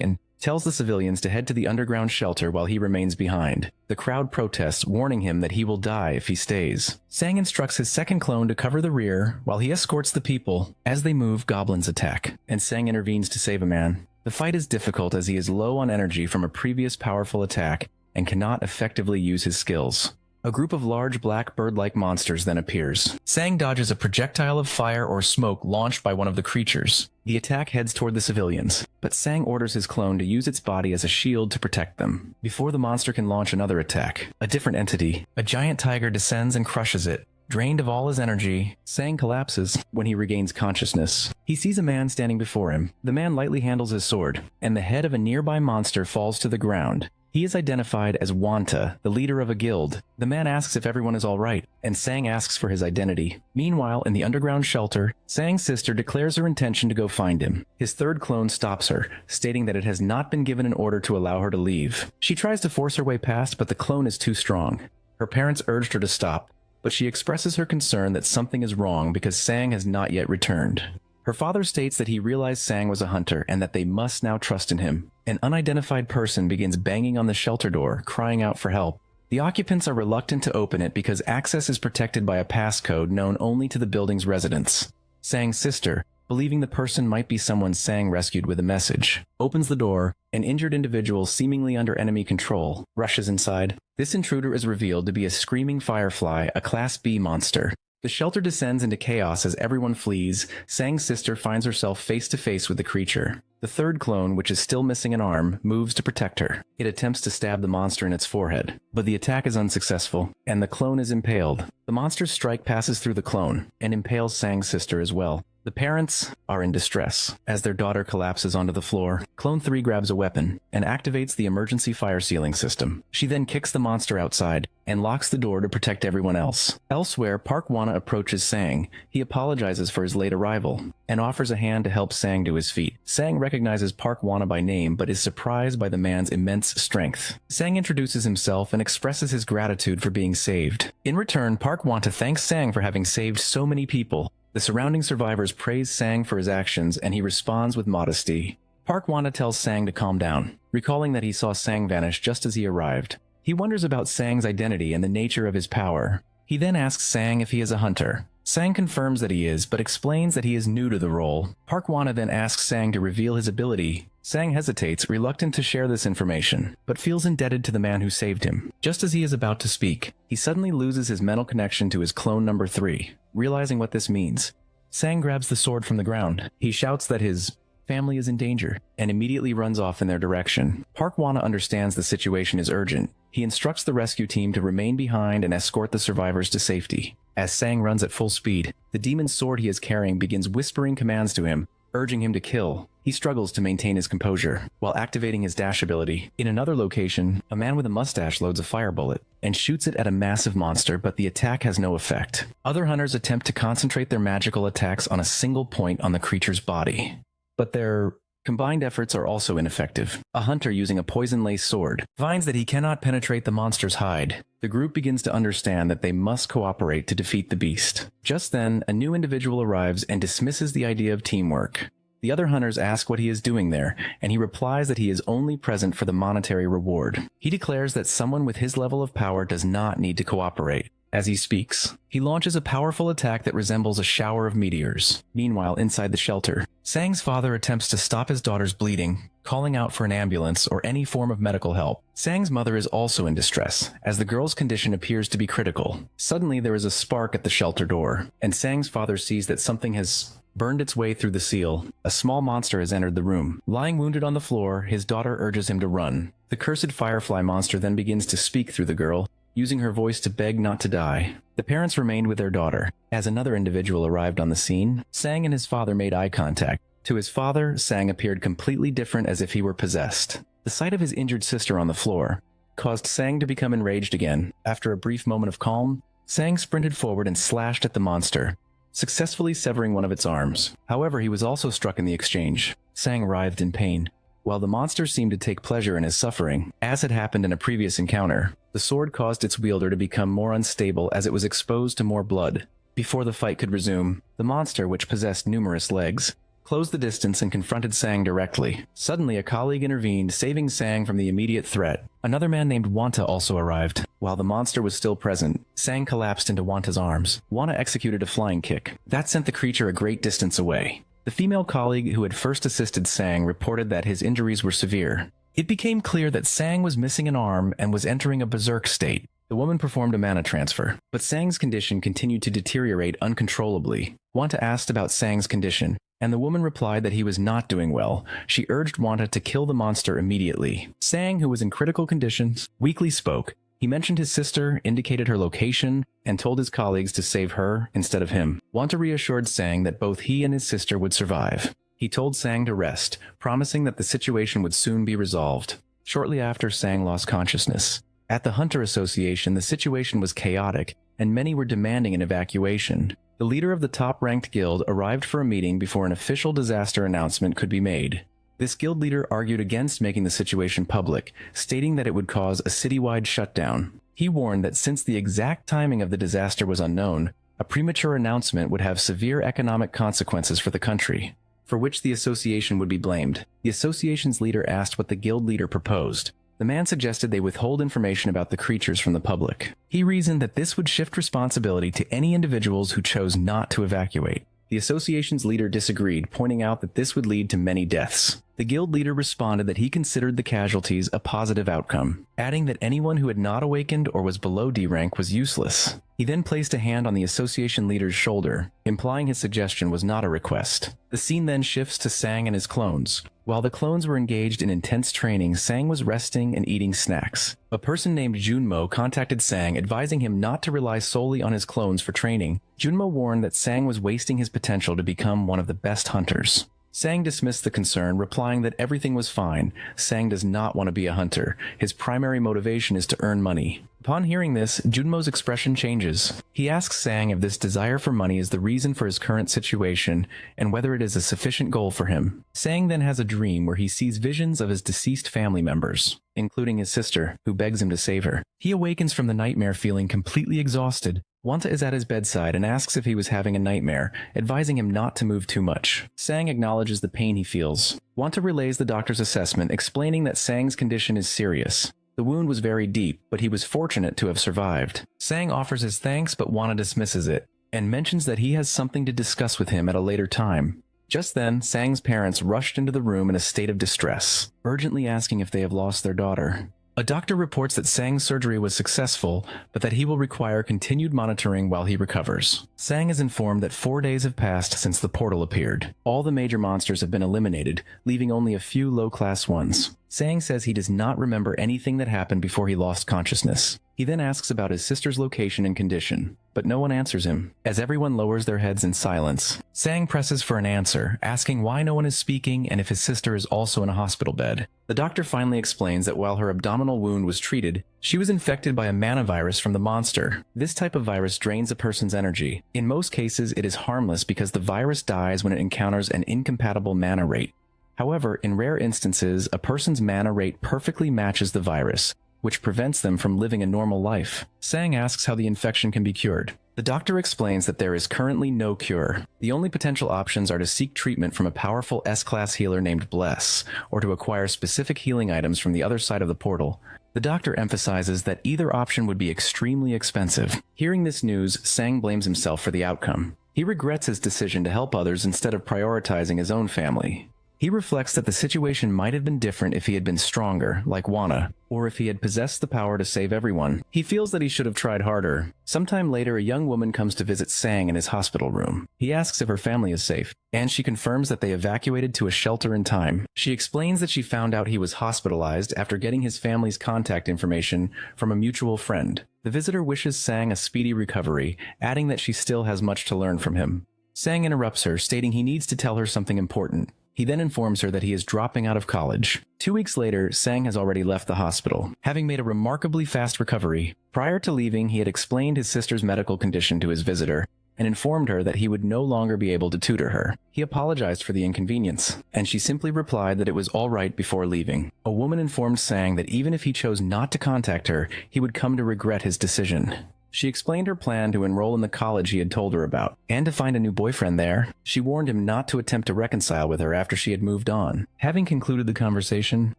and tells the civilians to head to the underground shelter while he remains behind. The crowd protests, warning him that he will die if he stays. Sang instructs his second clone to cover the rear while he escorts the people. As they move, goblins attack, and Sang intervenes to save a man. The fight is difficult as he is low on energy from a previous powerful attack and cannot effectively use his skills. A group of large black bird-like monsters then appears. Sang dodges a projectile of fire or smoke launched by one of the creatures. The attack heads toward the civilians, but Sang orders his clone to use its body as a shield to protect them. Before the monster can launch another attack, a different entity, a giant tiger, descends and crushes it. Drained of all his energy, Sang collapses when he regains consciousness. He sees a man standing before him. The man lightly handles his sword, and the head of a nearby monster falls to the ground. He is identified as Wanta, the leader of a guild. The man asks if everyone is alright, and Sang asks for his identity. Meanwhile, in the underground shelter, Sang's sister declares her intention to go find him. His third clone stops her, stating that it has not been given an order to allow her to leave. She tries to force her way past, but the clone is too strong. Her parents urged her to stop, but she expresses her concern that something is wrong because Sang has not yet returned. Her father states that he realized Sang was a hunter and that they must now trust in him. An unidentified person begins banging on the shelter door, crying out for help. The occupants are reluctant to open it because access is protected by a passcode known only to the building's residents. Sang's sister, believing the person might be someone Sang rescued with a message, opens the door. An injured individual seemingly under enemy control rushes inside. This intruder is revealed to be a screaming firefly, a Class B monster. The shelter descends into chaos as everyone flees. Sang's sister finds herself face to face with the creature. The third clone, which is still missing an arm, moves to protect her. It attempts to stab the monster in its forehead, but the attack is unsuccessful, and the clone is impaled. The monster's strike passes through the clone, and impales Sang's sister as well. The parents are in distress as their daughter collapses onto the floor. Clone 3 grabs a weapon and activates the emergency fire sealing system. She then kicks the monster outside and locks the door to protect everyone else. Elsewhere, Park Wana approaches Sang. He apologizes for his late arrival and offers a hand to help Sang to his feet. Sang recognizes Park Wana by name but is surprised by the man's immense strength. Sang introduces himself and expresses his gratitude for being saved. In return, Park Wana thanks Sang for having saved so many people. The surrounding survivors praise Sang for his actions, and he responds with modesty. Park Wana tells Sang to calm down, recalling that he saw Sang vanish just as he arrived. He wonders about Sang's identity and the nature of his power. He then asks Sang if he is a hunter. Sang confirms that he is, but explains that he is new to the role. Park Wana then asks Sang to reveal his ability. Sang hesitates, reluctant to share this information, but feels indebted to the man who saved him. Just as he is about to speak, he suddenly loses his mental connection to his clone number 3. Realizing what this means, Sang grabs the sword from the ground. He shouts that his family is in danger and immediately runs off in their direction. Park Wana understands the situation is urgent. He instructs the rescue team to remain behind and escort the survivors to safety. As Sang runs at full speed, the demon's sword he is carrying begins whispering commands to him, urging him to kill. He struggles to maintain his composure while activating his dash ability. In another location, a man with a mustache loads a fire bullet and shoots it at a massive monster, but the attack has no effect. Other hunters attempt to concentrate their magical attacks on a single point on the creature's body, but their combined efforts are also ineffective. A hunter using a poison-laced sword finds that he cannot penetrate the monster's hide. The group begins to understand that they must cooperate to defeat the beast. Just then, a new individual arrives and dismisses the idea of teamwork. The other hunters ask what he is doing there, and he replies that he is only present for the monetary reward. He declares that someone with his level of power does not need to cooperate. As he speaks, he launches a powerful attack that resembles a shower of meteors. Meanwhile, inside the shelter, Sang's father attempts to stop his daughter's bleeding, calling out for an ambulance or any form of medical help. Sang's mother is also in distress, as the girl's condition appears to be critical. Suddenly, there is a spark at the shelter door, and Sang's father sees that something has burned its way through the seal. A small monster has entered the room. Lying wounded on the floor, his daughter urges him to run. The cursed firefly monster then begins to speak through the girl, using her voice to beg not to die. The parents remained with their daughter. As another individual arrived on the scene, Sang and his father made eye contact. To his father, Sang appeared completely different, as if he were possessed. The sight of his injured sister on the floor caused Sang to become enraged again. After a brief moment of calm, Sang sprinted forward and slashed at the monster, successfully severing one of its arms. However, he was also struck in the exchange. Sang writhed in pain, while the monster seemed to take pleasure in his suffering. As had happened in a previous encounter, the sword caused its wielder to become more unstable as it was exposed to more blood. Before the fight could resume, the monster, which possessed numerous legs, closed the distance and confronted Sang directly. Suddenly, a colleague intervened, saving Sang from the immediate threat. Another man named Wanta also arrived. While the monster was still present, Sang collapsed into Wanta's arms. Wanta executed a flying kick. That sent the creature a great distance away. The female colleague who had first assisted Sang reported that his injuries were severe. It became clear that Sang was missing an arm and was entering a berserk state. The woman performed a mana transfer, but Sang's condition continued to deteriorate uncontrollably. Wanta asked about Sang's condition, and the woman replied that he was not doing well. She urged Wanta to kill the monster immediately. Sang, who was in critical conditions, weakly spoke. He mentioned his sister, indicated her location, and told his colleagues to save her instead of him. Wanta reassured Sang that both he and his sister would survive. He told Sang to rest, promising that the situation would soon be resolved. Shortly after, Sang lost consciousness. At the Hunter Association, the situation was chaotic, and many were demanding an evacuation. The leader of the top-ranked guild arrived for a meeting before an official disaster announcement could be made. This guild leader argued against making the situation public, stating that it would cause a citywide shutdown. He warned that since the exact timing of the disaster was unknown, a premature announcement would have severe economic consequences for the country, for which the association would be blamed. The association's leader asked what the guild leader proposed. The man suggested they withhold information about the creatures from the public. He reasoned that this would shift responsibility to any individuals who chose not to evacuate. The association's leader disagreed, pointing out that this would lead to many deaths. The guild leader responded that he considered the casualties a positive outcome, adding that anyone who had not awakened or was below D rank was useless. He then placed a hand on the association leader's shoulder, implying his suggestion was not a request. The scene then shifts to Sang and his clones. While the clones were engaged in intense training, Sang was resting and eating snacks. A person named Junmo contacted Sang, advising him not to rely solely on his clones for training. Junmo warned that Sang was wasting his potential to become one of the best hunters. Sang dismissed the concern, replying that everything was fine. Sang does not want to be a hunter. His primary motivation is to earn money. Upon hearing this, Junmo's expression changes. He asks Sang if this desire for money is the reason for his current situation and whether it is a sufficient goal for him. Sang then has a dream where he sees visions of his deceased family members, including his sister, who begs him to save her. He awakens from the nightmare feeling completely exhausted. Wanta is at his bedside and asks if he was having a nightmare, advising him not to move too much. Sang acknowledges the pain he feels. Wanta relays the doctor's assessment, explaining that Sang's condition is serious. The wound was very deep, but he was fortunate to have survived. Sang offers his thanks, but Wanta dismisses it, and mentions that he has something to discuss with him at a later time. Just then, Sang's parents rushed into the room in a state of distress, urgently asking if they have lost their daughter. A doctor reports that Sang's surgery was successful, but that he will require continued monitoring while he recovers. Sang is informed that 4 days have passed since the portal appeared. All the major monsters have been eliminated, leaving only a few low-class ones. Sang says he does not remember anything that happened before he lost consciousness. He then asks about his sister's location and condition, but no one answers him, as everyone lowers their heads in silence. Sang presses for an answer, asking why no one is speaking and if his sister is also in a hospital bed. The doctor finally explains that while her abdominal wound was treated, she was infected by a mana virus from the monster. This type of virus drains a person's energy. In most cases, it is harmless because the virus dies when it encounters an incompatible mana rate. However, in rare instances, a person's mana rate perfectly matches the virus, which prevents them from living a normal life. Sang asks how the infection can be cured. The doctor explains that there is currently no cure. The only potential options are to seek treatment from a powerful S-class healer named Bless, or to acquire specific healing items from the other side of the portal. The doctor emphasizes that either option would be extremely expensive. Hearing this news, Sang blames himself for the outcome. He regrets his decision to help others instead of prioritizing his own family. He reflects that the situation might have been different if he had been stronger, like Wanta, or if he had possessed the power to save everyone. He feels that he should have tried harder. Sometime later, a young woman comes to visit Sang in his hospital room. He asks if her family is safe, and she confirms that they evacuated to a shelter in time. She explains that she found out he was hospitalized after getting his family's contact information from a mutual friend. The visitor wishes Sang a speedy recovery, adding that she still has much to learn from him. Sang interrupts her, stating he needs to tell her something important. He then informs her that he is dropping out of college. 2 weeks later, Sang has already left the hospital, having made a remarkably fast recovery. Prior to leaving, he had explained his sister's medical condition to his visitor, and informed her that he would no longer be able to tutor her. He apologized for the inconvenience, and she simply replied that it was all right before leaving. A woman informed Sang that even if he chose not to contact her, he would come to regret his decision. She explained her plan to enroll in the college he had told her about, and to find a new boyfriend there. She warned him not to attempt to reconcile with her after she had moved on. Having concluded the conversation,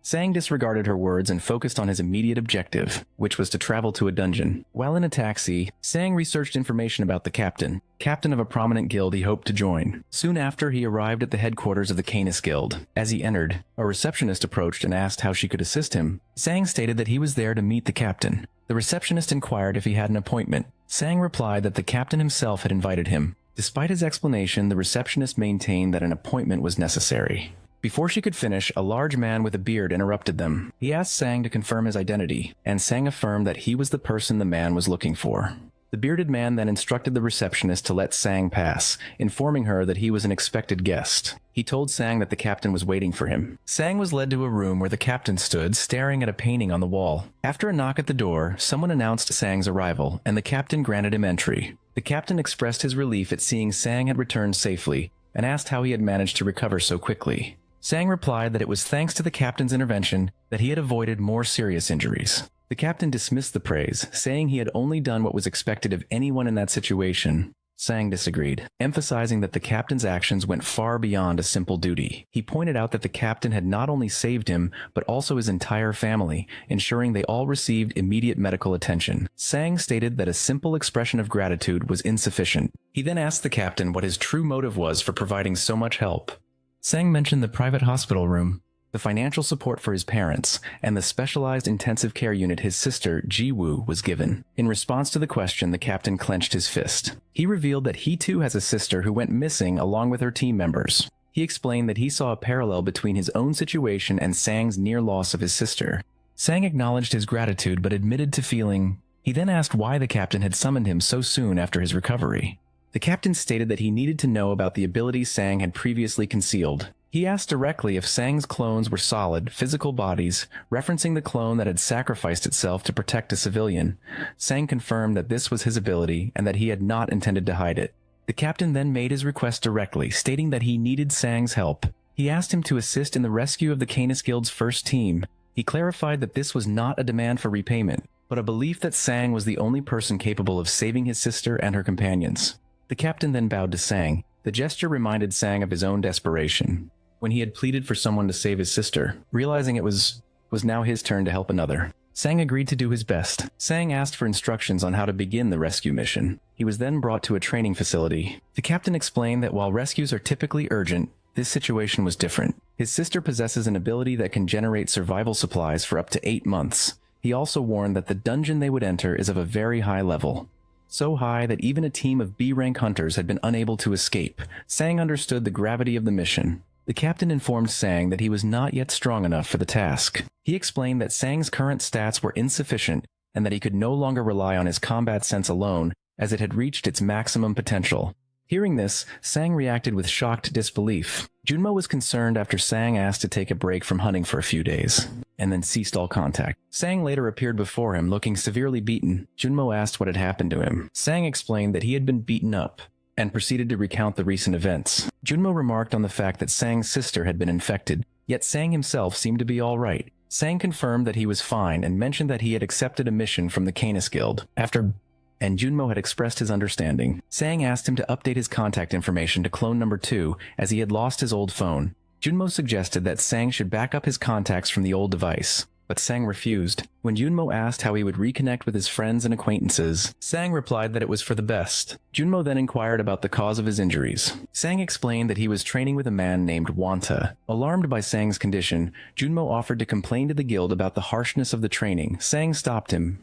Sang disregarded her words and focused on his immediate objective, which was to travel to a dungeon. While in a taxi, Sang researched information about the captain of a prominent guild he hoped to join. Soon after, he arrived at the headquarters of the Canis Guild. As he entered, a receptionist approached and asked how she could assist him. Sang stated that he was there to meet the captain. The The receptionist inquired if he had an appointment. Sang replied that the captain himself had invited him. Despite his explanation, the receptionist maintained that an appointment was necessary. Before she could finish, a large man with a beard interrupted them. He asked Sang to confirm his identity, and Sang affirmed that he was the person the man was looking for. The bearded man then instructed the receptionist to let Sang pass, informing her that he was an expected guest. He told Sang that the captain was waiting for him. Sang was led to a room where the captain stood, staring at a painting on the wall. After a knock at the door, someone announced Sang's arrival, and the captain granted him entry. The captain expressed his relief at seeing Sang had returned safely, and asked how he had managed to recover so quickly. Sang replied that it was thanks to the captain's intervention that he had avoided more serious injuries. The captain dismissed the praise, saying he had only done what was expected of anyone in that situation. Sang disagreed, emphasizing that the captain's actions went far beyond a simple duty. He pointed out that the captain had not only saved him, but also his entire family, ensuring they all received immediate medical attention. Sang stated that a simple expression of gratitude was insufficient. He then asked the captain what his true motive was for providing so much help. Sang mentioned the private hospital room, the financial support for his parents, and the specialized intensive care unit his sister, Ji-woo, was given. In response to the question, the captain clenched his fist. He revealed that he too has a sister who went missing along with her team members. He explained that he saw a parallel between his own situation and Sang's near loss of his sister. Sang acknowledged his gratitude but admitted to feeling. He then asked why the captain had summoned him so soon after his recovery. The captain stated that he needed to know about the abilities Sang had previously concealed. He asked directly if Sang's clones were solid, physical bodies, referencing the clone that had sacrificed itself to protect a civilian. Sang confirmed that this was his ability and that he had not intended to hide it. The captain then made his request directly, stating that he needed Sang's help. He asked him to assist in the rescue of the Canis Guild's first team. He clarified that this was not a demand for repayment, but a belief that Sang was the only person capable of saving his sister and her companions. The captain then bowed to Sang. The gesture reminded Sang of his own desperation, when he had pleaded for someone to save his sister, realizing it was now his turn to help another. Sang agreed to do his best. Sang asked for instructions on how to begin the rescue mission. He was then brought to a training facility. The captain explained that while rescues are typically urgent, this situation was different. His sister possesses an ability that can generate survival supplies for up to 8 months. He also warned that the dungeon they would enter is of a very high level. So high that even a team of B-rank hunters had been unable to escape. Sang understood the gravity of the mission. The captain informed Sang that he was not yet strong enough for the task. He explained that Sang's current stats were insufficient and that he could no longer rely on his combat sense alone, as it had reached its maximum potential. Hearing this, Sang reacted with shocked disbelief. Junmo was concerned after Sang asked to take a break from hunting for a few days, and then ceased all contact. Sang later appeared before him, looking severely beaten. Junmo asked what had happened to him. Sang explained that he had been beaten up, and proceeded to recount the recent events. Junmo remarked on the fact that Sang's sister had been infected, yet Sang himself seemed to be all right. Sang confirmed that he was fine and mentioned that he had accepted a mission from the Canis Guild. And Junmo had expressed his understanding. Sang asked him to update his contact information to clone number 2, as he had lost his old phone. Junmo suggested that Sang should back up his contacts from the old device, but Sang refused. When Junmo asked how he would reconnect with his friends and acquaintances, Sang replied that it was for the best. Junmo then inquired about the cause of his injuries. Sang explained that he was training with a man named Wanta. Alarmed by Sang's condition, Junmo offered to complain to the guild about the harshness of the training. Sang stopped him,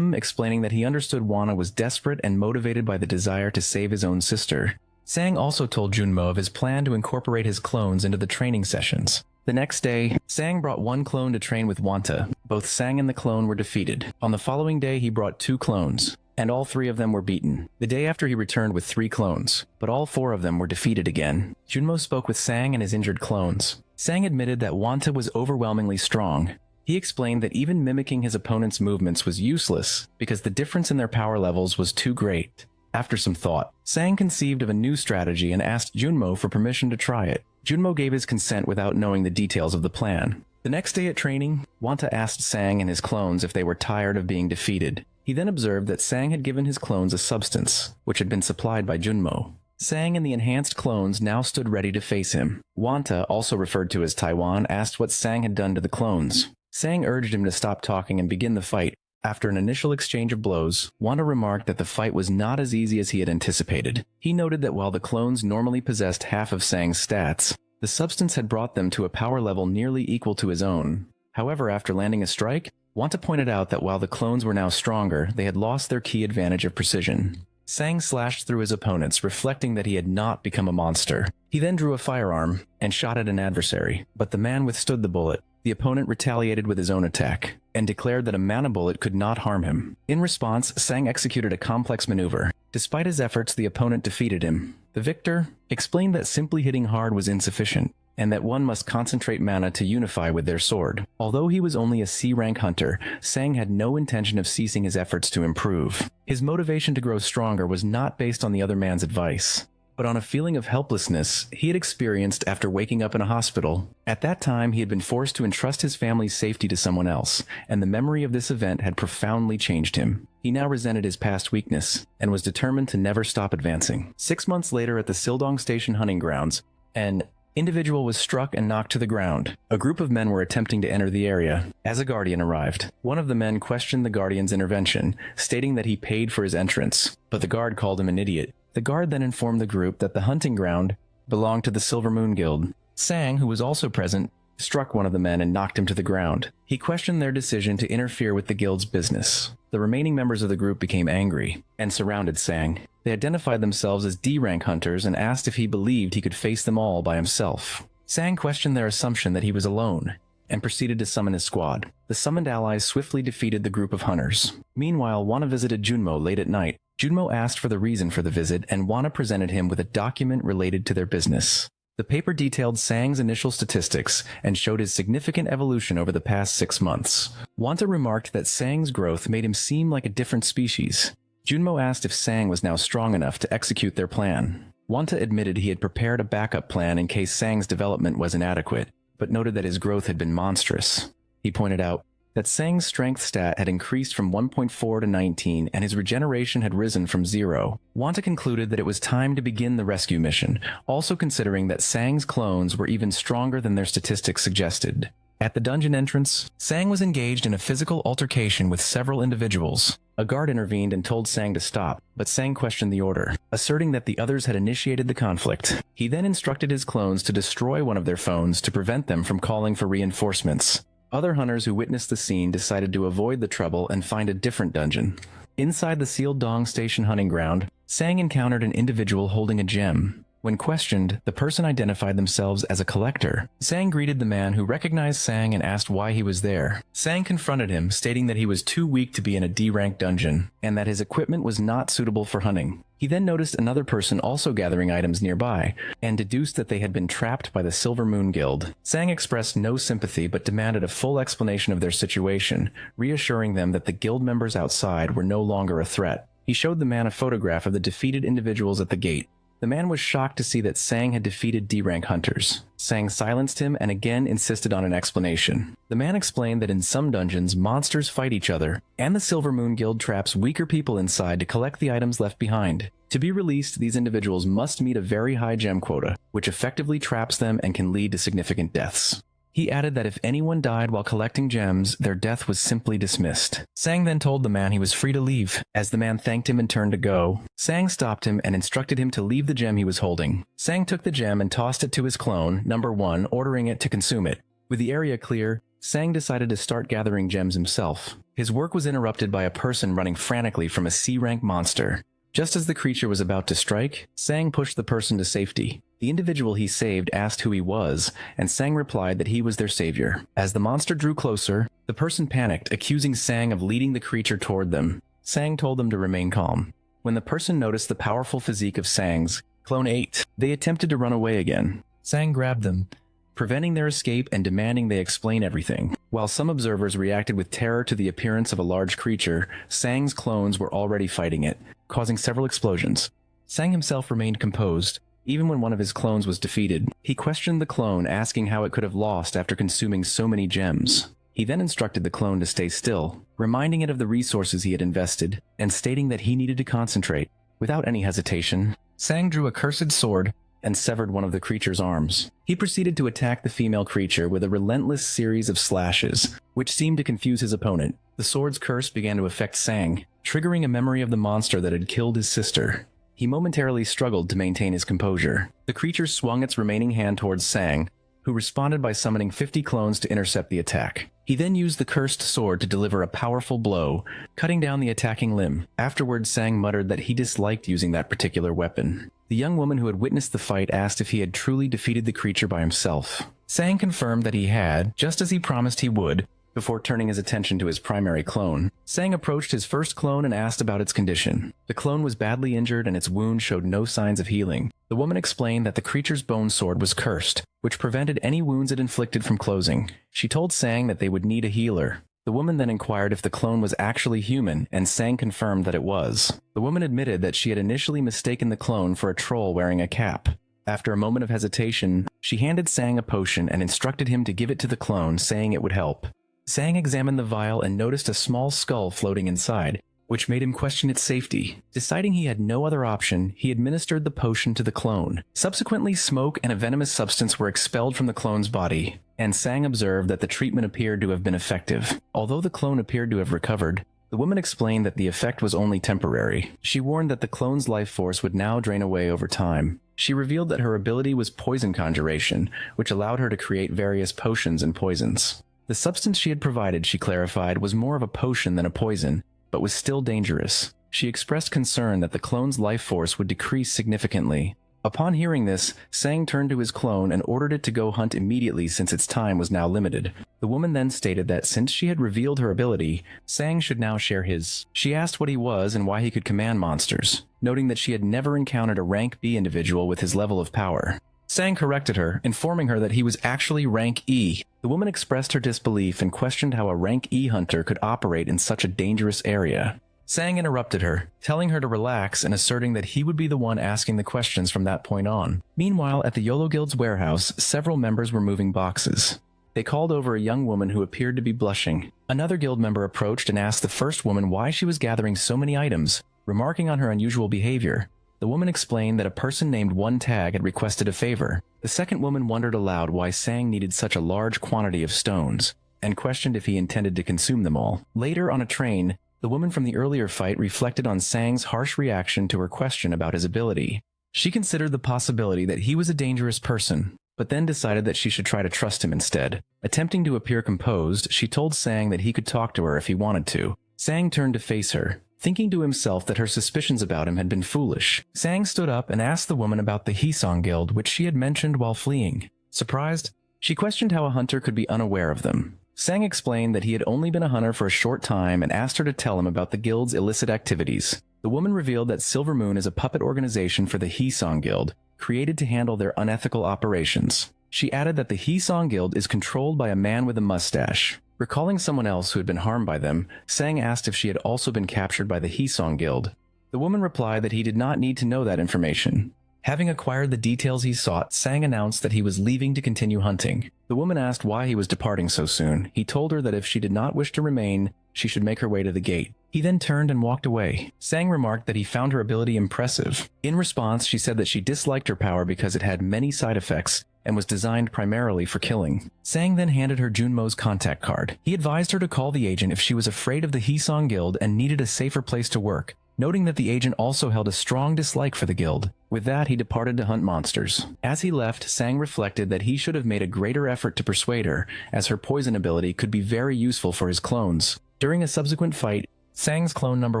explaining that he understood Wanta was desperate and motivated by the desire to save his own sister. Sang also told Junmo of his plan to incorporate his clones into the training sessions. The next day, Sang brought one clone to train with Wanta. Both Sang and the clone were defeated. On the following day, he brought 2 clones, and all 3 of them were beaten. The day after, he returned with 3 clones, but all 4 of them were defeated again. Junmo spoke with Sang and his injured clones. Sang admitted that Wanta was overwhelmingly strong. He explained that even mimicking his opponent's movements was useless because the difference in their power levels was too great. After some thought, Sang conceived of a new strategy and asked Junmo for permission to try it. Junmo gave his consent without knowing the details of the plan. The next day at training, Wanta asked Sang and his clones if they were tired of being defeated. He then observed that Sang had given his clones a substance, which had been supplied by Junmo. Sang and the enhanced clones now stood ready to face him. Wanta, also referred to as Taiwan, asked what Sang had done to the clones. Sang urged him to stop talking and begin the fight. After an initial exchange of blows, Wanta remarked that the fight was not as easy as he had anticipated. He noted that while the clones normally possessed half of Sang's stats, the substance had brought them to a power level nearly equal to his own. However, after landing a strike, Wanta pointed out that while the clones were now stronger, they had lost their key advantage of precision. Sang slashed through his opponents, reflecting that he had not become a monster. He then drew a firearm and shot at an adversary, but the man withstood the bullet. The opponent retaliated with his own attack, and declared that a mana bullet could not harm him. In response, Sang executed a complex maneuver. Despite his efforts, the opponent defeated him. The victor explained that simply hitting hard was insufficient, and that one must concentrate mana to unify with their sword. Although he was only a C-rank hunter, Sang had no intention of ceasing his efforts to improve. His motivation to grow stronger was not based on the other man's advice, but on a feeling of helplessness he had experienced after waking up in a hospital. At that time, he had been forced to entrust his family's safety to someone else, and the memory of this event had profoundly changed him. He now resented his past weakness, and was determined to never stop advancing. 6 months later at the Sildong Station hunting grounds, an individual was struck and knocked to the ground. A group of men were attempting to enter the area as a guardian arrived. One of the men questioned the guardian's intervention, stating that he paid for his entrance, but the guard called him an idiot. The guard then informed the group that the hunting ground belonged to the Silver Moon Guild. Sang, who was also present, struck one of the men and knocked him to the ground. He questioned their decision to interfere with the guild's business. The remaining members of the group became angry and surrounded Sang. They identified themselves as D-rank hunters and asked if he believed he could face them all by himself. Sang questioned their assumption that he was alone and proceeded to summon his squad. The summoned allies swiftly defeated the group of hunters. Meanwhile, Wana visited Junmo late at night. Junmo asked for the reason for the visit, and Wana presented him with a document related to their business. The paper detailed Sang's initial statistics and showed his significant evolution over the past 6 months. Wanta remarked that Sang's growth made him seem like a different species. Junmo asked if Sang was now strong enough to execute their plan. Wanta admitted he had prepared a backup plan in case Sang's development was inadequate, but noted that his growth had been monstrous. He pointed out that Sang's strength stat had increased from 1.4 to 19, and his regeneration had risen from 0. Wanta concluded that it was time to begin the rescue mission, also considering that Sang's clones were even stronger than their statistics suggested. At the dungeon entrance, Sang was engaged in a physical altercation with several individuals. A guard intervened and told Sang to stop, but Sang questioned the order, asserting that the others had initiated the conflict. He then instructed his clones to destroy one of their phones to prevent them from calling for reinforcements. Other hunters who witnessed the scene decided to avoid the trouble and find a different dungeon. Inside the Sildong Station hunting ground, Sang encountered an individual holding a gem. When questioned, the person identified themselves as a collector. Sang greeted the man, who recognized Sang and asked why he was there. Sang confronted him, stating that he was too weak to be in a D-rank dungeon, and that his equipment was not suitable for hunting. He then noticed another person also gathering items nearby, and deduced that they had been trapped by the Silver Moon Guild. Sang expressed no sympathy but demanded a full explanation of their situation, reassuring them that the guild members outside were no longer a threat. He showed the man a photograph of the defeated individuals at the gate. The man was shocked to see that Sang had defeated D-rank hunters. Sang silenced him and again insisted on an explanation. The man explained that in some dungeons, monsters fight each other, and the Silver Moon Guild traps weaker people inside to collect the items left behind. To be released, these individuals must meet a very high gem quota, which effectively traps them and can lead to significant deaths. He added that if anyone died while collecting gems, their death was simply dismissed. Sang then told the man he was free to leave. As the man thanked him and turned to go, Sang stopped him and instructed him to leave the gem he was holding. Sang took the gem and tossed it to his clone, number 1, ordering it to consume it. With the area clear, Sang decided to start gathering gems himself. His work was interrupted by a person running frantically from a C-rank monster. Just as the creature was about to strike, Sang pushed the person to safety. The individual he saved asked who he was, and Sang replied that he was their savior. As the monster drew closer, the person panicked, accusing Sang of leading the creature toward them. Sang told them to remain calm. When the person noticed the powerful physique of Sang's clone 8, they attempted to run away again. Sang grabbed them, preventing their escape and demanding they explain everything. While some observers reacted with terror to the appearance of a large creature, Sang's clones were already fighting it, causing several explosions. Sang himself remained composed, even when one of his clones was defeated. He questioned the clone, asking how it could have lost after consuming so many gems. He then instructed the clone to stay still, reminding it of the resources he had invested, and stating that he needed to concentrate. Without any hesitation, Sang drew a cursed sword and severed one of the creature's arms. He proceeded to attack the female creature with a relentless series of slashes, which seemed to confuse his opponent. The sword's curse began to affect Sang, triggering a memory of the monster that had killed his sister. He momentarily struggled to maintain his composure. The creature swung its remaining hand towards Sang, who responded by summoning 50 clones to intercept the attack. He then used the cursed sword to deliver a powerful blow, cutting down the attacking limb. Afterwards, Sang muttered that he disliked using that particular weapon. The young woman who had witnessed the fight asked if he had truly defeated the creature by himself. Sang confirmed that he had, just as he promised he would, before turning his attention to his primary clone. Sang approached his first clone and asked about its condition. The clone was badly injured and its wound showed no signs of healing. The woman explained that the creature's bone sword was cursed, which prevented any wounds it inflicted from closing. She told Sang that they would need a healer. The woman then inquired if the clone was actually human, and Sang confirmed that it was. The woman admitted that she had initially mistaken the clone for a troll wearing a cap. After a moment of hesitation, she handed Sang a potion and instructed him to give it to the clone, saying it would help. Sang examined the vial and noticed a small skull floating inside, which made him question its safety. Deciding he had no other option, he administered the potion to the clone. Subsequently, smoke and a venomous substance were expelled from the clone's body, and Sang observed that the treatment appeared to have been effective. Although the clone appeared to have recovered, the woman explained that the effect was only temporary. She warned that the clone's life force would now drain away over time. She revealed that her ability was poison conjuration, which allowed her to create various potions and poisons. The substance she had provided, she clarified, was more of a potion than a poison, but was still dangerous. She expressed concern that the clone's life force would decrease significantly. Upon hearing this, Sang turned to his clone and ordered it to go hunt immediately since its time was now limited. The woman then stated that since she had revealed her ability, Sang should now share his. She asked what he was and why he could command monsters, noting that she had never encountered a rank B individual with his level of power. Sang corrected her, informing her that he was actually rank E. The woman expressed her disbelief and questioned how a rank E hunter could operate in such a dangerous area. Sang interrupted her, telling her to relax and asserting that he would be the one asking the questions from that point on. Meanwhile, at the Yahello Guild's warehouse, several members were moving boxes. They called over a young woman who appeared to be blushing. Another guild member approached and asked the first woman why she was gathering so many items, remarking on her unusual behavior. The woman explained that a person named One Tag had requested a favor. The second woman wondered aloud why Sang needed such a large quantity of stones, and questioned if he intended to consume them all. Later, on a train, the woman from the earlier fight reflected on Sang's harsh reaction to her question about his ability. She considered the possibility that he was a dangerous person, but then decided that she should try to trust him instead. Attempting to appear composed, she told Sang that he could talk to her if he wanted to. Sang turned to face her, thinking to himself that her suspicions about him had been foolish. Sang stood up and asked the woman about the Hisong Guild, which she had mentioned while fleeing. Surprised, she questioned how a hunter could be unaware of them. Sang explained that he had only been a hunter for a short time and asked her to tell him about the guild's illicit activities. The woman revealed that Silver Moon is a puppet organization for the Hisong Guild, created to handle their unethical operations. She added that the Hisong Guild is controlled by a man with a mustache. Recalling someone else who had been harmed by them, Sang asked if she had also been captured by the Hisong Guild. The woman replied that he did not need to know that information. Having acquired the details he sought, Sang announced that he was leaving to continue hunting. The woman asked why he was departing so soon. He told her that if she did not wish to remain, she should make her way to the gate. He then turned and walked away. Sang remarked that he found her ability impressive. In response, she said that she disliked her power because it had many side effects and was designed primarily for killing. Sang then handed her Junmo's contact card. He advised her to call the agent if she was afraid of the Hisong Guild and needed a safer place to work, noting that the agent also held a strong dislike for the guild. With that, he departed to hunt monsters. As he left, Sang reflected that he should have made a greater effort to persuade her, as her poison ability could be very useful for his clones. During a subsequent fight, Sang's clone number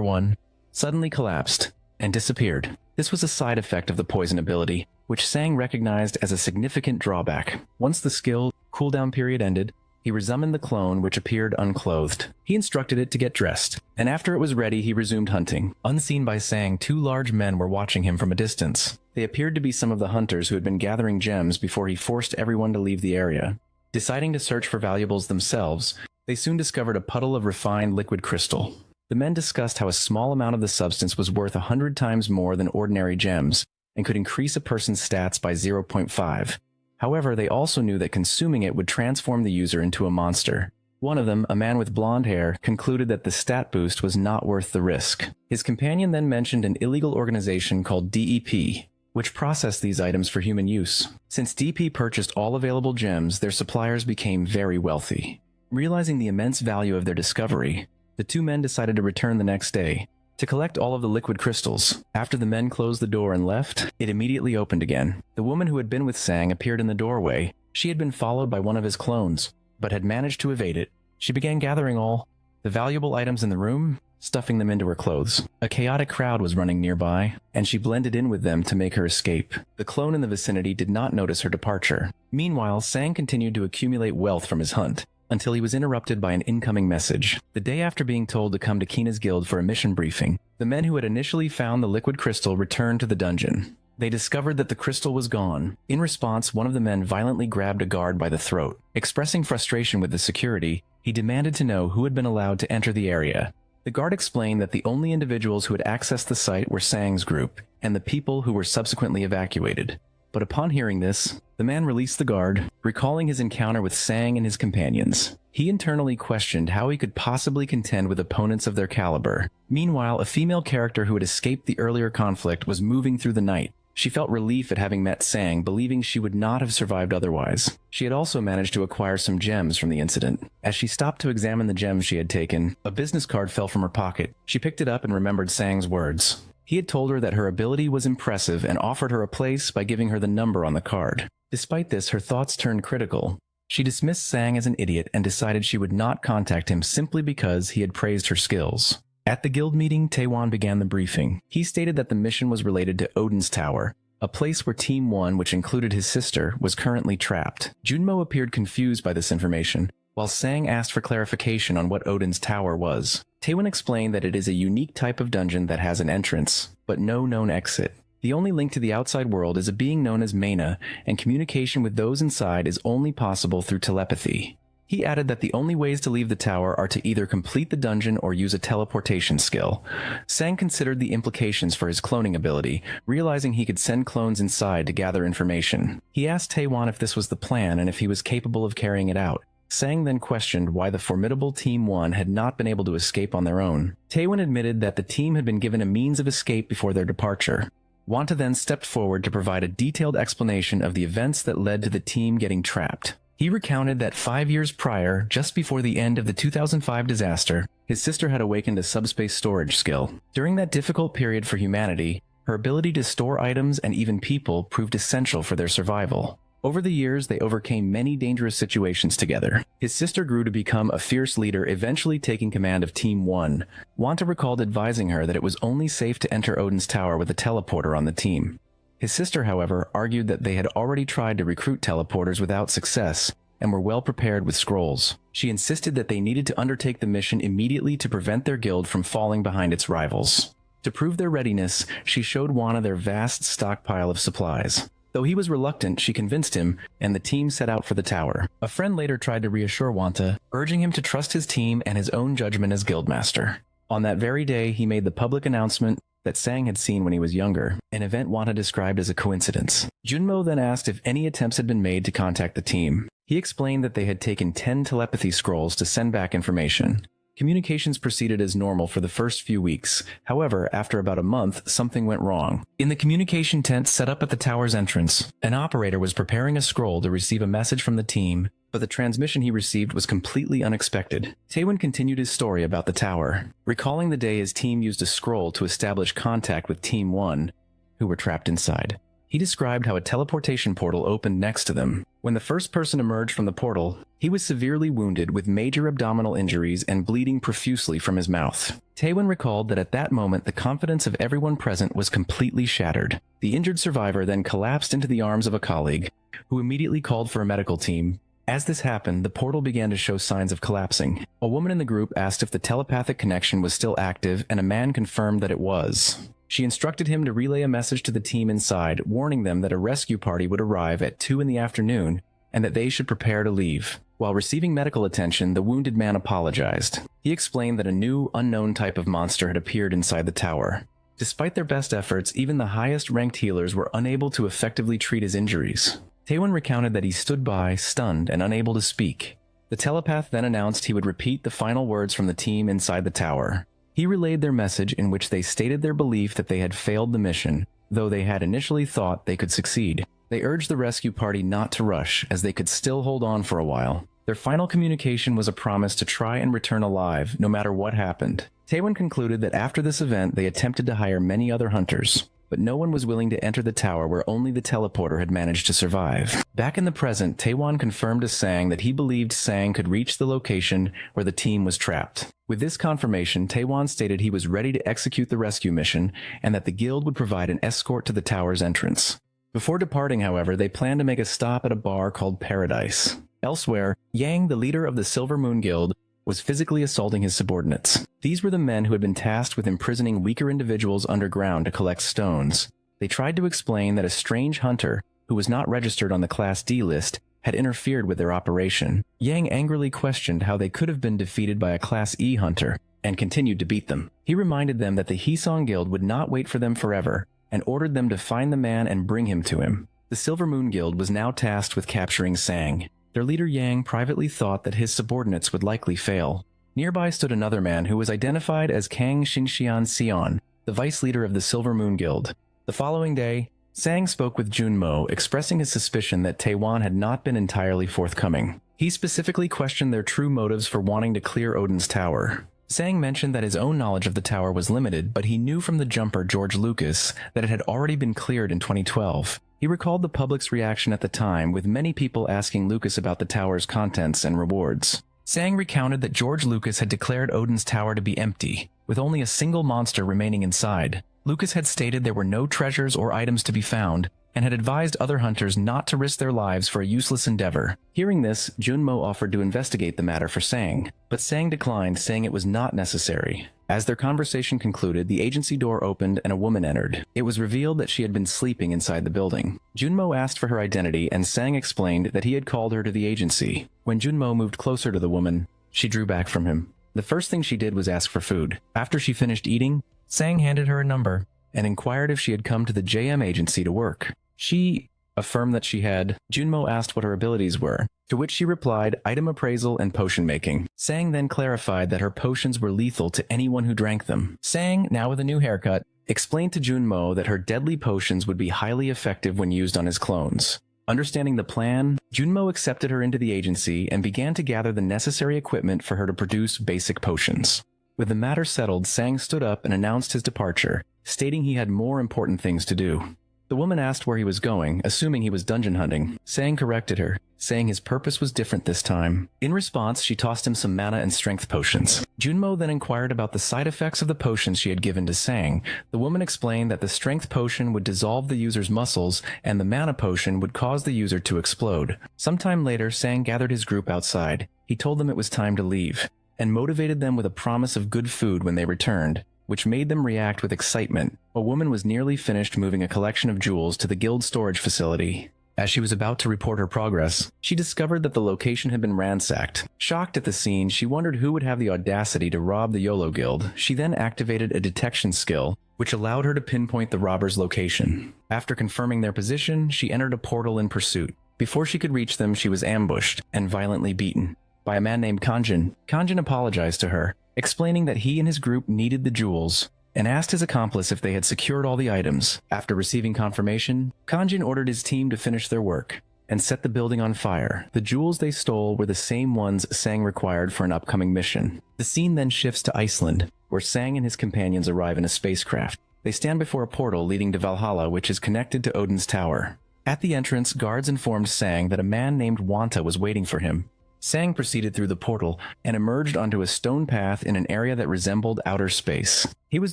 1 suddenly collapsed and disappeared. This was a side effect of the poison ability, which Sang recognized as a significant drawback. Once the skill cooldown period ended, he resummoned the clone, which appeared unclothed. He instructed it to get dressed, and after it was ready, he resumed hunting. Unseen by Sang, 2 large men were watching him from a distance. They appeared to be some of the hunters who had been gathering gems before he forced everyone to leave the area. Deciding to search for valuables themselves, they soon discovered a puddle of refined liquid crystal. The men discussed how a small amount of the substance was worth 100 times more than ordinary gems, and could increase a person's stats by 0.5. However, they also knew that consuming it would transform the user into a monster. One of them, a man with blonde hair, concluded that the stat boost was not worth the risk. His companion then mentioned an illegal organization called DEP, which processed these items for human use. Since DP purchased all available gems, their suppliers became very wealthy. Realizing the immense value of their discovery, the 2 men decided to return the next day to collect all of the liquid crystals. After the men closed the door and left, it immediately opened again. The woman who had been with Sang appeared in the doorway. She had been followed by one of his clones, but had managed to evade it. She began gathering all the valuable items in the room, stuffing them into her clothes. A chaotic crowd was running nearby, and she blended in with them to make her escape. The clone in the vicinity did not notice her departure. Meanwhile, Sang continued to accumulate wealth from his hunt, until he was interrupted by an incoming message. The day after being told to come to Kina's guild for a mission briefing, the men who had initially found the liquid crystal returned to the dungeon. They discovered that the crystal was gone. In response, one of the men violently grabbed a guard by the throat. Expressing frustration with the security, he demanded to know who had been allowed to enter the area. The guard explained that the only individuals who had accessed the site were Sang's group, and the people who were subsequently evacuated. But upon hearing this, the man released the guard, recalling his encounter with Sang and his companions. He internally questioned how he could possibly contend with opponents of their caliber. Meanwhile, a female character who had escaped the earlier conflict was moving through the night. She felt relief at having met Sang, believing she would not have survived otherwise. She had also managed to acquire some gems from the incident. As she stopped to examine the gems she had taken, a business card fell from her pocket. She picked it up and remembered Sang's words. He had told her that her ability was impressive and offered her a place by giving her the number on the card. Despite this, her thoughts turned critical. She dismissed Sang as an idiot and decided she would not contact him simply because he had praised her skills. At the guild meeting, Taewon began the briefing. He stated that the mission was related to Odin's Tower, a place where Team 1, which included his sister, was currently trapped. Junmo appeared confused by this information, while Sang asked for clarification on what Odin's Tower was. Taewon explained that it is a unique type of dungeon that has an entrance, but no known exit. The only link to the outside world is a being known as Mana, and communication with those inside is only possible through telepathy. He added that the only ways to leave the tower are to either complete the dungeon or use a teleportation skill. Sang considered the implications for his cloning ability, realizing he could send clones inside to gather information. He asked Taewon if this was the plan and if he was capable of carrying it out. Sang then questioned why the formidable Team 1 had not been able to escape on their own. Taewon admitted that the team had been given a means of escape before their departure. Wanta then stepped forward to provide a detailed explanation of the events that led to the team getting trapped. He recounted that 5 years prior, just before the end of the 2005 disaster, his sister had awakened a subspace storage skill. During that difficult period for humanity, her ability to store items and even people proved essential for their survival. Over the years, they overcame many dangerous situations together. His sister grew to become a fierce leader, eventually taking command of Team 1. Wanta recalled advising her that it was only safe to enter Odin's Tower with a teleporter on the team. His sister, however, argued that they had already tried to recruit teleporters without success and were well prepared with scrolls. She insisted that they needed to undertake the mission immediately to prevent their guild from falling behind its rivals. To prove their readiness, she showed Wanta their vast stockpile of supplies. Though he was reluctant, she convinced him, and the team set out for the tower. A friend later tried to reassure Wanta, urging him to trust his team and his own judgment as guildmaster. On that very day, he made the public announcement that Sang had seen when he was younger, an event Wanta described as a coincidence. Junmo then asked if any attempts had been made to contact the team. He explained that they had taken 10 telepathy scrolls to send back information. Communications proceeded as normal for the first few weeks. However, after about a month, something went wrong. In the communication tent set up at the tower's entrance, an operator was preparing a scroll to receive a message from the team, but the transmission he received was completely unexpected. Taewon continued his story about the tower, recalling the day his team used a scroll to establish contact with Team 1, who were trapped inside. He described how a teleportation portal opened next to them. When the first person emerged from the portal, he was severely wounded with major abdominal injuries and bleeding profusely from his mouth. Taewon recalled that at that moment the confidence of everyone present was completely shattered. The injured survivor then collapsed into the arms of a colleague, who immediately called for a medical team. As this happened, the portal began to show signs of collapsing. A woman in the group asked if the telepathic connection was still active, and a man confirmed that it was. She instructed him to relay a message to the team inside, warning them that a rescue party would arrive at 2 in the afternoon and that they should prepare to leave. While receiving medical attention, the wounded man apologized. He explained that a new, unknown type of monster had appeared inside the tower. Despite their best efforts, even the highest-ranked healers were unable to effectively treat his injuries. Taewon recounted that he stood by, stunned and unable to speak. The telepath then announced he would repeat the final words from the team inside the tower. He relayed their message in which they stated their belief that they had failed the mission, though they had initially thought they could succeed. They urged the rescue party not to rush, as they could still hold on for a while. Their final communication was a promise to try and return alive, no matter what happened. Taewon concluded that after this event they attempted to hire many other hunters, but no one was willing to enter the tower where only the teleporter had managed to survive. Back in the present, Taewon confirmed to Sang that he believed Sang could reach the location where the team was trapped. With this confirmation, Taewon stated he was ready to execute the rescue mission and that the guild would provide an escort to the tower's entrance. Before departing, however, they planned to make a stop at a bar called Paradise. Elsewhere, Yang, the leader of the Silver Moon Guild, was physically assaulting his subordinates. These were the men who had been tasked with imprisoning weaker individuals underground to collect stones. They tried to explain that a strange hunter, who was not registered on the Class D list, had interfered with their operation. Yang angrily questioned how they could have been defeated by a Class E hunter, and continued to beat them. He reminded them that the Hisong Guild would not wait for them forever, and ordered them to find the man and bring him to him. The Silver Moon Guild was now tasked with capturing Sang. Their leader Yang privately thought that his subordinates would likely fail. Nearby stood another man who was identified as Kang Xingxian Sion, the vice leader of the Silver Moon Guild. The following day, Sang spoke with Junmo, expressing his suspicion that Taewon had not been entirely forthcoming. He specifically questioned their true motives for wanting to clear Odin's tower. Sang mentioned that his own knowledge of the tower was limited, but he knew from the jumper George Lucas that it had already been cleared in 2012. He recalled the public's reaction at the time, with many people asking Lucas about the tower's contents and rewards. Sang recounted that George Lucas had declared Odin's tower to be empty, with only a single monster remaining inside. Lucas had stated there were no treasures or items to be found, and had advised other hunters not to risk their lives for a useless endeavor. Hearing this, Junmo offered to investigate the matter for Sang, but Sang declined, saying it was not necessary. As their conversation concluded, the agency door opened and a woman entered. It was revealed that she had been sleeping inside the building. Junmo asked for her identity, and Sang explained that he had called her to the agency. When Junmo moved closer to the woman, she drew back from him. The first thing she did was ask for food. After she finished eating, Sang handed her a number and inquired if she had come to the JM agency to work. She affirmed that she had. Junmo asked what her abilities were, to which she replied item appraisal and potion making. Sang then clarified that her potions were lethal to anyone who drank them. Sang, now with a new haircut, explained to Junmo that her deadly potions would be highly effective when used on his clones. Understanding the plan, Junmo accepted her into the agency and began to gather the necessary equipment for her to produce basic potions. With the matter settled, Sang stood up and announced his departure, stating he had more important things to do. The woman asked where he was going, assuming he was dungeon hunting. Sang corrected her, saying his purpose was different this time. In response, she tossed him some mana and strength potions. Junmo then inquired about the side effects of the potions she had given to Sang. The woman explained that the strength potion would dissolve the user's muscles, and the mana potion would cause the user to explode. Sometime later, Sang gathered his group outside. He told them it was time to leave, and motivated them with a promise of good food when they returned, which made them react with excitement. A woman was nearly finished moving a collection of jewels to the guild storage facility. As she was about to report her progress, she discovered that the location had been ransacked. Shocked at the scene, she wondered who would have the audacity to rob the YOLO guild. She then activated a detection skill, which allowed her to pinpoint the robber's location. After confirming their position, she entered a portal in pursuit. Before she could reach them, she was ambushed and violently beaten by a man named Kanjin. Kanjin apologized to her, explaining that he and his group needed the jewels, and asked his accomplice if they had secured all the items. After receiving confirmation, Kanjin ordered his team to finish their work and set the building on fire. The jewels they stole were the same ones Sang required for an upcoming mission. The scene then shifts to Iceland, where Sang and his companions arrive in a spacecraft. They stand before a portal leading to Valhalla, which is connected to Odin's tower. At the entrance, guards informed Sang that a man named Wanta was waiting for him. Sang proceeded through the portal and emerged onto a stone path in an area that resembled outer space. He was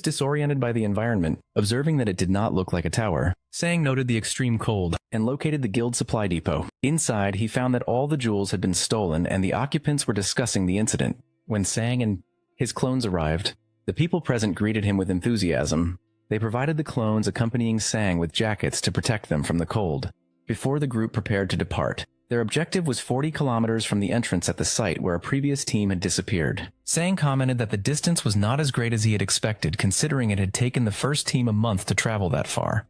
disoriented by the environment, observing that it did not look like a tower. Sang noted the extreme cold and located the guild supply depot. Inside, he found that all the jewels had been stolen and the occupants were discussing the incident. When Sang and his clones arrived, the people present greeted him with enthusiasm. They provided the clones accompanying Sang with jackets to protect them from the cold. Before the group prepared to depart, their objective was 40 kilometers from the entrance at the site where a previous team had disappeared. Sang commented that the distance was not as great as he had expected, considering it had taken the first team a month to travel that far.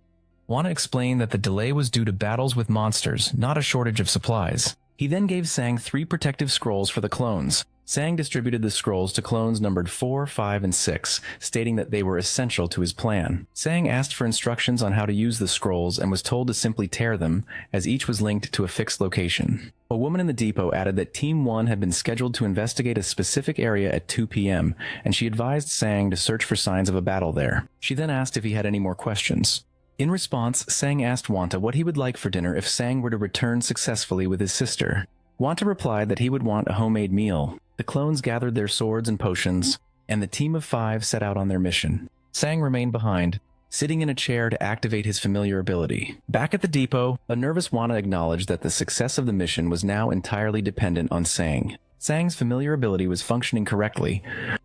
Wana explained that the delay was due to battles with monsters, not a shortage of supplies. He then gave Sang 3 protective scrolls for the clones. Sang distributed the scrolls to clones numbered 4, 5, and 6, stating that they were essential to his plan. Sang asked for instructions on how to use the scrolls and was told to simply tear them, as each was linked to a fixed location. A woman in the depot added that Team 1 had been scheduled to investigate a specific area at 2 p.m., and she advised Sang to search for signs of a battle there. She then asked if he had any more questions. In response, Sang asked Wanta what he would like for dinner if Sang were to return successfully with his sister. Wanta replied that he would want a homemade meal. The clones gathered their swords and potions, and the team of 5 set out on their mission. Sang remained behind, sitting in a chair to activate his familiar ability. Back at the depot, a nervous Wanta acknowledged that the success of the mission was now entirely dependent on Sang. Sang's familiar ability was functioning correctly,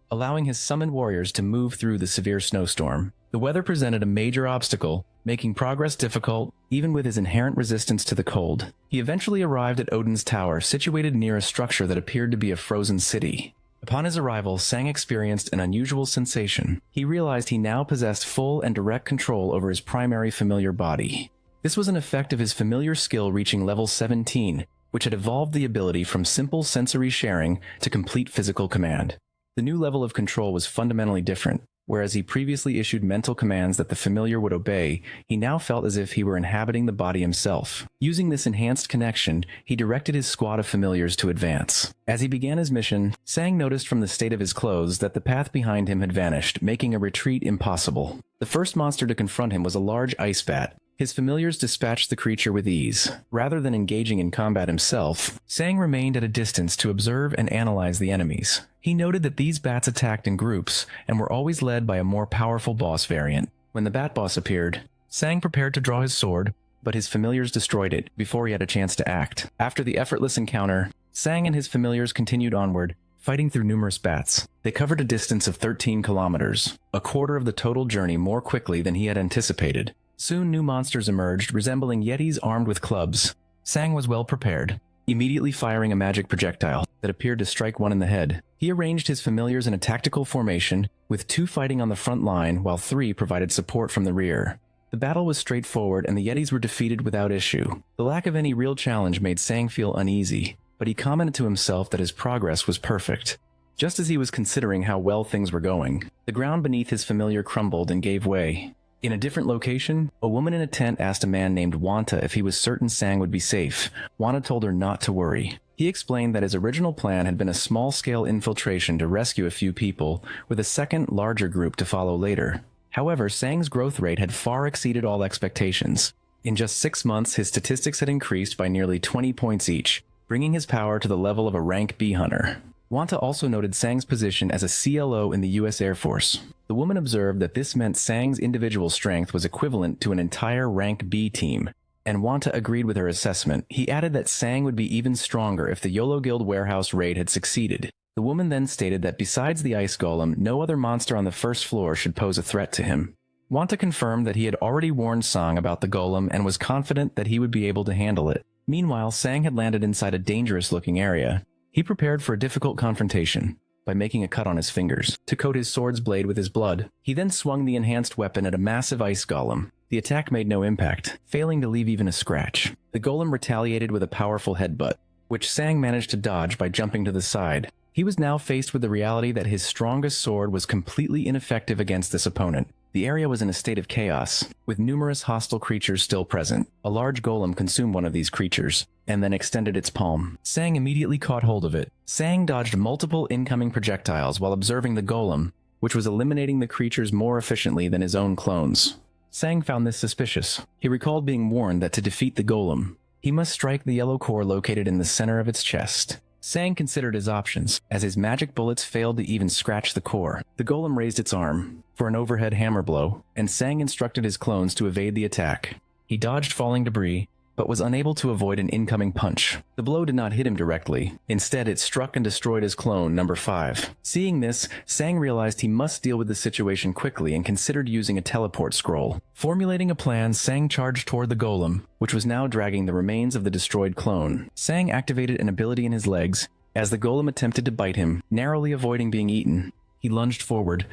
allowing his summoned warriors to move through the severe snowstorm. The weather presented a major obstacle, making progress difficult, even with his inherent resistance to the cold. He eventually arrived at Odin's tower, situated near a structure that appeared to be a frozen city. Upon his arrival, Sang experienced an unusual sensation. He realized he now possessed full and direct control over his primary familiar body. This was an effect of his familiar skill reaching level 17, which had evolved the ability from simple sensory sharing to complete physical command. The new level of control was fundamentally different. Whereas he previously issued mental commands that the familiar would obey, he now felt as if he were inhabiting the body himself. Using this enhanced connection, he directed his squad of familiars to advance. As he began his mission, Sang noticed from the state of his clothes that the path behind him had vanished, making a retreat impossible. The first monster to confront him was a large ice bat. His familiars dispatched the creature with ease. Rather than engaging in combat himself, Sang remained at a distance to observe and analyze the enemies. He noted that these bats attacked in groups and were always led by a more powerful boss variant. When the bat boss appeared, Sang prepared to draw his sword, but his familiars destroyed it before he had a chance to act. After the effortless encounter, Sang and his familiars continued onward, fighting through numerous bats. They covered a distance of 13 kilometers, a quarter of the total journey more quickly than he had anticipated. Soon new monsters emerged, resembling yetis armed with clubs. Sang was well prepared, immediately firing a magic projectile that appeared to strike one in the head. He arranged his familiars in a tactical formation, with 2 fighting on the front line while 3 provided support from the rear. The battle was straightforward and the yetis were defeated without issue. The lack of any real challenge made Sang feel uneasy, but he commented to himself that his progress was perfect. Just as he was considering how well things were going, the ground beneath his familiar crumbled and gave way. In a different location, a woman in a tent asked a man named Wanta if he was certain Sang would be safe. Wanta told her not to worry. He explained that his original plan had been a small-scale infiltration to rescue a few people, with a second, larger group to follow later. However, Sang's growth rate had far exceeded all expectations. In just 6 months, his statistics had increased by nearly 20 points each, bringing his power to the level of a rank B hunter. Wanta also noted Sang's position as a CLO in the U.S. Air Force. The woman observed that this meant Sang's individual strength was equivalent to an entire rank B team, and Wanta agreed with her assessment. He added that Sang would be even stronger if the YOLO Guild warehouse raid had succeeded. The woman then stated that besides the ice golem, no other monster on the first floor should pose a threat to him. Wanta confirmed that he had already warned Sang about the golem and was confident that he would be able to handle it. Meanwhile, Sang had landed inside a dangerous-looking area. He prepared for a difficult confrontation by making a cut on his fingers to coat his sword's blade with his blood. He then swung the enhanced weapon at a massive ice golem. The attack made no impact, failing to leave even a scratch. The golem retaliated with a powerful headbutt, which Sang managed to dodge by jumping to the side. He was now faced with the reality that his strongest sword was completely ineffective against this opponent. The area was in a state of chaos, with numerous hostile creatures still present. A large golem consumed one of these creatures, and then extended its palm. Sang immediately caught hold of it. Sang dodged multiple incoming projectiles while observing the golem, which was eliminating the creatures more efficiently than his own clones. Sang found this suspicious. He recalled being warned that to defeat the golem, he must strike the yellow core located in the center of its chest. Sang considered his options, as his magic bullets failed to even scratch the core. The golem raised its arm for an overhead hammer blow, and Sang instructed his clones to evade the attack. He dodged falling debris, but was unable to avoid an incoming punch. The blow did not hit him directly. Instead, it struck and destroyed his clone, number 5. Seeing this, Sang realized he must deal with the situation quickly and considered using a teleport scroll. Formulating a plan, Sang charged toward the golem, which was now dragging the remains of the destroyed clone. Sang activated an ability in his legs as the golem attempted to bite him, narrowly avoiding being eaten. He lunged forward,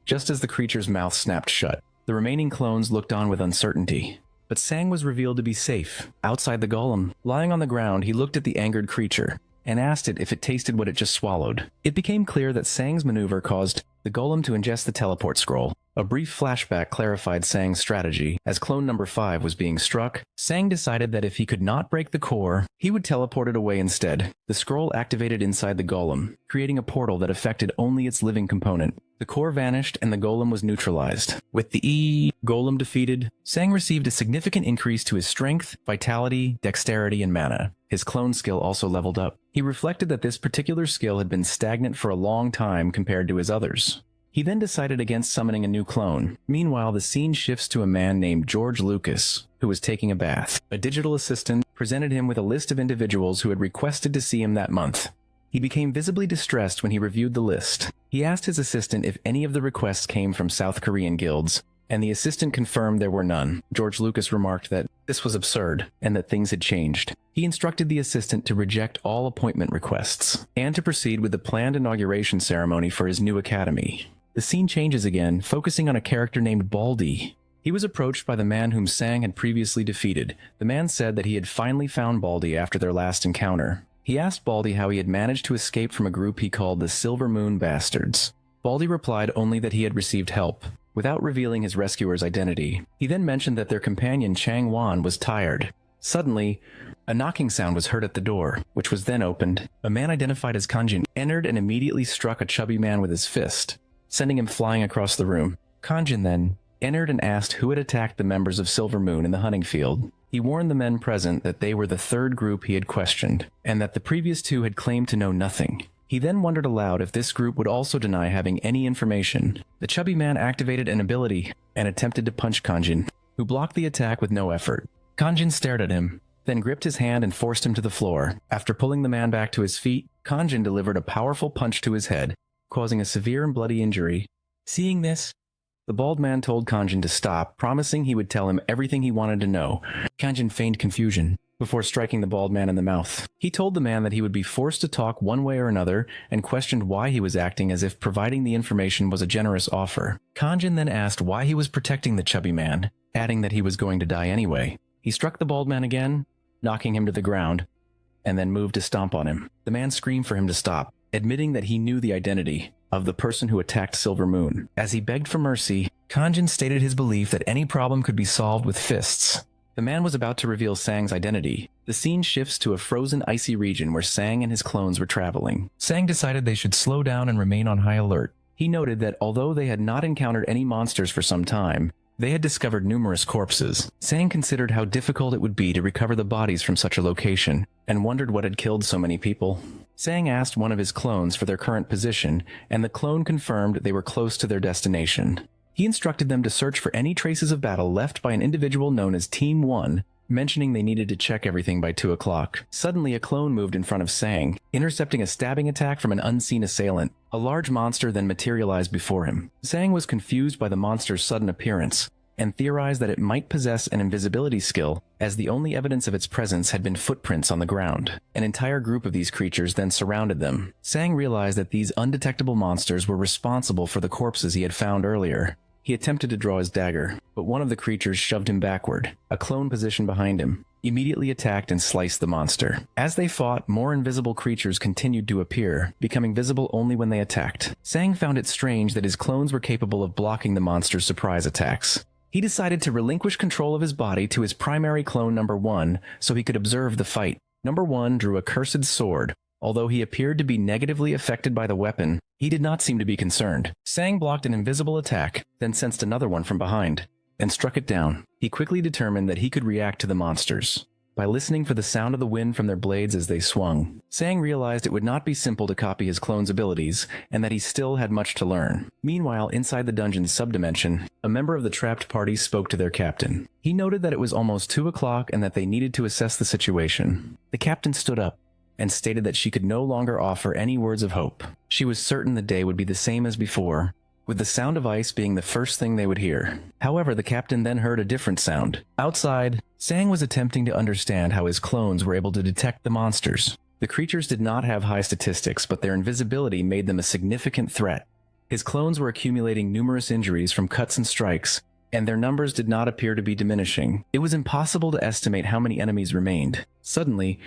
just as the creature's mouth snapped shut. The remaining clones looked on with uncertainty. But Sang was revealed to be safe, outside the golem. Lying on the ground, he looked at the angered creature, and asked it if it tasted what it just swallowed. It became clear that Sang's maneuver caused the golem to ingest the teleport scroll. A brief flashback clarified Sang's strategy. As clone number 5 was being struck, Sang decided that if he could not break the core, he would teleport it away instead. The scroll activated inside the golem, creating a portal that affected only its living component. The core vanished and the golem was neutralized. With the golem defeated, Sang received a significant increase to his strength, vitality, dexterity, and mana. His clone skill also leveled up. He reflected that this particular skill had been stagnant for a long time compared to his others. He then decided against summoning a new clone. Meanwhile, the scene shifts to a man named George Lucas, who was taking a bath. A digital assistant presented him with a list of individuals who had requested to see him that month. He became visibly distressed when he reviewed the list. He asked his assistant if any of the requests came from South Korean guilds, and the assistant confirmed there were none. George Lucas remarked that this was absurd and that things had changed. He instructed the assistant to reject all appointment requests and to proceed with the planned inauguration ceremony for his new academy. The scene changes again, focusing on a character named Baldy. He was approached by the man whom Sang had previously defeated. The man said that he had finally found Baldy after their last encounter. He asked Baldy how he had managed to escape from a group he called the Silver Moon Bastards. Baldy replied only that he had received help, without revealing his rescuer's identity. He then mentioned that their companion Chang Wan was tired. Suddenly, a knocking sound was heard at the door, which was then opened. A man identified as Kanjin entered and immediately struck a chubby man with his fist, sending him flying across the room. Kanjin then entered and asked who had attacked the members of Silver Moon in the hunting field. He warned the men present that they were the third group he had questioned, and that the previous two had claimed to know nothing. He then wondered aloud if this group would also deny having any information. The chubby man activated an ability and attempted to punch Kanjin, who blocked the attack with no effort. Kanjin stared at him, then gripped his hand and forced him to the floor. After pulling the man back to his feet, Kanjin delivered a powerful punch to his head, causing a severe and bloody injury. Seeing this, the bald man told Kanjin to stop, promising he would tell him everything he wanted to know. Kanjin feigned confusion before striking the bald man in the mouth. He told the man that he would be forced to talk one way or another and questioned why he was acting as if providing the information was a generous offer. Kanjin then asked why he was protecting the chubby man, adding that he was going to die anyway. He struck the bald man again, knocking him to the ground, and then moved to stomp on him. The man screamed for him to stop, admitting that he knew the identity of the person who attacked Silver Moon. As he begged for mercy, Kanjin stated his belief that any problem could be solved with fists. The man was about to reveal Sang's identity. The scene shifts to a frozen, icy region where Sang and his clones were traveling. Sang decided they should slow down and remain on high alert. He noted that although they had not encountered any monsters for some time, they had discovered numerous corpses. Sang considered how difficult it would be to recover the bodies from such a location, and wondered what had killed so many people. Sang asked one of his clones for their current position, and the clone confirmed they were close to their destination. He instructed them to search for any traces of battle left by an individual known as Team 1, mentioning they needed to check everything by 2 o'clock. Suddenly, a clone moved in front of Sang, intercepting a stabbing attack from an unseen assailant. A large monster then materialized before him. Sang was confused by the monster's sudden appearance, and theorized that it might possess an invisibility skill, as the only evidence of its presence had been footprints on the ground. An entire group of these creatures then surrounded them. Sang realized that these undetectable monsters were responsible for the corpses he had found earlier. He attempted to draw his dagger, but one of the creatures shoved him backward. A clone positioned behind him immediately attacked and sliced the monster. As they fought, more invisible creatures continued to appear, becoming visible only when they attacked. Sang found it strange that his clones were capable of blocking the monster's surprise attacks. He decided to relinquish control of his body to his primary clone number 1 so he could observe the fight. Number 1 drew a cursed sword. Although he appeared to be negatively affected by the weapon, he did not seem to be concerned. Sang blocked an invisible attack, then sensed another one from behind, and struck it down. He quickly determined that he could react to the monsters by listening for the sound of the wind from their blades as they swung. Sang realized it would not be simple to copy his clone's abilities, and that he still had much to learn. Meanwhile, inside the dungeon's subdimension, a member of the trapped party spoke to their captain. He noted that it was almost 2 o'clock and that they needed to assess the situation. The captain stood up and stated that she could no longer offer any words of hope. She was certain the day would be the same as before, with the sound of ice being the first thing they would hear. However, the captain then heard a different sound. Outside, Sang was attempting to understand how his clones were able to detect the monsters. The creatures did not have high statistics, but their invisibility made them a significant threat. His clones were accumulating numerous injuries from cuts and strikes, and their numbers did not appear to be diminishing. It was impossible to estimate how many enemies remained. Suddenly,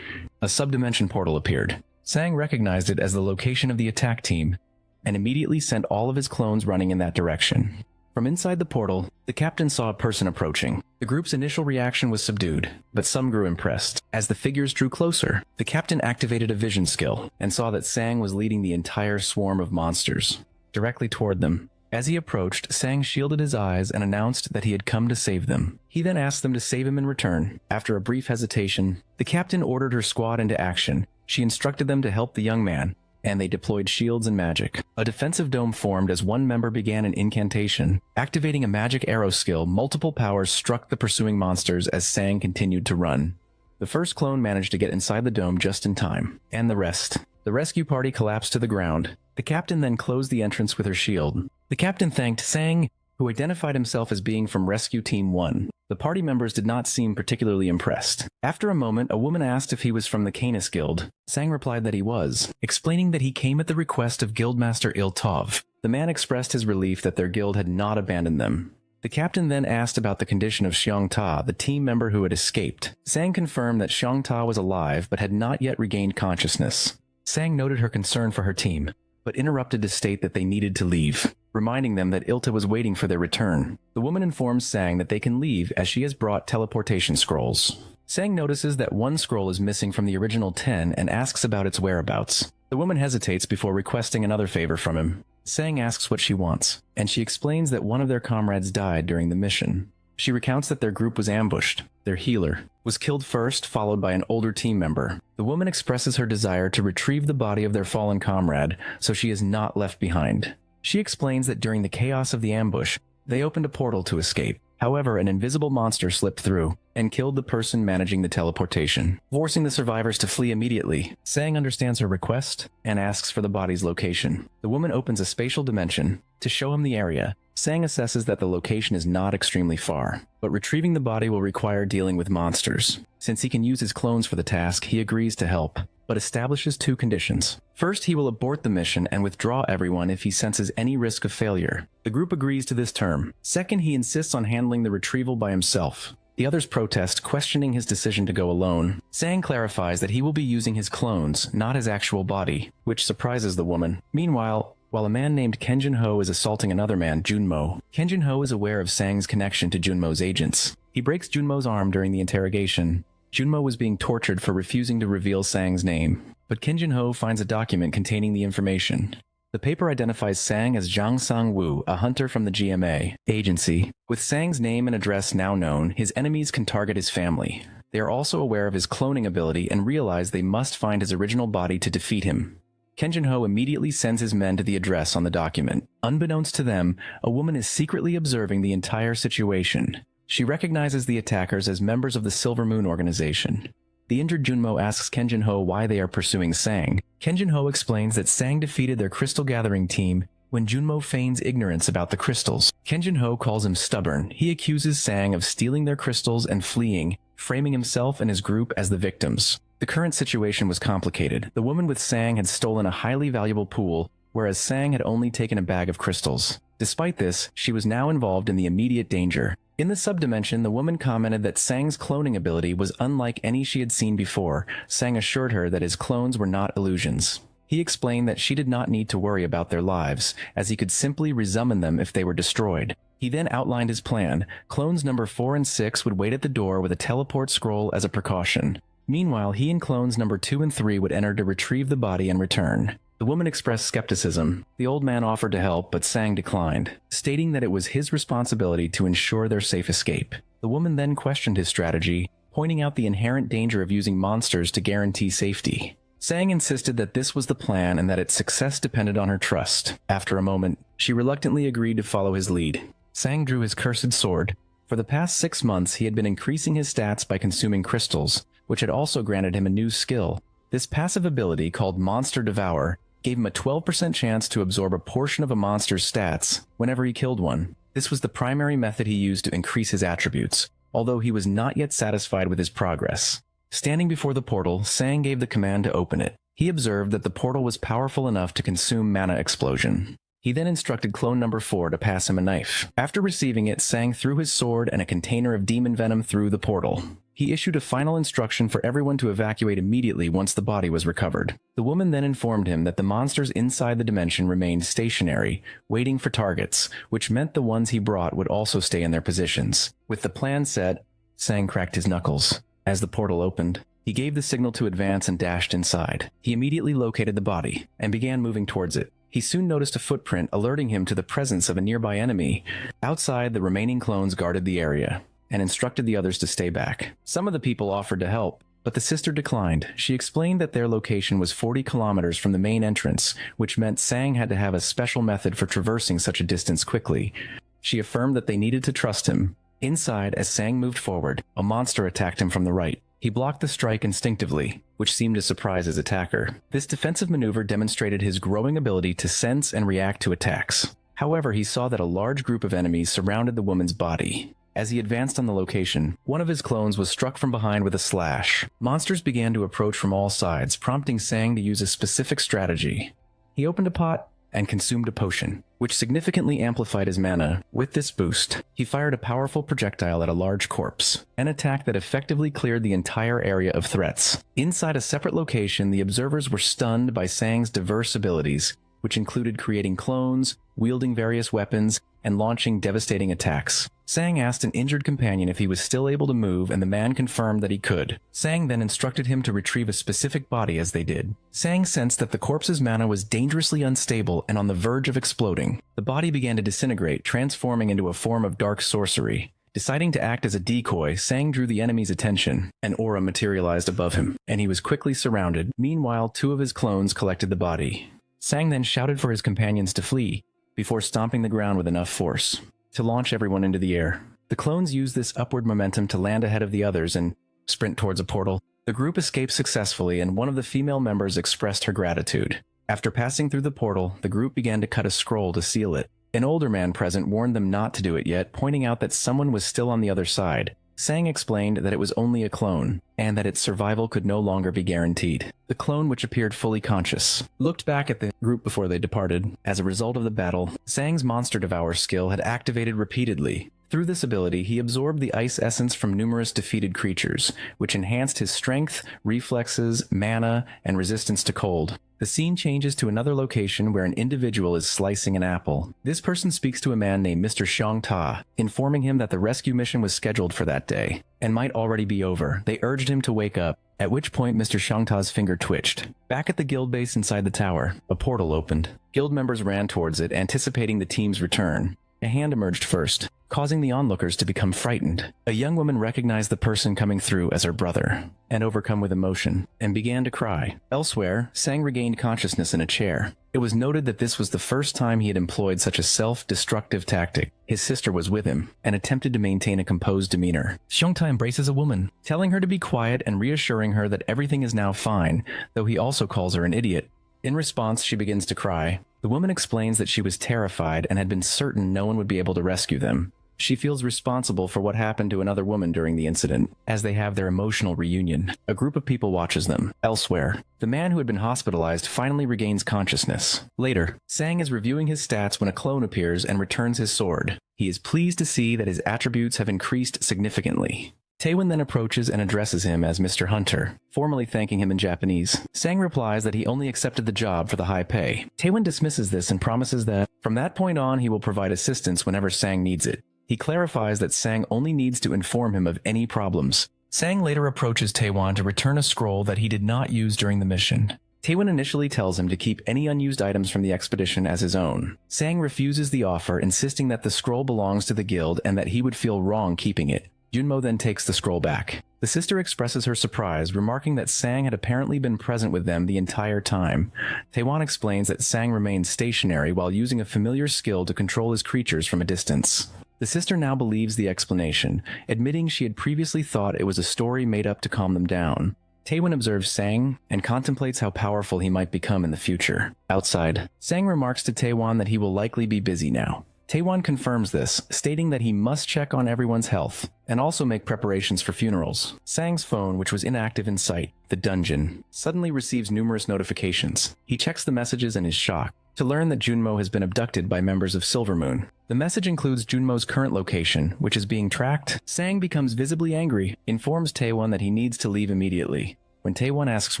a subdimension portal appeared. Sang recognized it as the location of the attack team, and immediately sent all of his clones running in that direction. From inside the portal, the captain saw a person approaching. The group's initial reaction was subdued, but some grew impressed. As the figures drew closer, the captain activated a vision skill and saw that Sang was leading the entire swarm of monsters directly toward them. As he approached, Sang shielded his eyes and announced that he had come to save them. He then asked them to save him in return. After a brief hesitation, the captain ordered her squad into action. She instructed them to help the young man, and they deployed shields and magic. A defensive dome formed as one member began an incantation. Activating a magic arrow skill, multiple powers struck the pursuing monsters as Sang continued to run. The first clone managed to get inside the dome just in time, and the rest. The rescue party collapsed to the ground. The captain then closed the entrance with her shield. The captain thanked Sang, who identified himself as being from Rescue Team 1. The party members did not seem particularly impressed. After a moment, a woman asked if he was from the Canis Guild. Sang replied that he was, explaining that he came at the request of Guildmaster Iltov. The man expressed his relief that their guild had not abandoned them. The captain then asked about the condition of Xiong Ta, the team member who had escaped. Sang confirmed that Xiong Ta was alive but had not yet regained consciousness. Sang noted her concern for her team, but interrupted to state that they needed to leave, reminding them that Ilta was waiting for their return. The woman informs Sang that they can leave as she has brought teleportation scrolls. Sang notices that one scroll is missing from the original 10 and asks about its whereabouts. The woman hesitates before requesting another favor from him. Sang asks what she wants, and she explains that one of their comrades died during the mission. She recounts that their group was ambushed. Their healer was killed first, followed by an older team member. The woman expresses her desire to retrieve the body of their fallen comrade, so she is not left behind. She explains that during the chaos of the ambush, they opened a portal to escape. However, an invisible monster slipped through and killed the person managing the teleportation, forcing the survivors to flee immediately. Sang understands her request and asks for the body's location. The woman opens a spatial dimension to show him the area. Sang assesses that the location is not extremely far, but retrieving the body will require dealing with monsters. Since he can use his clones for the task, he agrees to help, but establishes two conditions. First, he will abort the mission and withdraw everyone if he senses any risk of failure. The group agrees to this term. Second, he insists on handling the retrieval by himself. The others protest, questioning his decision to go alone. Sang clarifies that he will be using his clones, not his actual body, which surprises the woman. Meanwhile, while a man named Kenjin Ho is assaulting another man, Junmo, Kenjin Ho is aware of Sang's connection to Junmo's agents. He breaks Junmo's arm during the interrogation. Junmo was being tortured for refusing to reveal Sang's name, but Kenjin Ho finds a document containing the information. The paper identifies Sang as Zhang Sang-woo, a hunter from the GMA agency. With Sang's name and address now known, his enemies can target his family. They are also aware of his cloning ability and realize they must find his original body to defeat him. Kenjin Ho immediately sends his men to the address on the document. Unbeknownst to them, a woman is secretly observing the entire situation. She recognizes the attackers as members of the Silver Moon organization. The injured Junmo asks Kenjin Ho why they are pursuing Sang. Kenjin Ho explains that Sang defeated their crystal gathering team when Junmo feigns ignorance about the crystals. Kenjin Ho calls him stubborn. He accuses Sang of stealing their crystals and fleeing, framing himself and his group as the victims. The current situation was complicated. The woman with Sang had stolen a highly valuable pool, whereas Sang had only taken a bag of crystals. Despite this, she was now involved in the immediate danger. In the subdimension, the woman commented that Sang's cloning ability was unlike any she had seen before. Sang assured her that his clones were not illusions. He explained that she did not need to worry about their lives, as he could simply resummon them if they were destroyed. He then outlined his plan. Clones number 4 and 6 would wait at the door with a teleport scroll as a precaution. Meanwhile, he and clones number 2 and 3 would enter to retrieve the body and return. The woman expressed skepticism. The old man offered to help, but Sang declined, stating that it was his responsibility to ensure their safe escape. The woman then questioned his strategy, pointing out the inherent danger of using monsters to guarantee safety. Sang insisted that this was the plan and that its success depended on her trust. After a moment, she reluctantly agreed to follow his lead. Sang drew his cursed sword. For the past 6 months, he had been increasing his stats by consuming crystals, which had also granted him a new skill. This passive ability, called Monster Devour, gave him a 12% chance to absorb a portion of a monster's stats whenever he killed one. This was the primary method he used to increase his attributes, although he was not yet satisfied with his progress. Standing before the portal, Sang gave the command to open it. He observed that the portal was powerful enough to consume mana explosion. He then instructed clone number 4 to pass him a knife. After receiving it, Sang threw his sword and a container of demon venom through the portal. He issued a final instruction for everyone to evacuate immediately once the body was recovered. The woman then informed him that the monsters inside the dimension remained stationary, waiting for targets, which meant the ones he brought would also stay in their positions. With the plan set, Sang cracked his knuckles. As the portal opened, he gave the signal to advance and dashed inside. He immediately located the body and began moving towards it. He soon noticed a footprint alerting him to the presence of a nearby enemy. Outside, the remaining clones guarded the area and instructed the others to stay back. Some of the people offered to help, but the sister declined. She explained that their location was 40 kilometers from the main entrance, which meant Sang had to have a special method for traversing such a distance quickly. She affirmed that they needed to trust him. Inside, as Sang moved forward, a monster attacked him from the right. He blocked the strike instinctively, which seemed to surprise his attacker. This defensive maneuver demonstrated his growing ability to sense and react to attacks. However, he saw that a large group of enemies surrounded the woman's body. As he advanced on the location, one of his clones was struck from behind with a slash. Monsters began to approach from all sides, prompting Sang to use a specific strategy. He opened a pot and consumed a potion, which significantly amplified his mana. With this boost, he fired a powerful projectile at a large corpse, an attack that effectively cleared the entire area of threats. Inside a separate location, the observers were stunned by Sang's diverse abilities, which included creating clones, wielding various weapons, and launching devastating attacks. Sang asked an injured companion if he was still able to move, and the man confirmed that he could. Sang then instructed him to retrieve a specific body as they did. Sang sensed that the corpse's mana was dangerously unstable and on the verge of exploding. The body began to disintegrate, transforming into a form of dark sorcery. Deciding to act as a decoy, Sang drew the enemy's attention. An aura materialized above him, and he was quickly surrounded. Meanwhile, 2 of his clones collected the body. Sang then shouted for his companions to flee, before stomping the ground with enough force to launch everyone into the air. The clones used this upward momentum to land ahead of the others and sprint towards a portal. The group escaped successfully, and one of the female members expressed her gratitude. After passing through the portal, the group began to cut a scroll to seal it. An older man present warned them not to do it yet, pointing out that someone was still on the other side. Sang explained that it was only a clone, and that its survival could no longer be guaranteed. The clone, which appeared fully conscious, looked back at the group before they departed. As a result of the battle, Sang's Monster Devour skill had activated repeatedly. Through this ability, he absorbed the ice essence from numerous defeated creatures, which enhanced his strength, reflexes, mana, and resistance to cold. The scene changes to another location where an individual is slicing an apple. This person speaks to a man named Mr. Xiong Ta, informing him that the rescue mission was scheduled for that day, and might already be over. They urged him to wake up, at which point Mr. Xiong Ta's finger twitched. Back at the guild base inside the tower, a portal opened. Guild members ran towards it, anticipating the team's return. A hand emerged first, causing the onlookers to become frightened. A young woman recognized the person coming through as her brother, and overcome with emotion, and began to cry. Elsewhere, Sang regained consciousness in a chair. It was noted that this was the first time he had employed such a self-destructive tactic. His sister was with him, and attempted to maintain a composed demeanor. Xiongtai embraces a woman, telling her to be quiet and reassuring her that everything is now fine, though he also calls her an idiot. In response, she begins to cry. The woman explains that she was terrified and had been certain no one would be able to rescue them. She feels responsible for what happened to another woman during the incident, as they have their emotional reunion. A group of people watches them. Elsewhere, the man who had been hospitalized finally regains consciousness. Later, Sang is reviewing his stats when a clone appears and returns his sword. He is pleased to see that his attributes have increased significantly. Taewon then approaches and addresses him as Mr. Hunter, formally thanking him in Japanese. Sang replies that he only accepted the job for the high pay. Taewon dismisses this and promises that, from that point on, he will provide assistance whenever Sang needs it. He clarifies that Sang only needs to inform him of any problems. Sang later approaches Taewon to return a scroll that he did not use during the mission. Taewon initially tells him to keep any unused items from the expedition as his own. Sang refuses the offer, insisting that the scroll belongs to the guild and that he would feel wrong keeping it. Junmo then takes the scroll back. The sister expresses her surprise, remarking that Sang had apparently been present with them the entire time. Taewon explains that Sang remained stationary while using a familiar skill to control his creatures from a distance. The sister now believes the explanation, admitting she had previously thought it was a story made up to calm them down. Taewon observes Sang and contemplates how powerful he might become in the future. Outside, Sang remarks to Taewon that he will likely be busy now. Taewon confirms this, stating that he must check on everyone's health, and also make preparations for funerals. Sang's phone, which was inactive in sight, the dungeon, suddenly receives numerous notifications. He checks the messages and is shocked. to learn that Junmo has been abducted by members of Silvermoon. The message includes Junmo's current location, which is being tracked. Sang becomes visibly angry, informs Taewon that he needs to leave immediately. When Taewon asks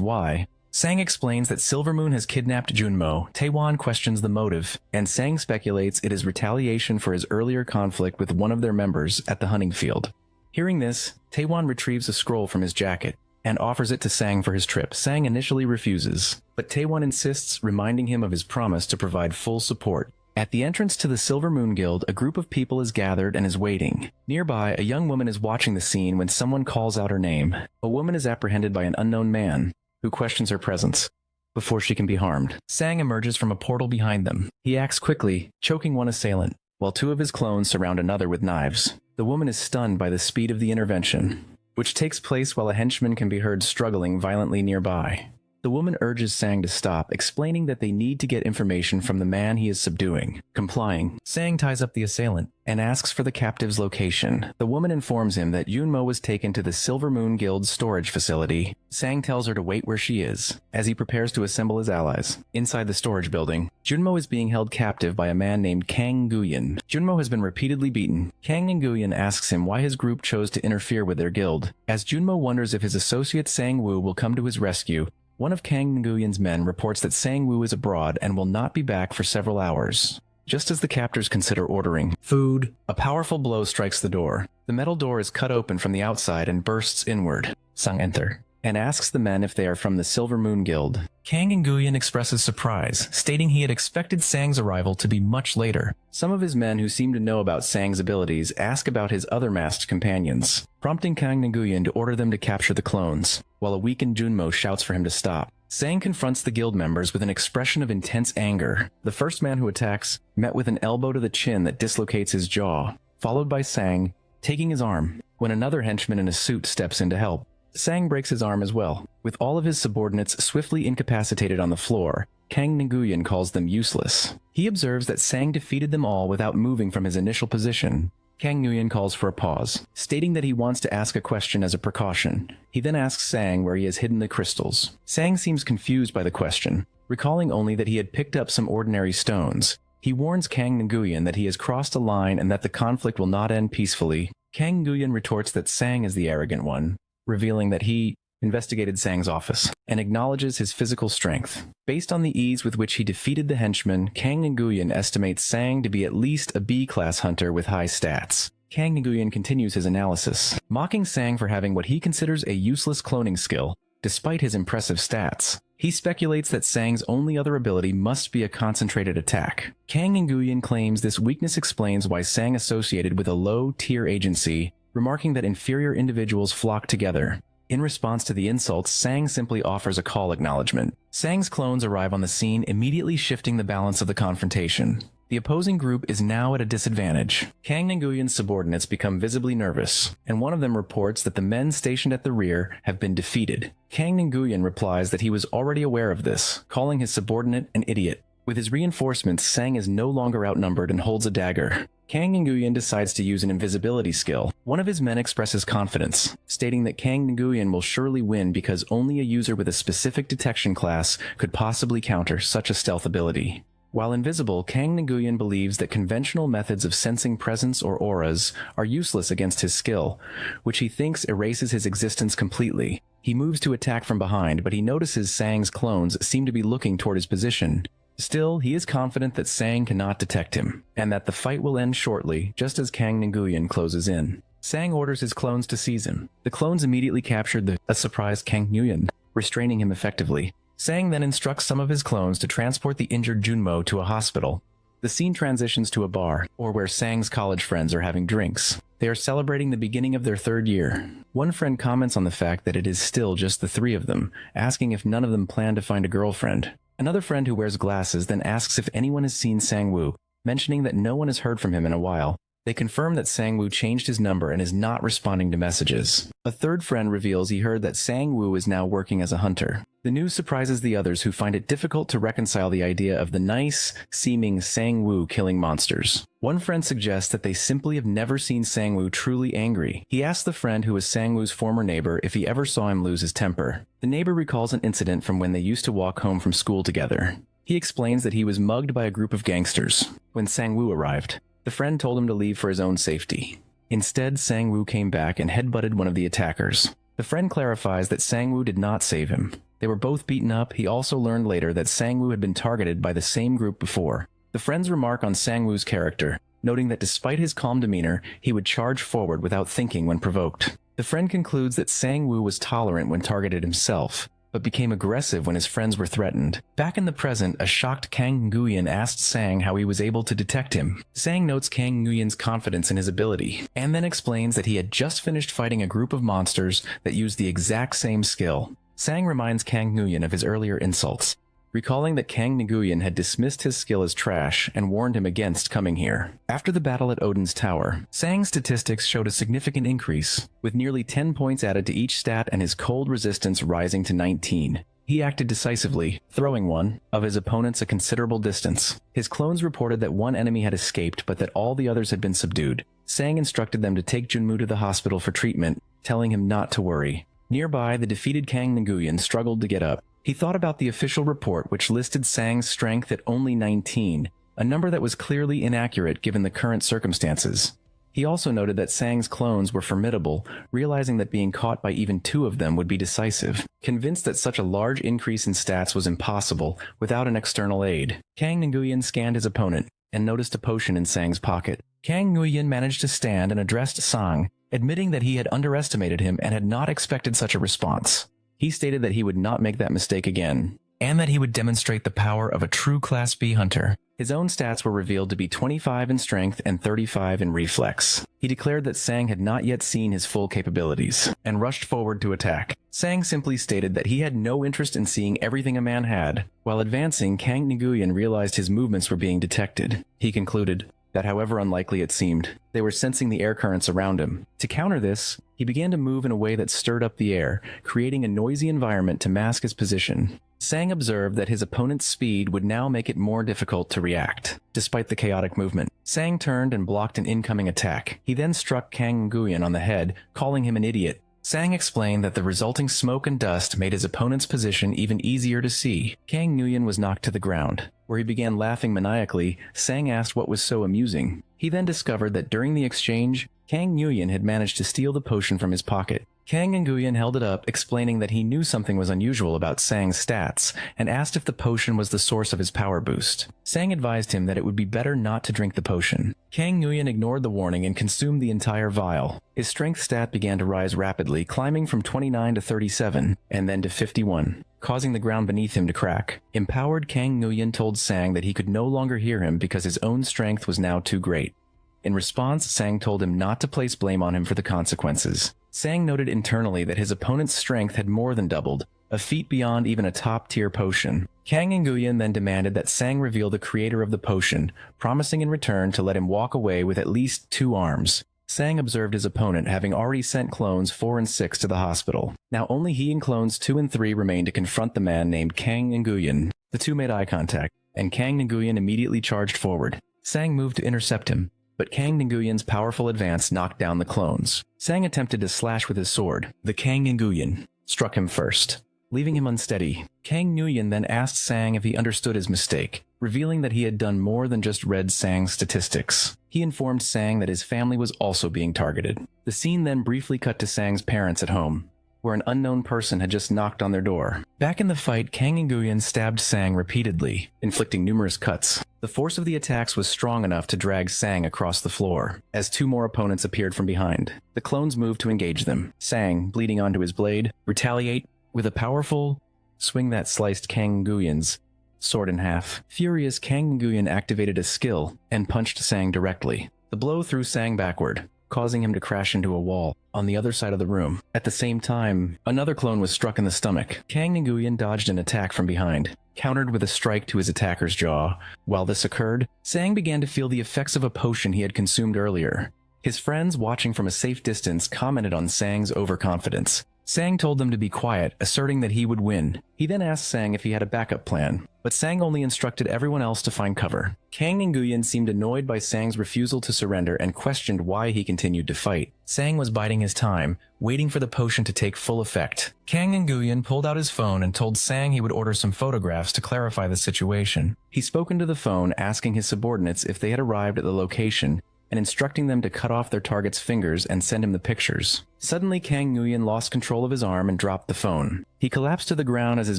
why, Sang explains that Silvermoon has kidnapped Junmo. Taewon questions the motive, and Sang speculates it is retaliation for his earlier conflict with one of their members at the hunting field. Hearing this, Taewon retrieves a scroll from his jacket and offers it to Sang for his trip. Sang initially refuses, but Taewon insists, reminding him of his promise to provide full support. At the entrance to the Silvermoon Guild, a group of people is gathered and is waiting. Nearby, a young woman is watching the scene when someone calls out her name. A woman is apprehended by an unknown man, who questions her presence before she can be harmed. Sang emerges from a portal behind them. He acts quickly, choking one assailant, while two of his clones surround another with knives. The woman is stunned by the speed of the intervention, which takes place while a henchman can be heard struggling violently nearby. The woman urges Sang to stop, explaining that they need to get information from the man he is subduing. Complying, Sang ties up the assailant and asks for the captive's location. The woman informs him that Junmo was taken to the Silvermoon Guild's storage facility. Sang tells her to wait where she is, as he prepares to assemble his allies. Inside the storage building, Junmo is being held captive by a man named Kang Nguyen. Junmo has been repeatedly beaten. Kang Nguyen asks him why his group chose to interfere with their guild. As Junmo wonders if his associate Sang Woo will come to his rescue, one of Kang Nguyen's men reports that Sang Woo is abroad and will not be back for several hours. Just as the captors consider ordering food, a powerful blow strikes the door. The metal door is cut open from the outside and bursts inward. Sang enters and asks the men if they are from the Silvermoon Guild. Kang Nguyen expresses surprise, stating he had expected Sang's arrival to be much later. Some of his men who seem to know about Sang's abilities ask about his other masked companions, prompting Kang Nguyen to order them to capture the clones, while a weakened Junmo shouts for him to stop. Sang confronts the guild members with an expression of intense anger. The first man who attacks, met with an elbow to the chin that dislocates his jaw, followed by Sang taking his arm, when another henchman in a suit steps in to help. Sang breaks his arm as well. With all of his subordinates swiftly incapacitated on the floor, Kang Nguyen calls them useless. He observes that Sang defeated them all without moving from his initial position. Kang Nguyen calls for a pause, stating that he wants to ask a question as a precaution. He then asks Sang where he has hidden the crystals. Sang seems confused by the question, recalling only that he had picked up some ordinary stones. He warns Kang Nguyen that he has crossed a line and that the conflict will not end peacefully. Kang Nguyen retorts that Sang is the arrogant one, revealing that he investigated Sang's office and acknowledges his physical strength. Based on the ease with which he defeated the henchman, Kang Nguyen estimates Sang to be at least a B-class hunter with high stats. Kang Nguyen continues his analysis, mocking Sang for having what he considers a useless cloning skill, despite his impressive stats. He speculates that Sang's only other ability must be a concentrated attack. Kang Nguyen claims this weakness explains why Sang associated with a low-tier agency, remarking that inferior individuals flock together. In response to the insults, Sang simply offers a call acknowledgement. Sang's clones arrive on the scene, immediately shifting the balance of the confrontation. The opposing group is now at a disadvantage. Kang Nguyen's subordinates become visibly nervous, and one of them reports that the men stationed at the rear have been defeated. Kang Nguyen replies that he was already aware of this, calling his subordinate an idiot. With his reinforcements, Sang is no longer outnumbered and holds a dagger. Kang Nguyen decides to use an invisibility skill. One of his men expresses confidence, stating that Kang Nguyen will surely win because only a user with a specific detection class could possibly counter such a stealth ability. While invisible, Kang Nguyen believes that conventional methods of sensing presence or auras are useless against his skill, which he thinks erases his existence completely. He moves to attack from behind, but he notices Sang's clones seem to be looking toward his position. Still, he is confident that Sang cannot detect him, and that the fight will end shortly, just as Kang Nguyen closes in. Sang orders his clones to seize him. The clones immediately captured a surprised Kang Nguyen, restraining him effectively. Sang then instructs some of his clones to transport the injured Junmo to a hospital. The scene transitions to a bar, or where Sang's college friends are having drinks. They are celebrating the beginning of their third year. One friend comments on the fact that it is still just the three of them, asking if none of them plan to find a girlfriend. Another friend who wears glasses then asks if anyone has seen Sang Woo, mentioning that no one has heard from him in a while. They confirm that Sang Woo changed his number and is not responding to messages. A third friend reveals he heard that Sang Woo is now working as a hunter. The news surprises the others, who find it difficult to reconcile the idea of the nice-seeming Sang Woo killing monsters. One friend suggests that they simply have never seen Sang Woo truly angry. He asks the friend who was Sang Woo's former neighbor if he ever saw him lose his temper. The neighbor recalls an incident from when they used to walk home from school together. He explains that he was mugged by a group of gangsters. When Sang-woo arrived, the friend told him to leave for his own safety. Instead, Sang-woo came back and headbutted one of the attackers. The friend clarifies that Sang-woo did not save him. They were both beaten up. He also learned later that Sang-woo had been targeted by the same group before. The friends remark on Sang-woo's character, noting that despite his calm demeanor, he would charge forward without thinking when provoked. The friend concludes that Sang-woo was tolerant when targeted himself, but became aggressive when his friends were threatened. Back in the present, a shocked Kang Nguyen asked Sang how he was able to detect him. Sang notes Kang Nguyen's confidence in his ability, and then explains that he had just finished fighting a group of monsters that used the exact same skill. Sang reminds Kang Nguyen of his earlier insults, recalling that Kang Nguyen had dismissed his skill as trash and warned him against coming here. After the battle at Odin's Tower, Sang's statistics showed a significant increase, with nearly 10 points added to each stat and his cold resistance rising to 19. He acted decisively, throwing one of his opponents a considerable distance. His clones reported that one enemy had escaped but that all the others had been subdued. Sang instructed them to take Junmu to the hospital for treatment, telling him not to worry. Nearby, the defeated Kang Nguyen struggled to get up. He thought about the official report which listed Sang's strength at only 19, a number that was clearly inaccurate given the current circumstances. He also noted that Sang's clones were formidable, realizing that being caught by even 2 of them would be decisive. Convinced that such a large increase in stats was impossible without an external aid, Kang Nguyen scanned his opponent and noticed a potion in Sang's pocket. Kang Nguyen managed to stand and addressed Sang, admitting that he had underestimated him and had not expected such a response. He stated that he would not make that mistake again, and that he would demonstrate the power of a true Class B hunter. His own stats were revealed to be 25 in strength and 35 in reflex. He declared that Sang had not yet seen his full capabilities, and rushed forward to attack. Sang simply stated that he had no interest in seeing everything a man had. While advancing, Kang Nguyen realized his movements were being detected. He concluded that however unlikely it seemed, they were sensing the air currents around him. To counter this, he began to move in a way that stirred up the air, creating a noisy environment to mask his position. Sang observed that his opponent's speed would now make it more difficult to react. Despite the chaotic movement, Sang turned and blocked an incoming attack. He then struck Kang Nguyen on the head, calling him an idiot. Sang explained that the resulting smoke and dust made his opponent's position even easier to see. Kang Nguyen was knocked to the ground, where he began laughing maniacally. Sang asked what was so amusing. He then discovered that during the exchange, Kang Nguyen had managed to steal the potion from his pocket. Kang Nguyen held it up, explaining that he knew something was unusual about Sang's stats, and asked if the potion was the source of his power boost. Sang advised him that it would be better not to drink the potion. Kang Nguyen ignored the warning and consumed the entire vial. His strength stat began to rise rapidly, climbing from 29 to 37, and then to 51, causing the ground beneath him to crack. Empowered, Kang Nguyen told Sang that he could no longer hear him because his own strength was now too great. In response, Sang told him not to place blame on him for the consequences. Sang noted internally that his opponent's strength had more than doubled, a feat beyond even a top-tier potion. Kang Nguyen then demanded that Sang reveal the creator of the potion, promising in return to let him walk away with at least 2 arms. Sang observed his opponent having already sent clones 4 and 6 to the hospital. Now only he and clones 2 and 3 remained to confront the man named Kang Nguyen. The 2 made eye contact, and Kang Nguyen immediately charged forward. Sang moved to intercept him, but Kang Nguyen's powerful advance knocked down the clones. Sang attempted to slash with his sword. The Kang Nguyen struck him first, leaving him unsteady. Kang Nguyen then asked Sang if he understood his mistake, revealing that he had done more than just read Sang's statistics. He informed Sang that his family was also being targeted. The scene then briefly cut to Sang's parents at home, where an unknown person had just knocked on their door. Back in the fight, Kang Nguyen stabbed Sang repeatedly, inflicting numerous cuts. The force of the attacks was strong enough to drag Sang across the floor, as 2 more opponents appeared from behind. The clones moved to engage them. Sang, bleeding onto his blade, retaliate with a powerful swing that sliced Kang Nguyen's sword in half. Furious, Kang Nguyen activated a skill and punched Sang directly. The blow threw Sang backward, causing him to crash into a wall on the other side of the room. At the same time, another clone was struck in the stomach. Kang Nguyen dodged an attack from behind, countered with a strike to his attacker's jaw. While this occurred, Sang began to feel the effects of a potion he had consumed earlier. His friends, watching from a safe distance, commented on Sang's overconfidence. Sang told them to be quiet, asserting that he would win. He then asked Sang if he had a backup plan, but Sang only instructed everyone else to find cover. Kang Nguyen seemed annoyed by Sang's refusal to surrender and questioned why he continued to fight. Sang was biding his time, waiting for the potion to take full effect. Kang Nguyen pulled out his phone and told Sang he would order some photographs to clarify the situation. He spoke into the phone, asking his subordinates if they had arrived at the location, and instructing them to cut off their target's fingers and send him the pictures. Suddenly, Kang Nguyen lost control of his arm and dropped the phone. He collapsed to the ground as his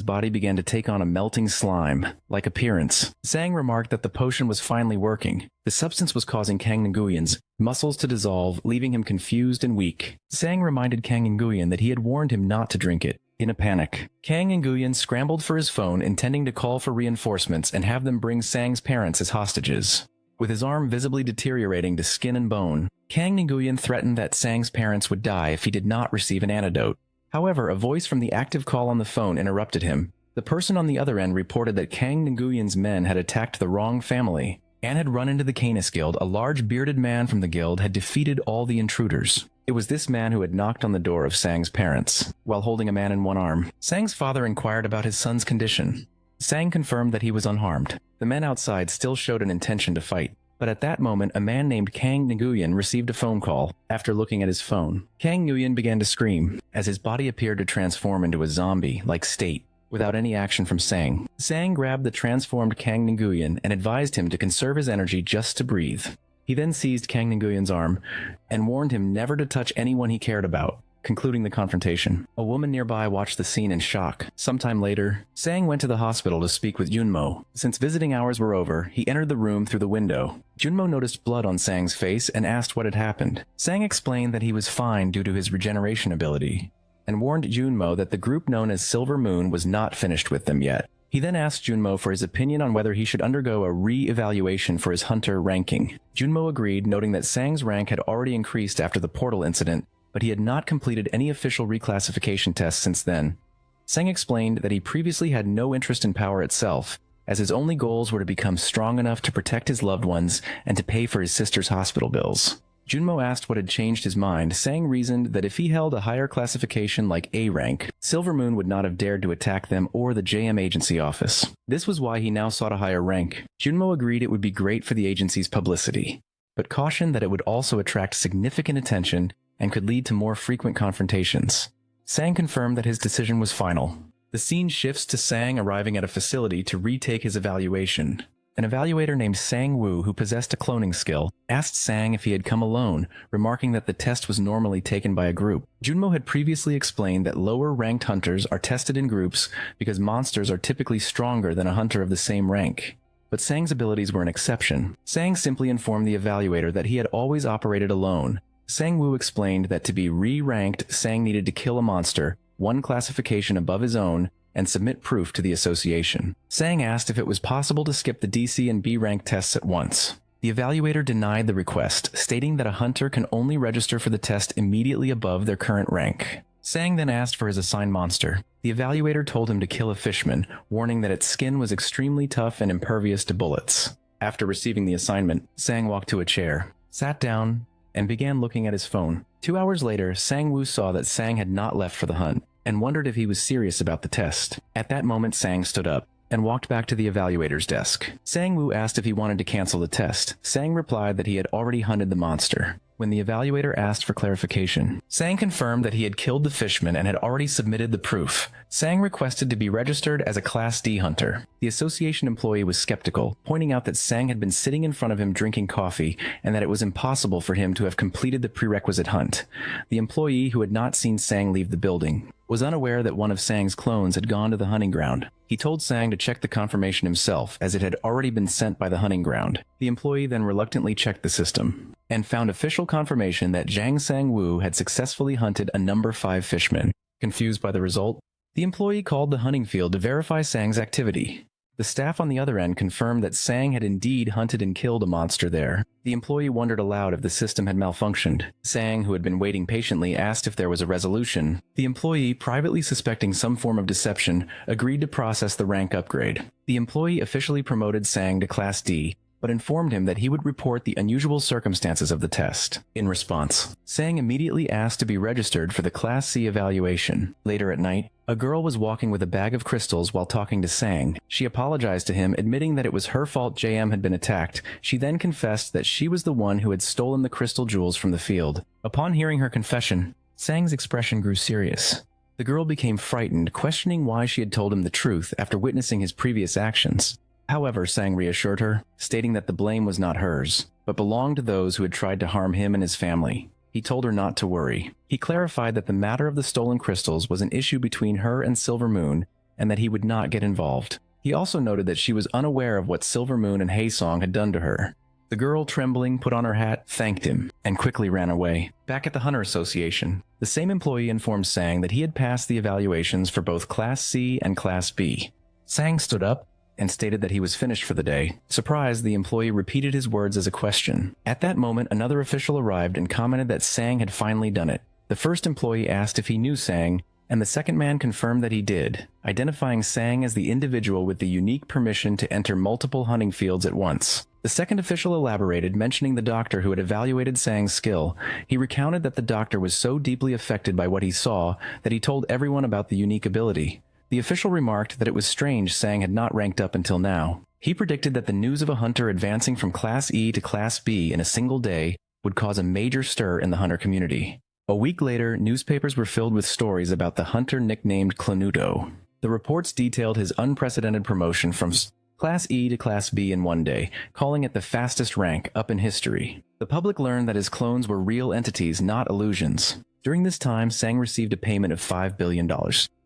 body began to take on a melting slime-like appearance. Sang remarked that the potion was finally working. The substance was causing Kang Nguyen's muscles to dissolve, leaving him confused and weak. Sang reminded Kang Nguyen that he had warned him not to drink it. In a panic, Kang Nguyen scrambled for his phone, intending to call for reinforcements and have them bring Sang's parents as hostages. With his arm visibly deteriorating to skin and bone, Kang Nguyen threatened that Sang's parents would die if he did not receive an antidote. However, a voice from the active call on the phone interrupted him. The person on the other end reported that Kang Nguyen's men had attacked the wrong family and had run into the Canis Guild. A large bearded man from the guild had defeated all the intruders. It was this man who had knocked on the door of Sang's parents, while holding a man in one arm. Sang's father inquired about his son's condition. Sang confirmed that he was unharmed. The men outside still showed an intention to fight, but at that moment a man named Kang Nguyen received a phone call. After looking at his phone, Kang Nguyen began to scream, as his body appeared to transform into a zombie-like state, without any action from Sang. Sang grabbed the transformed Kang Nguyen and advised him to conserve his energy just to breathe. He then seized Kang Nguyen's arm and warned him never to touch anyone he cared about. Concluding the confrontation, a woman nearby watched the scene in shock. Sometime later, Sang went to the hospital to speak with Junmo. Since visiting hours were over, he entered the room through the window. Junmo noticed blood on Sang's face and asked what had happened. Sang explained that he was fine due to his regeneration ability, and warned Junmo that the group known as Silver Moon was not finished with them yet. He then asked Junmo for his opinion on whether he should undergo a re-evaluation for his hunter ranking. Junmo agreed, noting that Sang's rank had already increased after the portal incident, but he had not completed any official reclassification tests since then. Sang explained that he previously had no interest in power itself, as his only goals were to become strong enough to protect his loved ones and to pay for his sister's hospital bills. Junmo asked what had changed his mind. Sang reasoned that if he held a higher classification like A rank, Silver Moon would not have dared to attack them or the JM agency office. This was why he now sought a higher rank. Junmo agreed it would be great for the agency's publicity, but cautioned that it would also attract significant attention and could lead to more frequent confrontations. Sang confirmed that his decision was final. The scene shifts to Sang arriving at a facility to retake his evaluation. An evaluator named Sang Woo, who possessed a cloning skill, asked Sang if he had come alone, remarking that the test was normally taken by a group. Junmo had previously explained that lower-ranked hunters are tested in groups because monsters are typically stronger than a hunter of the same rank. But Sang's abilities were an exception. Sang simply informed the evaluator that he had always operated alone. Sang Woo explained that to be re-ranked, Sang needed to kill a monster, one classification above his own, and submit proof to the association. Sang asked if it was possible to skip the DC and B rank tests at once. The evaluator denied the request, stating that a hunter can only register for the test immediately above their current rank. Sang then asked for his assigned monster. The evaluator told him to kill a fishman, warning that its skin was extremely tough and impervious to bullets. After receiving the assignment, Sang walked to a chair, sat down, and began looking at his phone. 2 hours later, Sang Woo saw that Sang had not left for the hunt, and wondered if he was serious about the test. At that moment, Sang stood up and walked back to the evaluator's desk. Sang Woo asked if he wanted to cancel the test. Sang replied that he had already hunted the monster. When the evaluator asked for clarification, Sang confirmed that he had killed the fishman and had already submitted the proof. Sang requested to be registered as a Class D hunter. The association employee was skeptical, pointing out that Sang had been sitting in front of him drinking coffee and that it was impossible for him to have completed the prerequisite hunt. The employee, who had not seen Sang leave the building, was unaware that one of Sang's clones had gone to the hunting ground. He told Sang to check the confirmation himself, as it had already been sent by the hunting ground. The employee then reluctantly checked the system, and found official confirmation that Jang Sang-woo had successfully hunted a number 5 fishman. Confused by the result, the employee called the hunting field to verify Sang's activity. The staff on the other end confirmed that Sang had indeed hunted and killed a monster there. The employee wondered aloud if the system had malfunctioned. Sang, who had been waiting patiently, asked if there was a resolution. The employee, privately suspecting some form of deception, agreed to process the rank upgrade. The employee officially promoted Sang to Class D, but informed him that he would report the unusual circumstances of the test. In response, Sang immediately asked to be registered for the Class C evaluation. Later at night, a girl was walking with a bag of crystals while talking to Sang. She apologized to him, admitting that it was her fault JM had been attacked. She then confessed that she was the one who had stolen the crystal jewels from the field. Upon hearing her confession, Sang's expression grew serious. The girl became frightened, questioning why she had told him the truth after witnessing his previous actions. However, Sang reassured her, stating that the blame was not hers, but belonged to those who had tried to harm him and his family. He told her not to worry. He clarified that the matter of the stolen crystals was an issue between her and Silver Moon, and that he would not get involved. He also noted that she was unaware of what Silver Moon and Haesong had done to her. The girl, trembling, put on her hat, thanked him, and quickly ran away. Back at the Hunter Association, the same employee informed Sang that he had passed the evaluations for both Class C and Class B. Sang stood up and stated that he was finished for the day. Surprised, the employee repeated his words as a question. At that moment, another official arrived and commented that Sang had finally done it. The first employee asked if he knew Sang, and the second man confirmed that he did, identifying Sang as the individual with the unique permission to enter multiple hunting fields at once. The second official elaborated, mentioning the doctor who had evaluated Sang's skill. He recounted that the doctor was so deeply affected by what he saw that he told everyone about the unique ability. The official remarked that it was strange Sang had not ranked up until now. He predicted that the news of a hunter advancing from Class E to Class B in a single day would cause a major stir in the hunter community. A week later, newspapers were filled with stories about the hunter nicknamed Clanudo. The reports detailed his unprecedented promotion from Class E to Class B in one day, calling it the fastest rank up in history. The public learned that his clones were real entities, not illusions. During this time, Sang received a payment of $5 billion.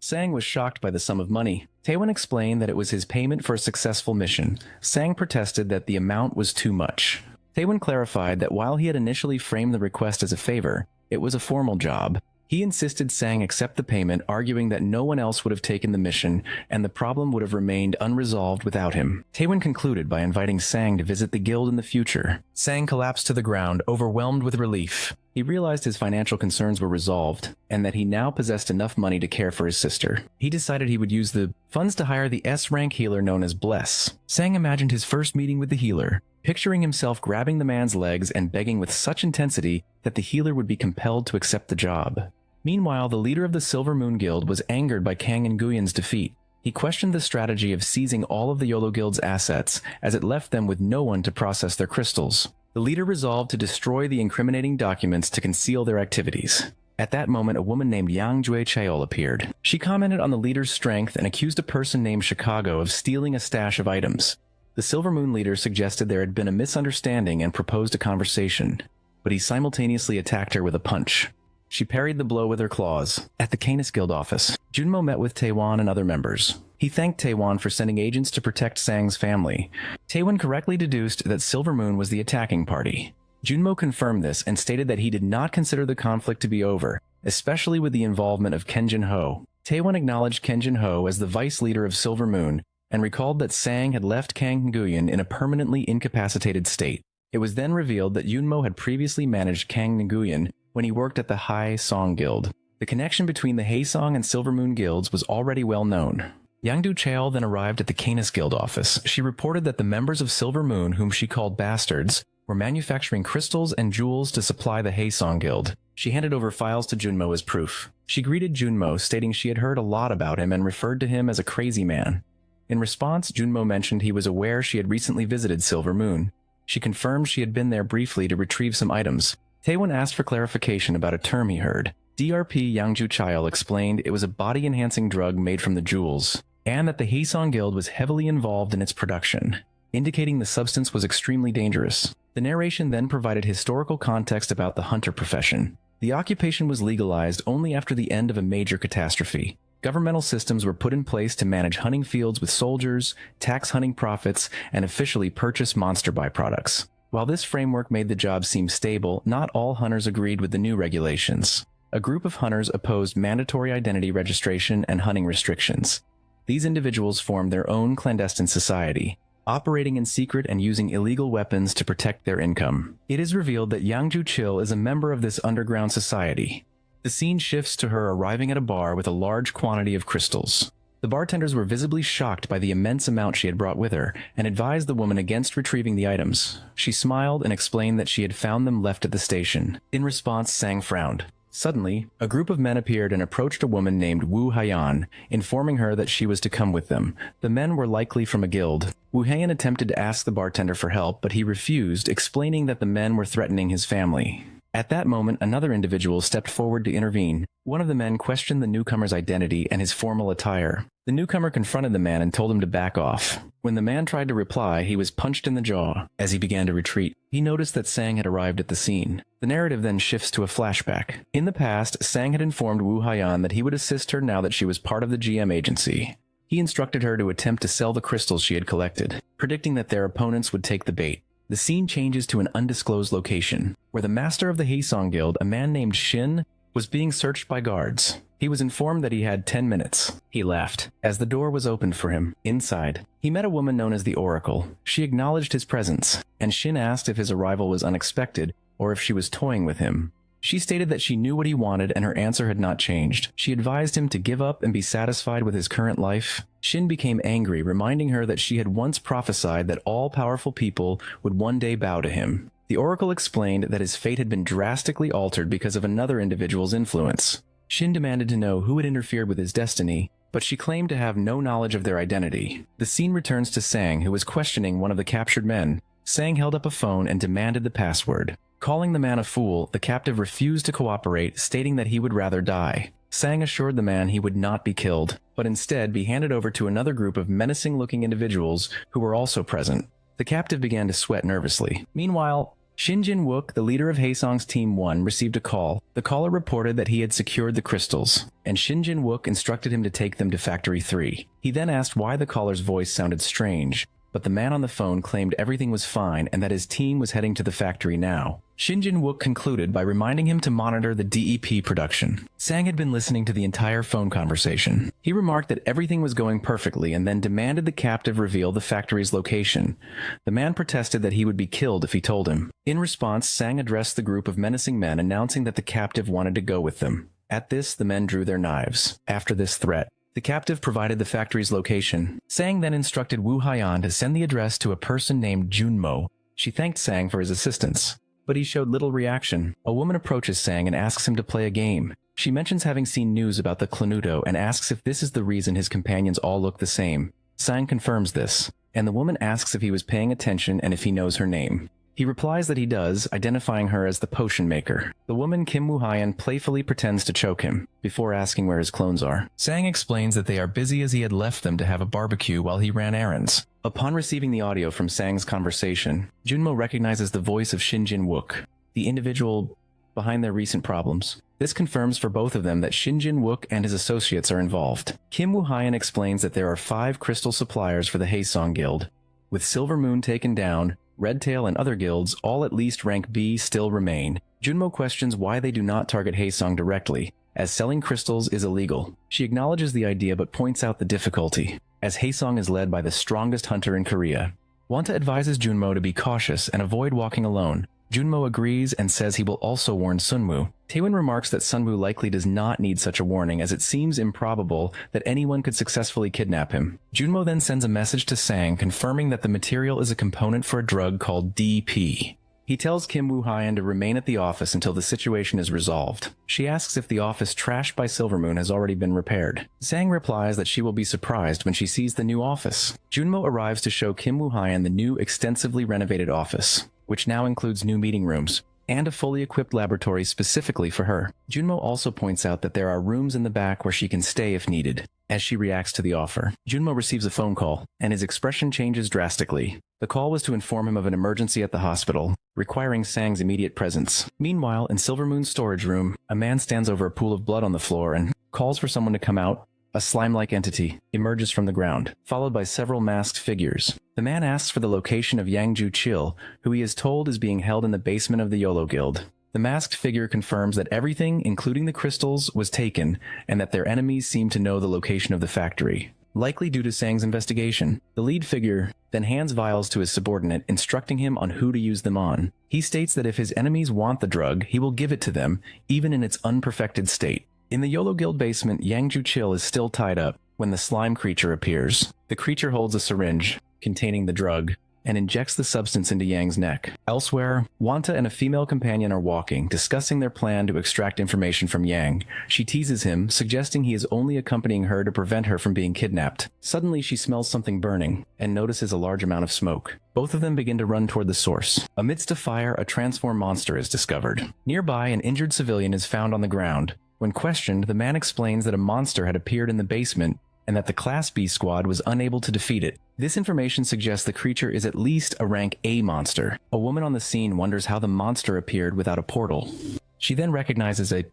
Sang was shocked by the sum of money. Taewon explained that it was his payment for a successful mission. Sang protested that the amount was too much. Taewon clarified that while he had initially framed the request as a favor, it was a formal job. He insisted Sang accept the payment, arguing that no one else would have taken the mission, and the problem would have remained unresolved without him. Taewon concluded by inviting Sang to visit the guild in the future. Sang collapsed to the ground, overwhelmed with relief. He realized his financial concerns were resolved, and that he now possessed enough money to care for his sister. He decided he would use the funds to hire the S-rank healer known as Bless. Sang imagined his first meeting with the healer, picturing himself grabbing the man's legs and begging with such intensity that the healer would be compelled to accept the job. Meanwhile, the leader of the Silver Moon Guild was angered by Kang and Guyon's defeat. He questioned the strategy of seizing all of the YOLO Guild's assets, as it left them with no one to process their crystals. The leader resolved to destroy the incriminating documents to conceal their activities. At that moment, a woman named Yang Jue Chaeol appeared. She commented on the leader's strength and accused a person named Chicago of stealing a stash of items. The Silver Moon leader suggested there had been a misunderstanding and proposed a conversation, but he simultaneously attacked her with a punch. She parried the blow with her claws. At the Canis Guild office, Junmo met with Taewon and other members. He thanked Taewon for sending agents to protect Sang's family. Taewon correctly deduced that Silver Moon was the attacking party. Junmo confirmed this and stated that he did not consider the conflict to be over, especially with the involvement of Kenjin Ho. Taewon acknowledged Kenjin Ho as the vice leader of Silver Moon and recalled that Sang had left Kang Nguyen in a permanently incapacitated state. It was then revealed that Yunmo had previously managed Kang Nguyen when he worked at the Haesong Guild. The connection between the Haesong and Silver Moon guilds was already well known. Yangdu Chaeol then arrived at the Canis Guild office. She reported that the members of Silver Moon, whom she called bastards, were manufacturing crystals and jewels to supply the Haesong Guild. She handed over files to Junmo as proof. She greeted Junmo, stating she had heard a lot about him and referred to him as a crazy man. In response, Junmo mentioned he was aware she had recently visited Silver Moon. She confirmed she had been there briefly to retrieve some items. Taewon asked for clarification about a term he heard. DRP Yangju Chaeol explained it was a body-enhancing drug made from the jewels, and that the Haesong Guild was heavily involved in its production, indicating the substance was extremely dangerous. The narration then provided historical context about the hunter profession. The occupation was legalized only after the end of a major catastrophe. Governmental systems were put in place to manage hunting fields with soldiers, tax hunting profits, and officially purchase monster byproducts. While this framework made the job seem stable, not all hunters agreed with the new regulations. A group of hunters opposed mandatory identity registration and hunting restrictions. These individuals formed their own clandestine society, operating in secret and using illegal weapons to protect their income. It is revealed that Yangju Chil is a member of this underground society. The scene shifts to her arriving at a bar with a large quantity of crystals. The bartenders were visibly shocked by the immense amount she had brought with her and advised the woman against retrieving the items. She smiled and explained that she had found them left at the station. In response, Sang frowned. Suddenly, a group of men appeared and approached a woman named Wu Haiyan, informing her that she was to come with them. The men were likely from a guild. Wu Haiyan attempted to ask the bartender for help, but he refused, explaining that the men were threatening his family. At that moment, another individual stepped forward to intervene. One of the men questioned the newcomer's identity and his formal attire. The newcomer confronted the man and told him to back off. When the man tried to reply, he was punched in the jaw. As he began to retreat, he noticed that Sang had arrived at the scene. The narrative then shifts to a flashback. In the past, Sang had informed Wu Haiyan that he would assist her now that she was part of the GM agency. He instructed her to attempt to sell the crystals she had collected, predicting that their opponents would take the bait. The scene changes to an undisclosed location, where the master of the Haesong Guild, a man named Shin, was being searched by guards. He was informed that he had 10 minutes. He laughed as the door was opened for him. Inside, he met a woman known as the Oracle. She acknowledged his presence, and Shin asked if his arrival was unexpected or if she was toying with him. She stated that she knew what he wanted and her answer had not changed. She advised him to give up and be satisfied with his current life. Shin became angry, reminding her that she had once prophesied that all powerful people would one day bow to him. The Oracle explained that his fate had been drastically altered because of another individual's influence. Shin demanded to know who had interfered with his destiny, but she claimed to have no knowledge of their identity. The scene returns to Sang, who was questioning one of the captured men. Sang held up a phone and demanded the password. Calling the man a fool, the captive refused to cooperate, stating that he would rather die. Sang assured the man he would not be killed, but instead be handed over to another group of menacing-looking individuals who were also present. The captive began to sweat nervously. Meanwhile, Shin Jin-wook, the leader of Haesong's Team 1, received a call. The caller reported that he had secured the crystals, and Shin Jin-wook instructed him to take them to Factory 3. He then asked why the caller's voice sounded strange, but the man on the phone claimed everything was fine and that his team was heading to the factory now. Shin Jin-wook concluded by reminding him to monitor the DEP production. Sang had been listening to the entire phone conversation. He remarked that everything was going perfectly and then demanded the captive reveal the factory's location. The man protested that he would be killed if he told him. In response, Sang addressed the group of menacing men, announcing that the captive wanted to go with them. At this, the men drew their knives. After this threat, the captive provided the factory's location. Sang then instructed Wu Haiyan to send the address to a person named Junmo. She thanked Sang for his assistance, but he showed little reaction. A woman approaches Sang and asks him to play a game. She mentions having seen news about the Clanuto and asks if this is the reason his companions all look the same. Sang confirms this, and the woman asks if he was paying attention and if he knows her name. He replies that he does, identifying her as the potion maker. The woman Kim Woo-hyan playfully pretends to choke him, before asking where his clones are. Sang explains that they are busy as he had left them to have a barbecue while he ran errands. Upon receiving the audio from Sang's conversation, Junmo recognizes the voice of Shin Jin-wook, the individual behind their recent problems. This confirms for both of them that Shin Jin-wook and his associates are involved. Kim Woo-hyan explains that there are 5 crystal suppliers for the Haesong Guild. With Silver Moon taken down, Redtail and other guilds, all at least rank B, still remain. Junmo questions why they do not target Haesong directly, as selling crystals is illegal. She acknowledges the idea but points out the difficulty, as Haesong is led by the strongest hunter in Korea. Wanta advises Junmo to be cautious and avoid walking alone. Junmo agrees and says he will also warn Sunwoo. Taewon remarks that Sunwoo likely does not need such a warning, as it seems improbable that anyone could successfully kidnap him. Junmo then sends a message to Sang confirming that the material is a component for a drug called DP. He tells Kim Woo-hyan to remain at the office until the situation is resolved. She asks if the office trashed by Silvermoon has already been repaired. Sang replies that she will be surprised when she sees the new office. Junmo arrives to show Kim Woo-hyan the new extensively renovated office, which now includes new meeting rooms and a fully equipped laboratory specifically for her. Junmo also points out that there are rooms in the back where she can stay if needed. As she reacts to the offer, Junmo receives a phone call, and his expression changes drastically. The call was to inform him of an emergency at the hospital, requiring Sang's immediate presence. Meanwhile, in Silvermoon's storage room, a man stands over a pool of blood on the floor and calls for someone to come out. A slime-like entity emerges from the ground, followed by several masked figures. The man asks for the location of Yangju Chil, who he is told is being held in the basement of the Yahello Guild. The masked figure confirms that everything, including the crystals, was taken, and that their enemies seem to know the location of the factory, likely due to Sang's investigation. The lead figure then hands vials to his subordinate, instructing him on who to use them on. He states that if his enemies want the drug, he will give it to them, even in its unperfected state. In the Yahello Guild basement, Yangju Chil is still tied up. when the slime creature appears. The creature holds a syringe containing the drug and injects the substance into Yang's neck. Elsewhere, Wanta and a female companion are walking, discussing their plan to extract information from Yang. She teases him, suggesting he is only accompanying her to prevent her from being kidnapped. Suddenly, she smells something burning and notices a large amount of smoke. Both of them begin to run toward the source. Amidst a fire, a transformed monster is discovered. Nearby, an injured civilian is found on the ground. When questioned, the man explains that a monster had appeared in the basement and that the Class B squad was unable to defeat it. This information suggests the creature is at least a rank A monster. A woman on the scene wonders how the monster appeared without a portal. She then recognizes a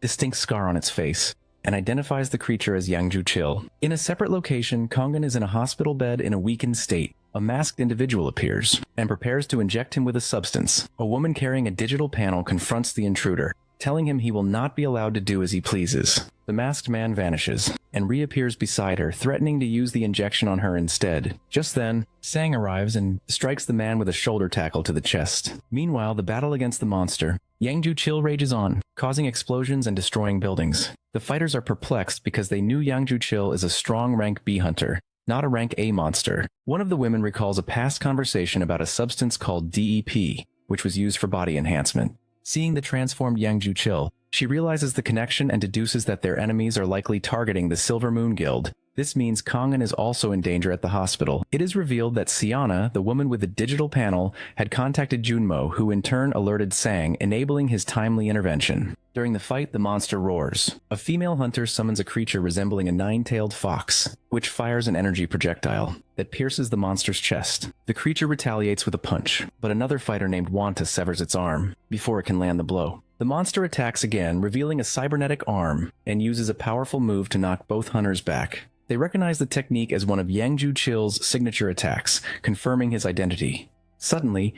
distinct scar on its face and identifies the creature as Yangju Chill. In a separate location, Kongan is in a hospital bed in a weakened state. A masked individual appears and prepares to inject him with a substance. A woman carrying a digital panel confronts the intruder, telling him he will not be allowed to do as he pleases. The masked man vanishes and reappears beside her, threatening to use the injection on her instead. Just then, Sang arrives and strikes the man with a shoulder tackle to the chest. Meanwhile, the battle against the monster, Yangju Chill, rages on, causing explosions and destroying buildings. The fighters are perplexed because they knew Yangju Chill is a strong rank B hunter, not a rank A monster. One of the women recalls a past conversation about a substance called DEP, which was used for body enhancement. Seeing the transformed Yangju Chill, she realizes the connection and deduces that their enemies are likely targeting the Silver Moon Guild. This means Kongan is also in danger at the hospital. It is revealed that Siana, the woman with the digital panel, had contacted Junmo, who in turn alerted Sang, enabling his timely intervention. During the fight, the monster roars. A female hunter summons a creature resembling a nine-tailed fox, which fires an energy projectile that pierces the monster's chest. The creature retaliates with a punch, but another fighter named Wanta severs its arm before it can land the blow. The monster attacks again, revealing a cybernetic arm, and uses a powerful move to knock both hunters back. They recognize the technique as one of Yangju Chill's signature attacks, confirming his identity. Suddenly,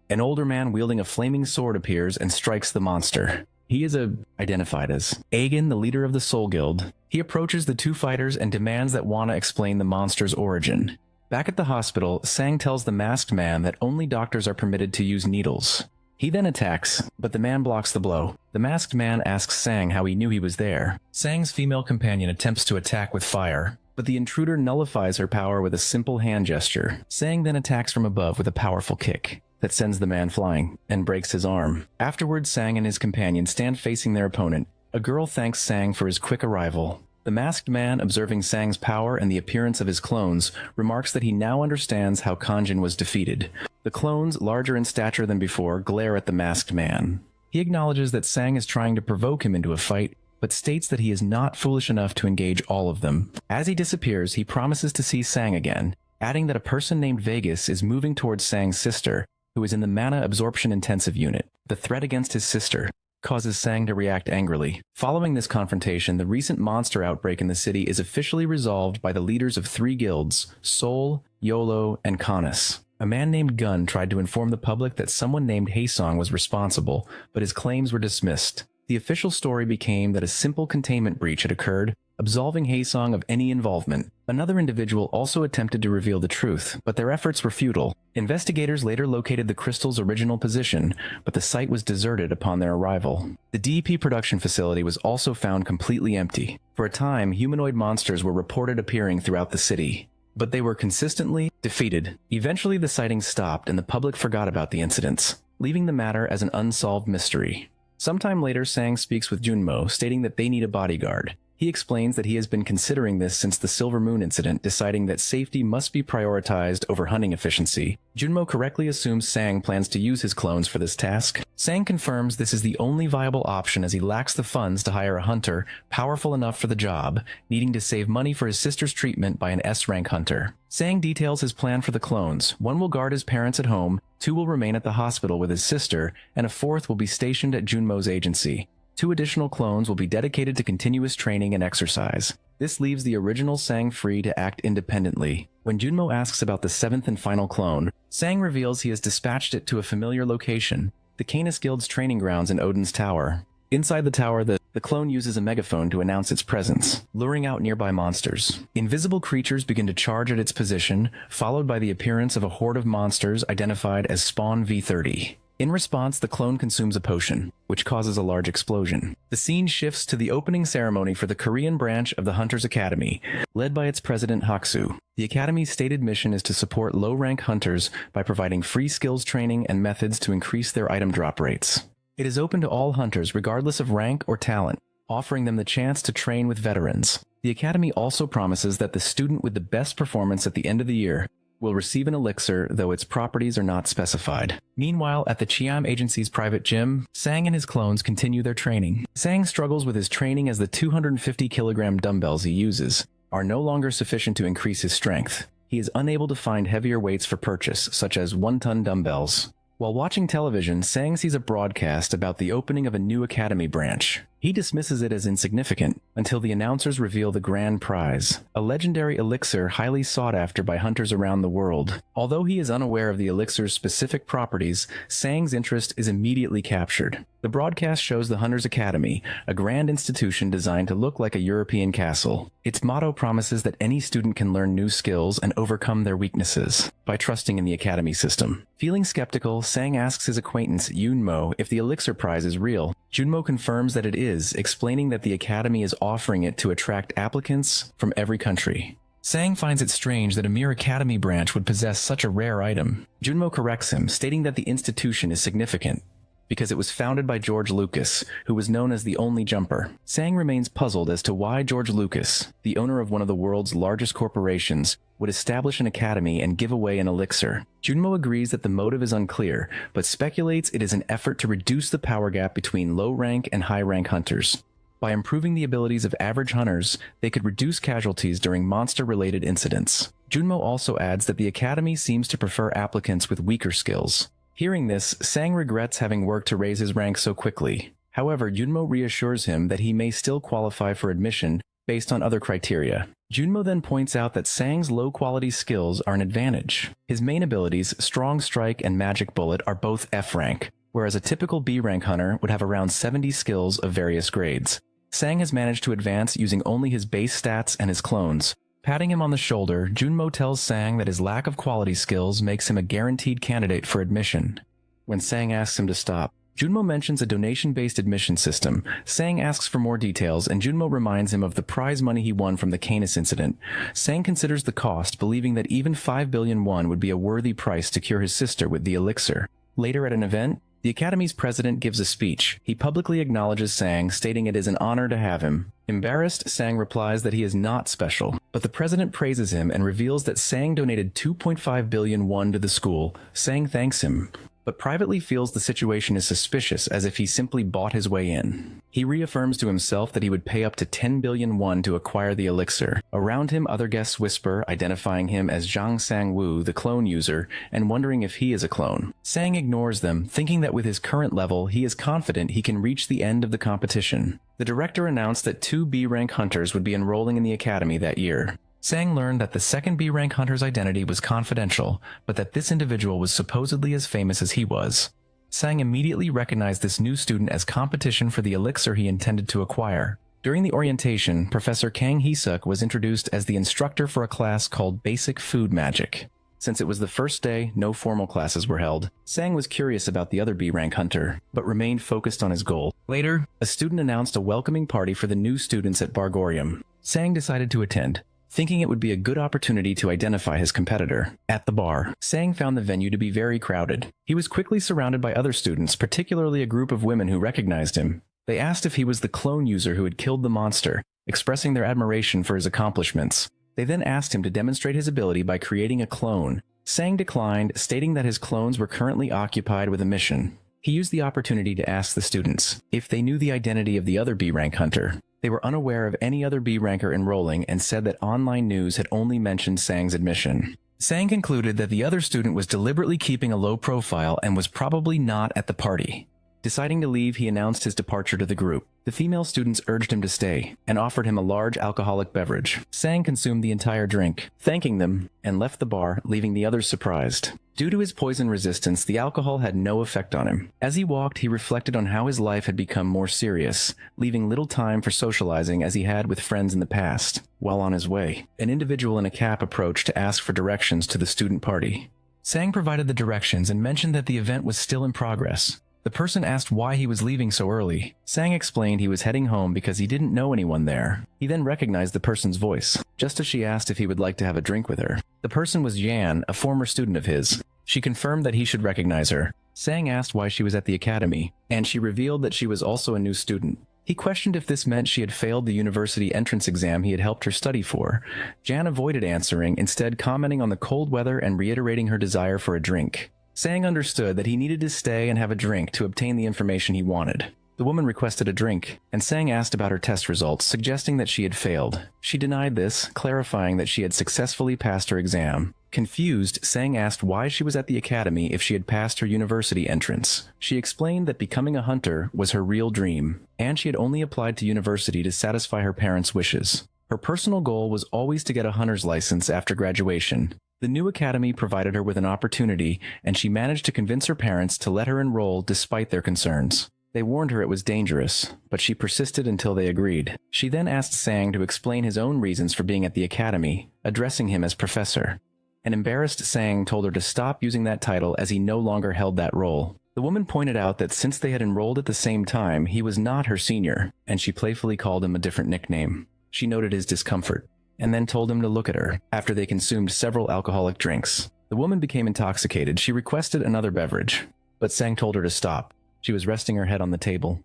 an older man wielding a flaming sword appears and strikes the monster. He is identified as Agen, the leader of the Soul Guild. He approaches the two fighters and demands that Wana explain the monster's origin. Back at the hospital, Sang tells the masked man that only doctors are permitted to use needles. He then attacks, but the man blocks the blow. The masked man asks Sang how he knew he was there. Sang's female companion attempts to attack with fire, but the intruder nullifies her power with a simple hand gesture. Sang then attacks from above with a powerful kick that sends the man flying and breaks his arm. Afterwards, Sang and his companion stand facing their opponent. A girl thanks Sang for his quick arrival. The masked man, observing Sang's power and the appearance of his clones, remarks that he now understands how Kanjin was defeated. The clones, larger in stature than before, glare at the masked man. He acknowledges that Sang is trying to provoke him into a fight, but states that he is not foolish enough to engage all of them. As he disappears, he promises to see Sang again, adding that a person named Vegas is moving towards Sang's sister, who is in the mana absorption intensive unit. The threat against his sister causes Sang to react angrily. Following this confrontation, the recent monster outbreak in the city is officially resolved by the leaders of three guilds, Sol, Yolo, and Kanis. A man named Gun tried to inform the public that someone named Haesong was responsible, but his claims were dismissed. The official story became that a simple containment breach had occurred, absolving Haesong of any involvement. Another individual also attempted to reveal the truth, but their efforts were futile. Investigators later located the crystal's original position, but the site was deserted upon their arrival. The DEP production facility was also found completely empty. For a time, humanoid monsters were reported appearing throughout the city, but they were consistently defeated. Eventually, the sightings stopped and the public forgot about the incidents, leaving the matter as an unsolved mystery. Sometime later, Sang speaks with Junmo, stating that they need a bodyguard. He explains that he has been considering this since the Silver Moon incident, deciding that safety must be prioritized over hunting efficiency. Junmo correctly assumes Sang plans to use his clones for this task. Sang confirms this is the only viable option as he lacks the funds to hire a hunter powerful enough for the job, needing to save money for his sister's treatment by an S-rank hunter. Sang details his plan for the clones. One will guard his parents at home, two will remain at the hospital with his sister, and a fourth will be stationed at Junmo's agency. 2 additional clones will be dedicated to continuous training and exercise. This leaves the original Sang free to act independently. When Junmo asks about the 7th and final clone, Sang reveals he has dispatched it to a familiar location, the Canis Guild's training grounds in Odin's Tower. Inside the tower, the clone uses a megaphone to announce its presence, luring out nearby monsters. Invisible creatures begin to charge at its position, followed by the appearance of a horde of monsters identified as Spawn V30. In response, the clone consumes a potion, which causes a large explosion. The scene shifts to the opening ceremony for the Korean branch of the Hunters Academy, led by its president Haksu. The Academy's stated mission is to support low-rank hunters by providing free skills training and methods to increase their item drop rates. It is open to all hunters regardless of rank or talent, offering them the chance to train with veterans. The Academy also promises that the student with the best performance at the end of the year will receive an elixir, though its properties are not specified. Meanwhile, at the Chiam Agency's private gym, Sang and his clones continue their training. Sang struggles with his training as the 250-kilogram dumbbells he uses are no longer sufficient to increase his strength. He is unable to find heavier weights for purchase, such as 1-ton dumbbells. While watching television, Sang sees a broadcast about the opening of a new academy branch. He dismisses it as insignificant until the announcers reveal the grand prize, a legendary elixir highly sought after by hunters around the world. Although he is unaware of the elixir's specific properties, Sang's interest is immediately captured. The broadcast shows the Hunters Academy, a grand institution designed to look like a European castle. Its motto promises that any student can learn new skills and overcome their weaknesses by trusting in the academy system. Feeling skeptical, Sang asks his acquaintance Yunmo if the elixir prize is real. Junmo confirms that it is, explaining that the academy is offering it to attract applicants from every country. Sang finds it strange that a mere academy branch would possess such a rare item. Junmo corrects him, stating that the institution is significant because it was founded by George Lucas, who was known as the only jumper. Sang remains puzzled as to why George Lucas, the owner of one of the world's largest corporations, would establish an academy and give away an elixir. Junmo agrees that the motive is unclear, but speculates it is an effort to reduce the power gap between low-rank and high-rank hunters. By improving the abilities of average hunters, they could reduce casualties during monster-related incidents. Junmo also adds that the academy seems to prefer applicants with weaker skills. Hearing this, Sang regrets having worked to raise his rank so quickly. However, Junmo reassures him that he may still qualify for admission based on other criteria. Junmo then points out that Sang's low-quality skills are an advantage. His main abilities, Strong Strike and Magic Bullet, are both F rank, whereas a typical B rank hunter would have around 70 skills of various grades. Sang has managed to advance using only his base stats and his clones. Patting him on the shoulder, Junmo tells Sang that his lack of quality skills makes him a guaranteed candidate for admission. When Sang asks him to stop, Junmo mentions a donation-based admission system. Sang asks for more details, and Junmo reminds him of the prize money he won from the Canis incident. Sang considers the cost, believing that even 5 billion won would be a worthy price to cure his sister with the elixir. Later at an event, the Academy's president gives a speech. He publicly acknowledges Sang, stating it is an honor to have him. Embarrassed, Sang replies that he is not special, but the president praises him and reveals that Sang donated 2.5 billion won to the school. Sang thanks him, but privately feels the situation is suspicious, as if he simply bought his way in. He reaffirms to himself that he would pay up to 10 billion won to acquire the elixir. Around him, other guests whisper, identifying him as Zhang Sang-woo, the clone user, and wondering if he is a clone. Sang ignores them, thinking that with his current level, he is confident he can reach the end of the competition. The director announced that 2 B-rank hunters would be enrolling in the academy that year. Sang learned that the second B-rank hunter's identity was confidential, but that this individual was supposedly as famous as he was. Sang immediately recognized this new student as competition for the elixir he intended to acquire. During the orientation, Professor Kang Hee-suk was introduced as the instructor for a class called Basic Food Magic. Since it was the first day, no formal classes were held. Sang was curious about the other B-rank hunter, but remained focused on his goal. Later, a student announced a welcoming party for the new students at Bargorium. Sang decided to attend, thinking it would be a good opportunity to identify his competitor. At the bar, Sang found the venue to be very crowded. He was quickly surrounded by other students, particularly a group of women who recognized him. They asked if he was the clone user who had killed the monster, expressing their admiration for his accomplishments. They then asked him to demonstrate his ability by creating a clone. Sang declined, stating that his clones were currently occupied with a mission. He used the opportunity to ask the students if they knew the identity of the other B-rank hunter. They were unaware of any other B-ranker enrolling and said that online news had only mentioned Sang's admission. Sang concluded that the other student was deliberately keeping a low profile and was probably not at the party. Deciding to leave, he announced his departure to the group. The female students urged him to stay and offered him a large alcoholic beverage. Sang consumed the entire drink, thanking them, and left the bar, leaving the others surprised. Due to his poison resistance, the alcohol had no effect on him. As he walked, he reflected on how his life had become more serious, leaving little time for socializing as he had with friends in the past. While on his way, an individual in a cap approached to ask for directions to the student party. Sang provided the directions and mentioned that the event was still in progress. The person asked why he was leaving so early. Sang explained he was heading home because he didn't know anyone there. He then recognized the person's voice, just as she asked if he would like to have a drink with her. The person was Yan, a former student of his. She confirmed that he should recognize her. Sang asked why she was at the academy, and she revealed that she was also a new student. He questioned if this meant she had failed the university entrance exam he had helped her study for. Jan avoided answering, instead commenting on the cold weather and reiterating her desire for a drink. Sang understood that he needed to stay and have a drink to obtain the information he wanted. The woman requested a drink, and Sang asked about her test results, suggesting that she had failed. She denied this, clarifying that she had successfully passed her exam. Confused, Sang asked why she was at the academy if she had passed her university entrance. She explained that becoming a hunter was her real dream, and she had only applied to university to satisfy her parents' wishes. Her personal goal was always to get a hunter's license after graduation. The new academy provided her with an opportunity, and she managed to convince her parents to let her enroll despite their concerns. They warned her it was dangerous, but she persisted until they agreed. She then asked Sang to explain his own reasons for being at the academy, addressing him as professor. An embarrassed Sang told her to stop using that title as he no longer held that role. The woman pointed out that since they had enrolled at the same time, he was not her senior, and she playfully called him a different nickname. She noted his discomfort, and then told him to look at her. After they consumed several alcoholic drinks, the woman became intoxicated. She requested another beverage, but Sang told her to stop. She was resting her head on the table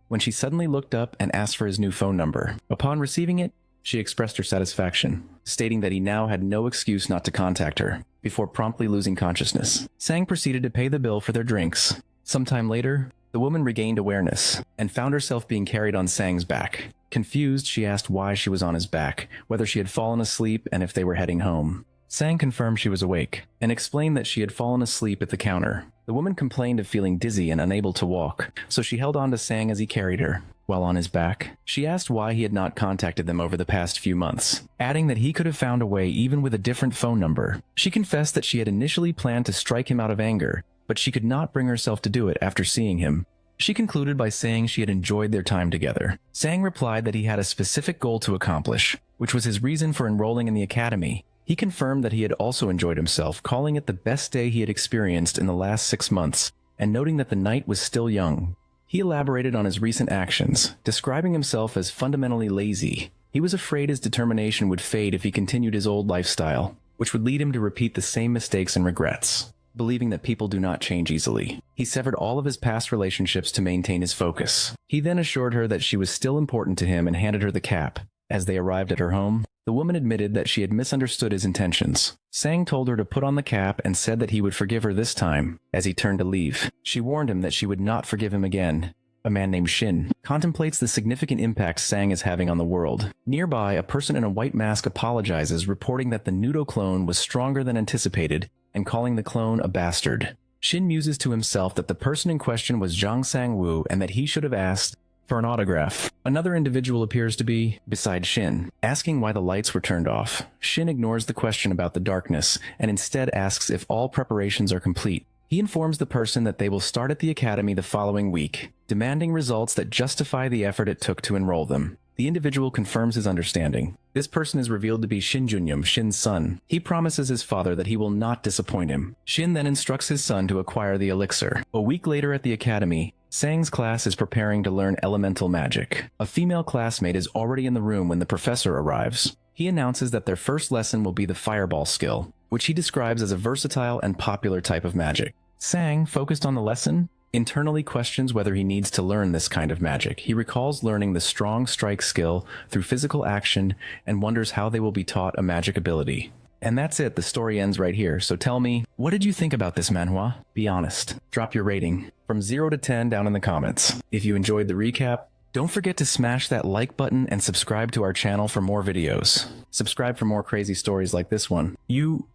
when she suddenly looked up and asked for his new phone number. Upon receiving it, she expressed her satisfaction, stating that he now had no excuse not to contact her, before promptly losing consciousness. Sang proceeded to pay the bill for their drinks. Sometime later, the woman regained awareness and found herself being carried on Sang's back. Confused, she asked why she was on his back, whether she had fallen asleep, and if they were heading home. Sang confirmed she was awake, and explained that she had fallen asleep at the counter. The woman complained of feeling dizzy and unable to walk, so she held on to Sang as he carried her. While on his back, she asked why he had not contacted them over the past few months, adding that he could have found a way even with a different phone number. She confessed that she had initially planned to strike him out of anger, but she could not bring herself to do it after seeing him. She concluded by saying she had enjoyed their time together. Sang replied that he had a specific goal to accomplish, which was his reason for enrolling in the academy. He confirmed that he had also enjoyed himself, calling it the best day he had experienced in the last 6 months, and noting that the night was still young. He elaborated on his recent actions, describing himself as fundamentally lazy. He was afraid his determination would fade if he continued his old lifestyle, which would lead him to repeat the same mistakes and regrets, believing that people do not change easily. He severed all of his past relationships to maintain his focus. He then assured her that she was still important to him and handed her the cap. As they arrived at her home, the woman admitted that she had misunderstood his intentions. Sang told her to put on the cap and said that he would forgive her this time. As he turned to leave, she warned him that she would not forgive him again. A man named Shin contemplates the significant impact Sang is having on the world. Nearby, a person in a white mask apologizes, reporting that the Nudo clone was stronger than anticipated and calling the clone a bastard. Shin muses to himself that the person in question was Zhang Sang-woo and that he should have asked for an autograph. Another individual appears to be beside Shin, asking why the lights were turned off. Shin ignores the question about the darkness and instead asks if all preparations are complete. He informs the person that they will start at the academy the following week, demanding results that justify the effort it took to enroll them. The individual confirms his understanding. This person is revealed to be Shin Junyum, Shin's son. He promises his father that he will not disappoint him. Shin then instructs his son to acquire the elixir. A week later at the academy, Sang's class is preparing to learn elemental magic. A female classmate is already in the room when the professor arrives. He announces that their first lesson will be the fireball skill, which he describes as a versatile and popular type of magic. Sang, focused on the lesson, internally questions whether he needs to learn this kind of magic. He recalls learning the strong strike skill through physical action and wonders how they will be taught a magic ability. And that's it, the story ends right here. So tell me, what did you think about this manhwa? Be honest. Drop your rating from 0 to 10 down in the comments. If you enjoyed the recap, don't forget to smash that like button and subscribe to our channel for more videos. Subscribe for more crazy stories like this one. You